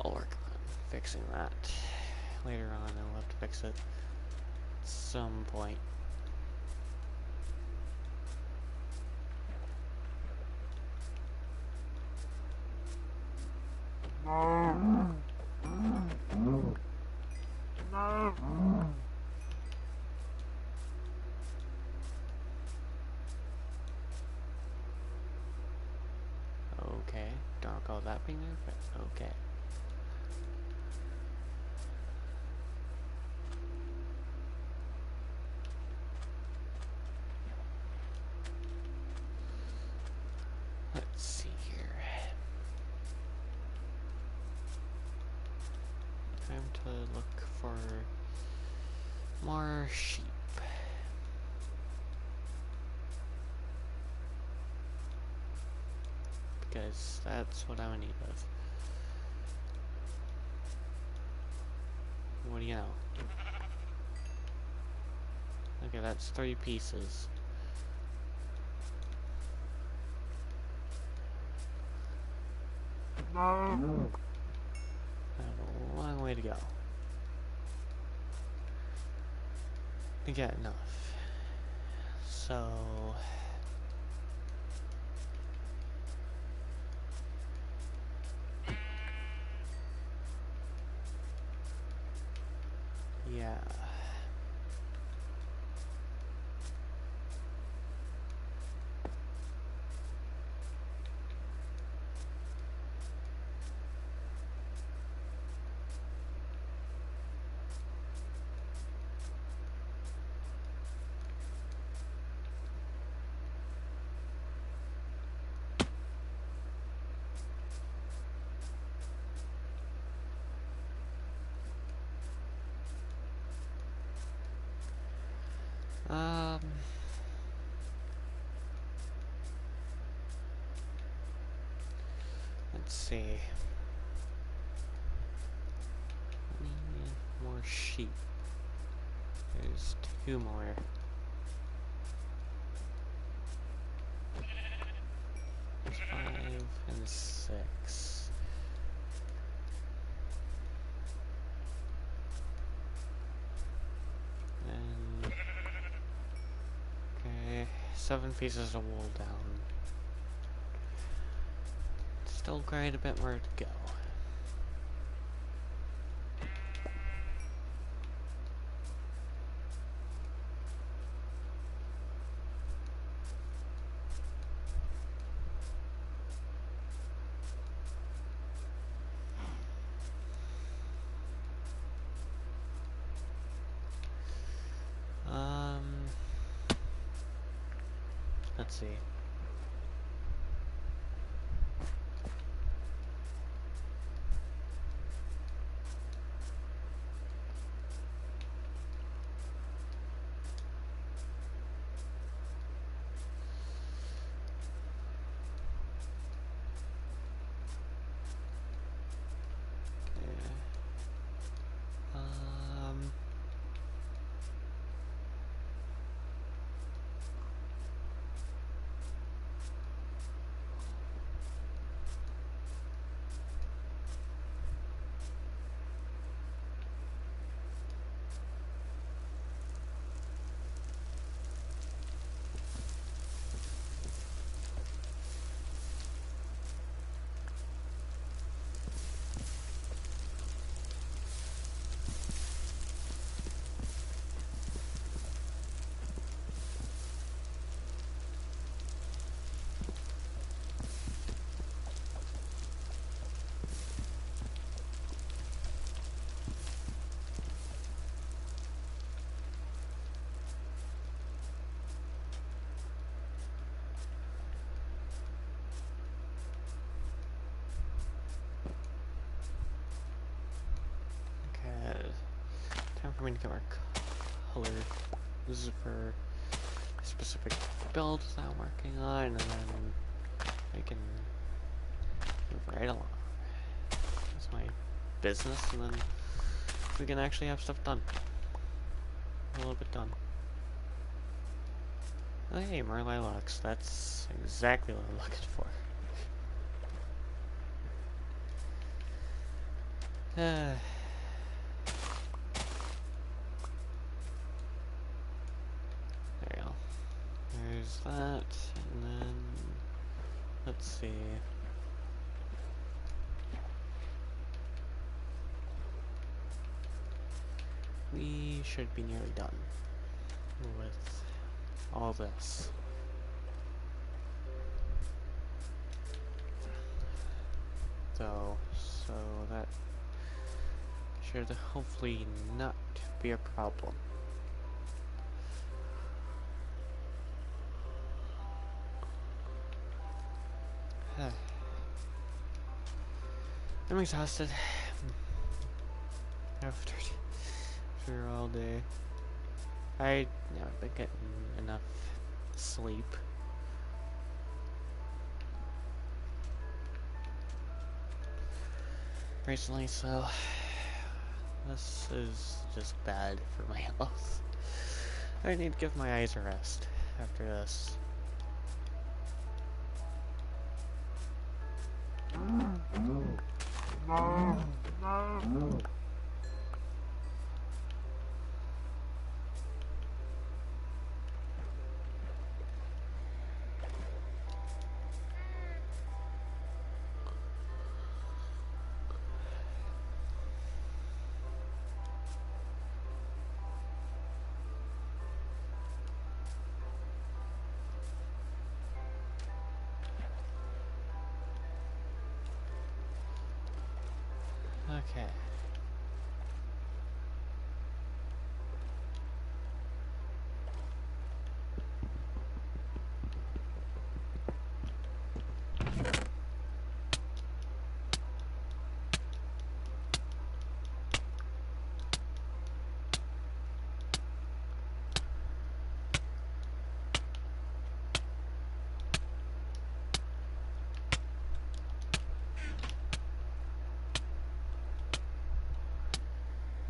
I'll work on fixing that later on. I'll have to fix it at some point. Okay, don't recall that being there, but okay. Let's see here. Time to look for more sheep. Because that's what I'm in need of. What do you know? Okay, that's 3 pieces. I have a long way to go. get enough. So yeah. Um, let's see. More sheep. There's 2 more. There's 5 and 6. And okay, 7 pieces of wool down. Still quite a bit more to go. Let's see. Time for me to get our color. This is for a specific build that I'm working on, and then I can move right along. That's my business, and then we can actually have stuff done. A little bit done. Oh, hey, more lilacs. That's exactly what I'm looking for. There we go. There's that, and then let's see. We should be nearly done with all this. So that should hopefully not be a problem. I'm exhausted after all day. I've been getting enough sleep. Recently, so this is just bad for my health. I need to give my eyes a rest after this. Okay.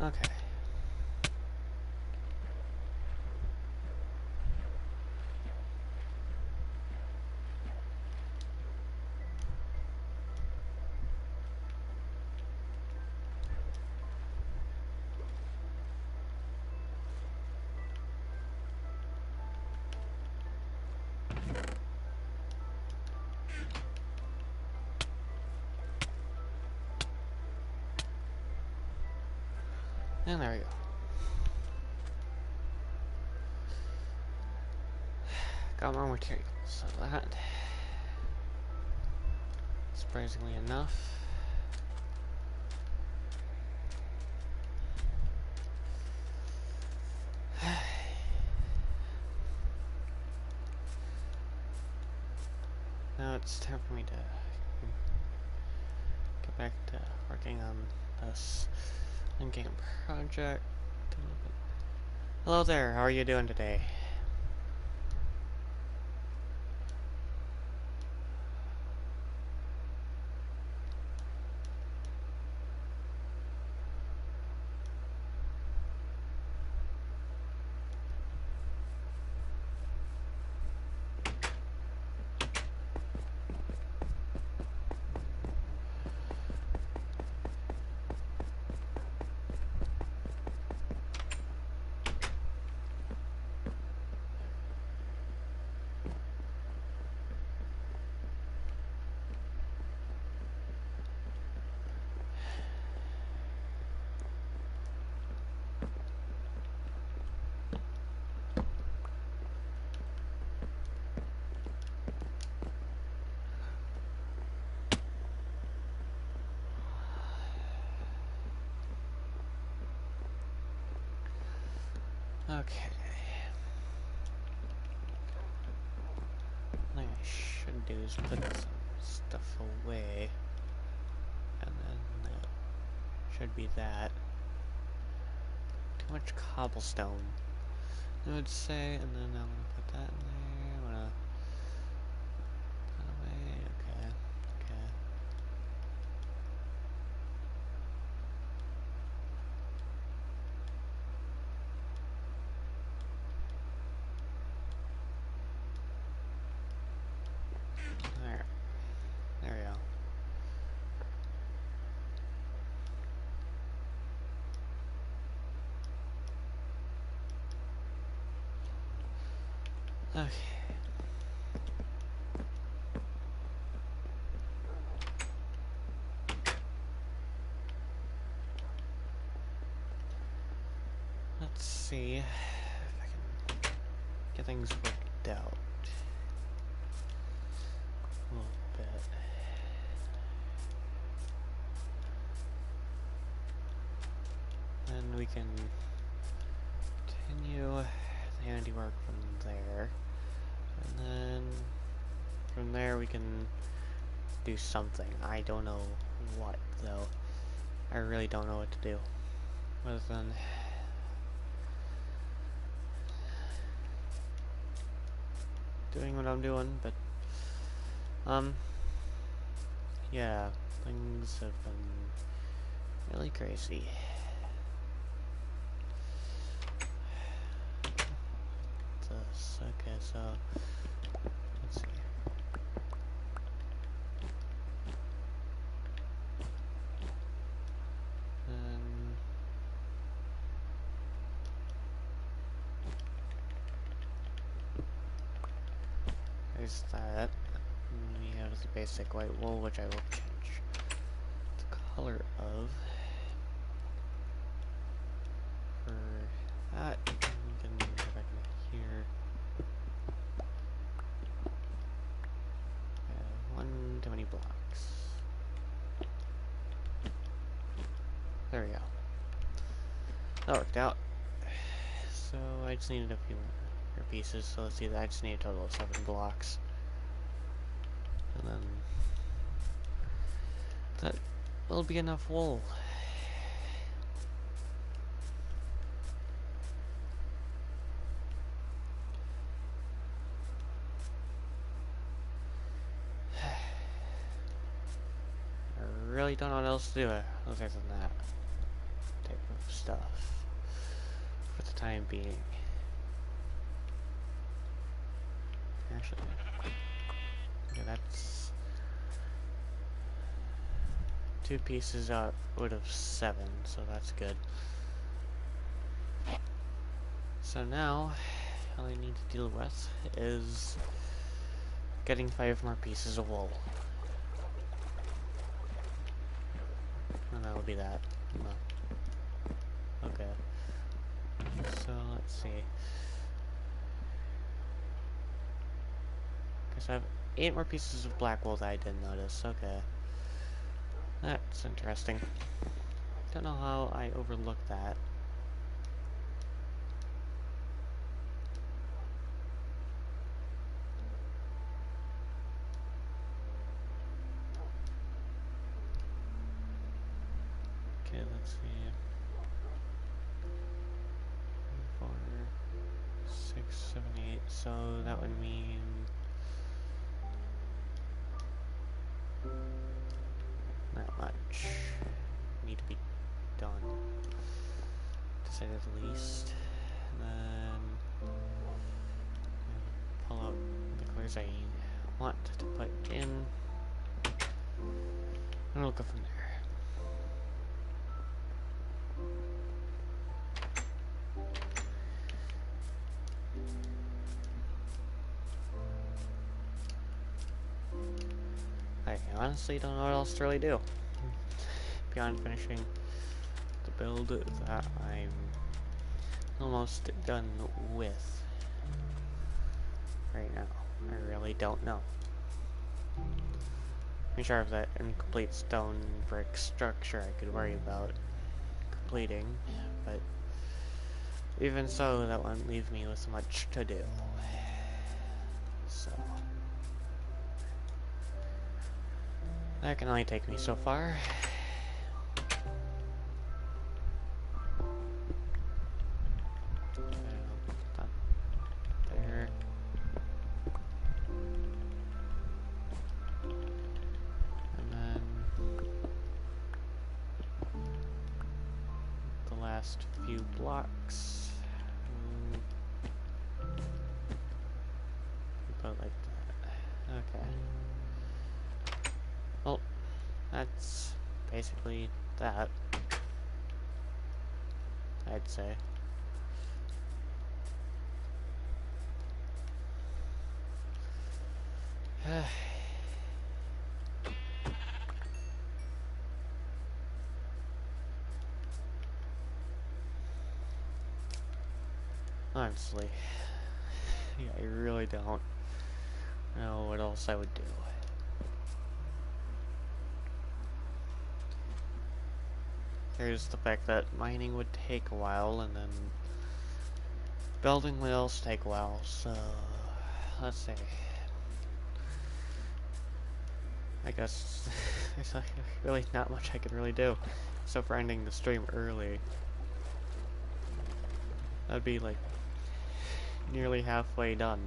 Okay. And there we go. Got more materials, so that, surprisingly enough. Now it's time for me to get back to working on this in-game project. Hello there, how are you doing today? Okay. What I should do is put some stuff away. And then that should be that. Too much cobblestone, I would say, and then I'm gonna put that in there. I'm gonna put that away. Okay. Okay. There. There we go. Okay. Let's see if I can get things worked out a little bit. Then we can continue the handiwork from there. And then from there we can do something. I don't know what, though. I really don't know what to do. Other than doing what I'm doing, but yeah, things have been really crazy. Okay, so let's see. There's that. And we have the basic white wool, which I will change the color of for that. And we can go back in here. One too many blocks. There we go. That worked out. So I just needed a few more pieces. So let's see, I just need a total of 7 blocks. And then that will be enough wool. I really don't know what else to do other than that type of stuff for the time being. Actually, okay, that's 2 pieces out of 7, so that's good. So now, all I need to deal with is getting 5 more pieces of wool. And that'll be that. No. Okay. So, let's see. Guess I have 8 more pieces of black wool that I didn't notice. Okay. That's interesting. Don't know how I overlooked that. Okay, let's see. 4, 6, 7, 8. So that would mean not much need to be done, to say the least. And then pull out the colors I want to put in, and we'll go from there. I honestly don't know what else to really do beyond finishing the build that I'm almost done with right now. I really don't know. I'm sure of that incomplete stone brick structure I could worry about completing, but even so, that wouldn't leave me with much to do. So that can only take me so far. There. And then the last few blocks. Put like that. Okay. Well, that's basically that, I'd say. Honestly, yeah, I really don't know what else I would do. There's the fact that mining would take a while, and then building would also take a while, so let's see. I guess there's really not much I can really do, except for ending the stream early. That'd be like nearly halfway done.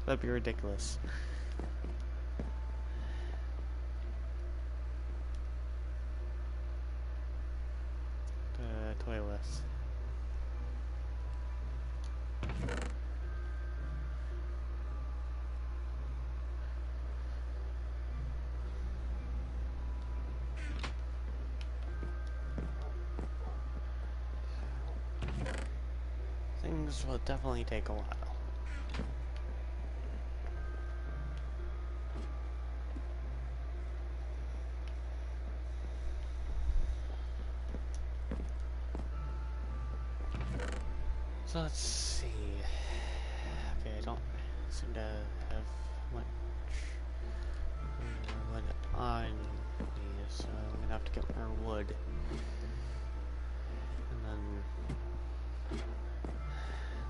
That'd be ridiculous. Toy with. Things will definitely take a while. So let's see. Okay, I don't seem to have much wood on these, so I'm gonna have to get more wood. And then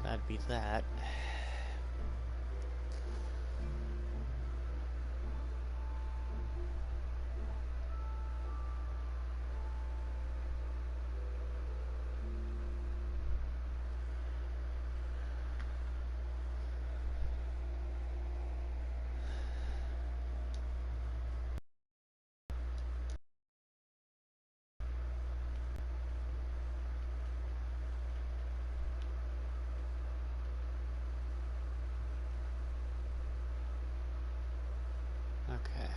that'd be that. Okay.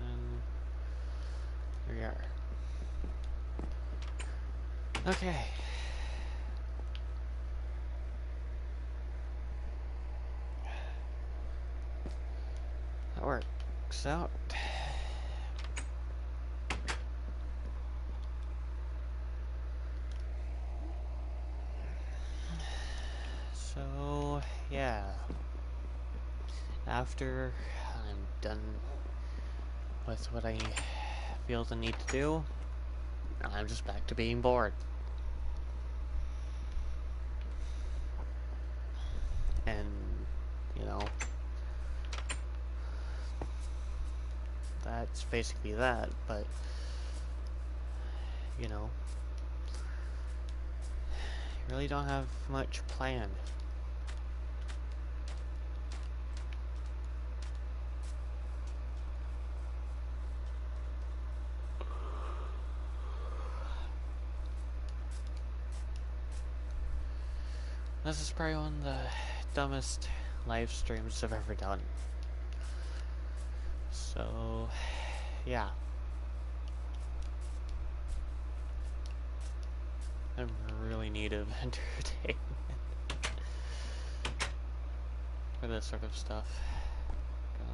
And here we are. Okay. That works out. So, yeah. After I'm done with what I feel the need to do, I'm just back to being bored. And, you know, that's basically that, but, you know, you really don't have much planned. This is probably one of the dumbest live streams I've ever done. So, yeah. I really need of entertainment for this sort of stuff. Gonna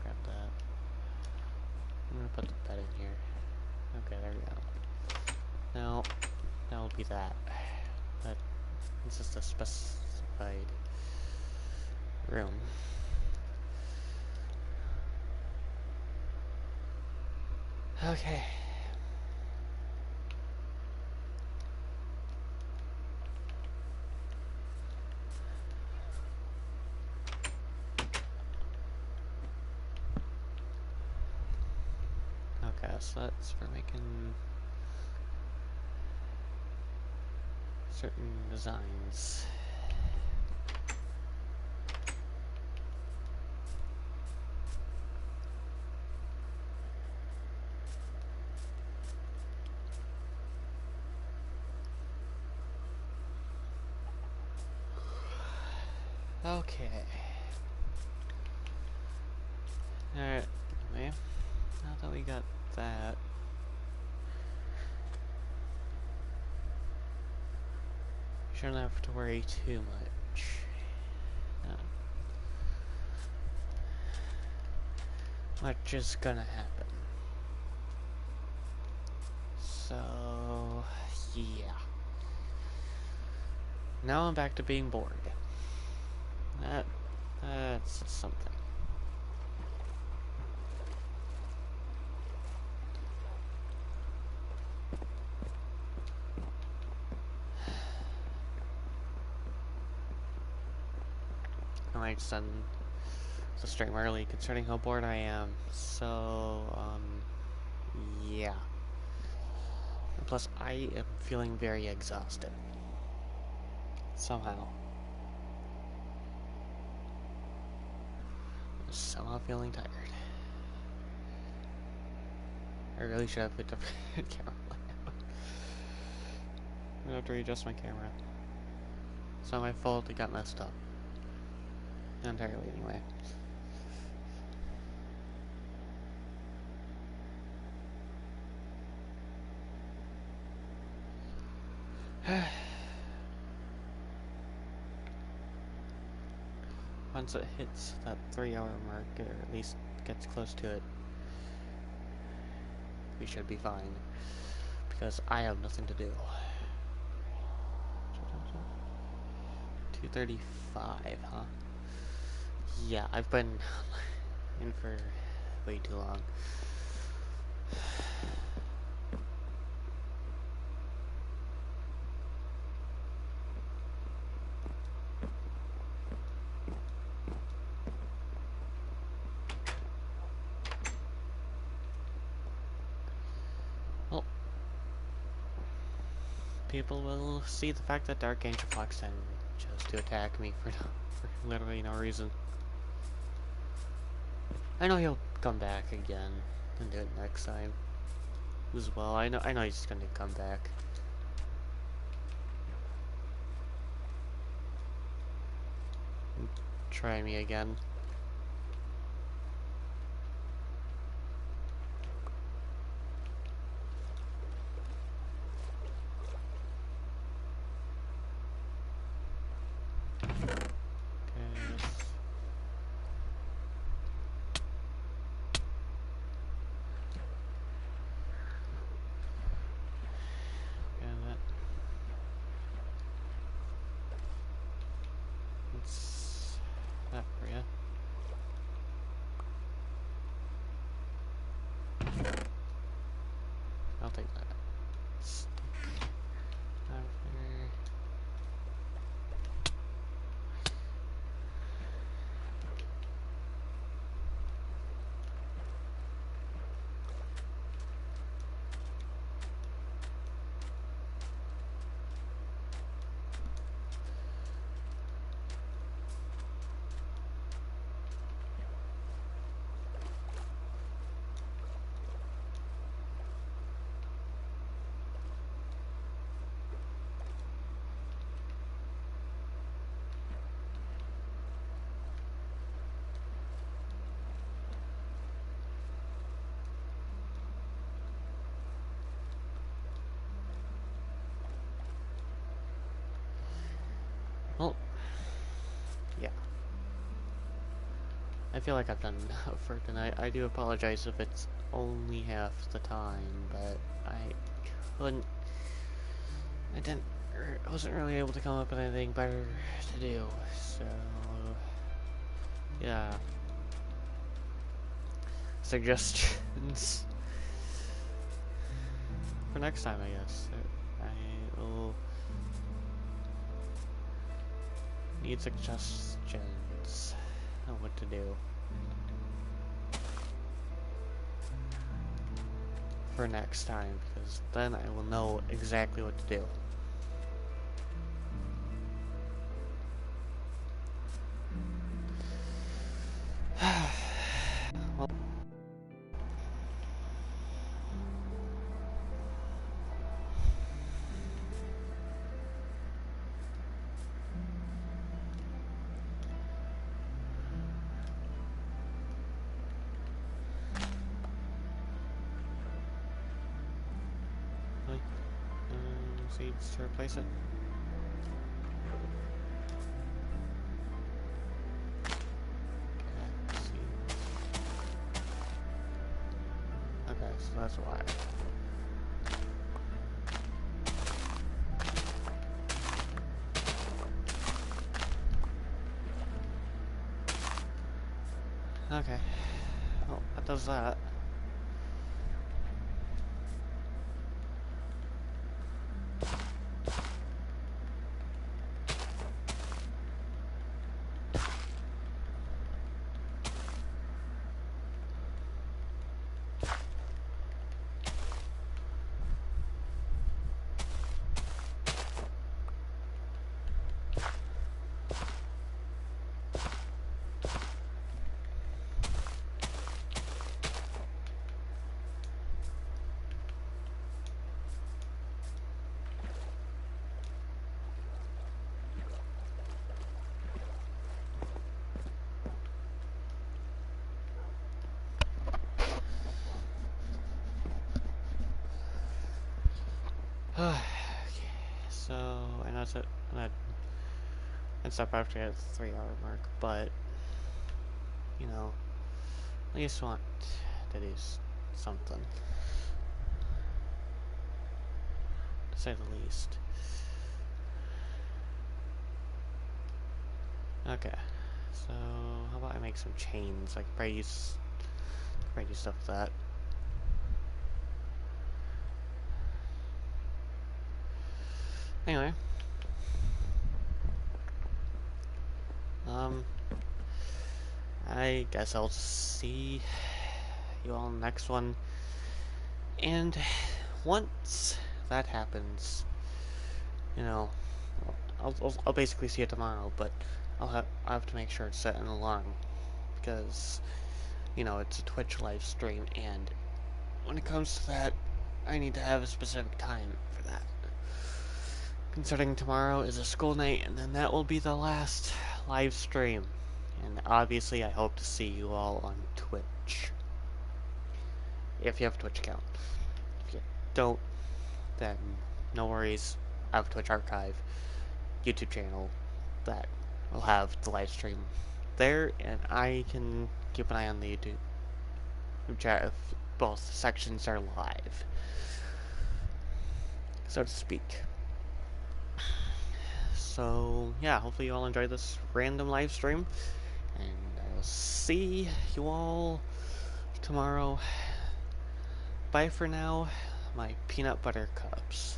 grab that. I'm gonna put the bed in here. Okay, there we go. Now, that will be that. But it's just a specified room. Okay. Okay, so that's for making certain designs. Okay. Alright, anyway, now that we got that, you shouldn't have to worry too much. Much is gonna happen. So, yeah. Now I'm back to being bored. That's something. I might send the stream early concerning how bored I am. So, yeah. And plus, I am feeling very exhausted. Somehow. I'm somehow feeling tired. I really should have picked up the camera layout. I'm gonna have to readjust my camera. It's not my fault it got messed up. Not entirely, anyway. Once it hits that 3-hour mark, or at least gets close to it, we should be fine. Because I have nothing to do. 2:35, huh? Yeah, I've been in for way too long. Well, people will see the fact that Dark Angel Fox then chose to attack me for literally no reason. I know he'll come back again and do it next time as well. I know he's gonna come back. And try me again. That for you. I'll take that. Stick out there. Well, yeah. I feel like I've done enough for tonight. I do apologize if it's only half the time, but couldn't. I wasn't really able to come up with anything better to do. So, yeah. Suggestions for next time, I guess. I will need suggestions on what to do for next time, because then I will know exactly what to do. Well, seeds to replace it. Okay, so that's why. Okay. Well, that does that. Okay, so I know it's I'd stop after the 3 hour mark, but you know, I just want to do something, to say the least. Okay, So, how about I make some chains? I could probably do stuff with that. Anyway. I guess I'll see you all in the next one. And once that happens, you know, I'll basically see you tomorrow, but I have to make sure to set an alarm because, you know, it's a Twitch live stream, and when it comes to that, I need to have a specific time for that. Considering tomorrow is a school night, and then that will be the last live stream. And obviously, I hope to see you all on Twitch. If you have a Twitch account. If you don't, then no worries. I have a Twitch archive, YouTube channel that will have the live stream there, and I can keep an eye on the YouTube chat if both sections are live, so to speak. So, yeah, hopefully you all enjoy this random live stream, and I'll see you all tomorrow. Bye for now, my peanut butter cups.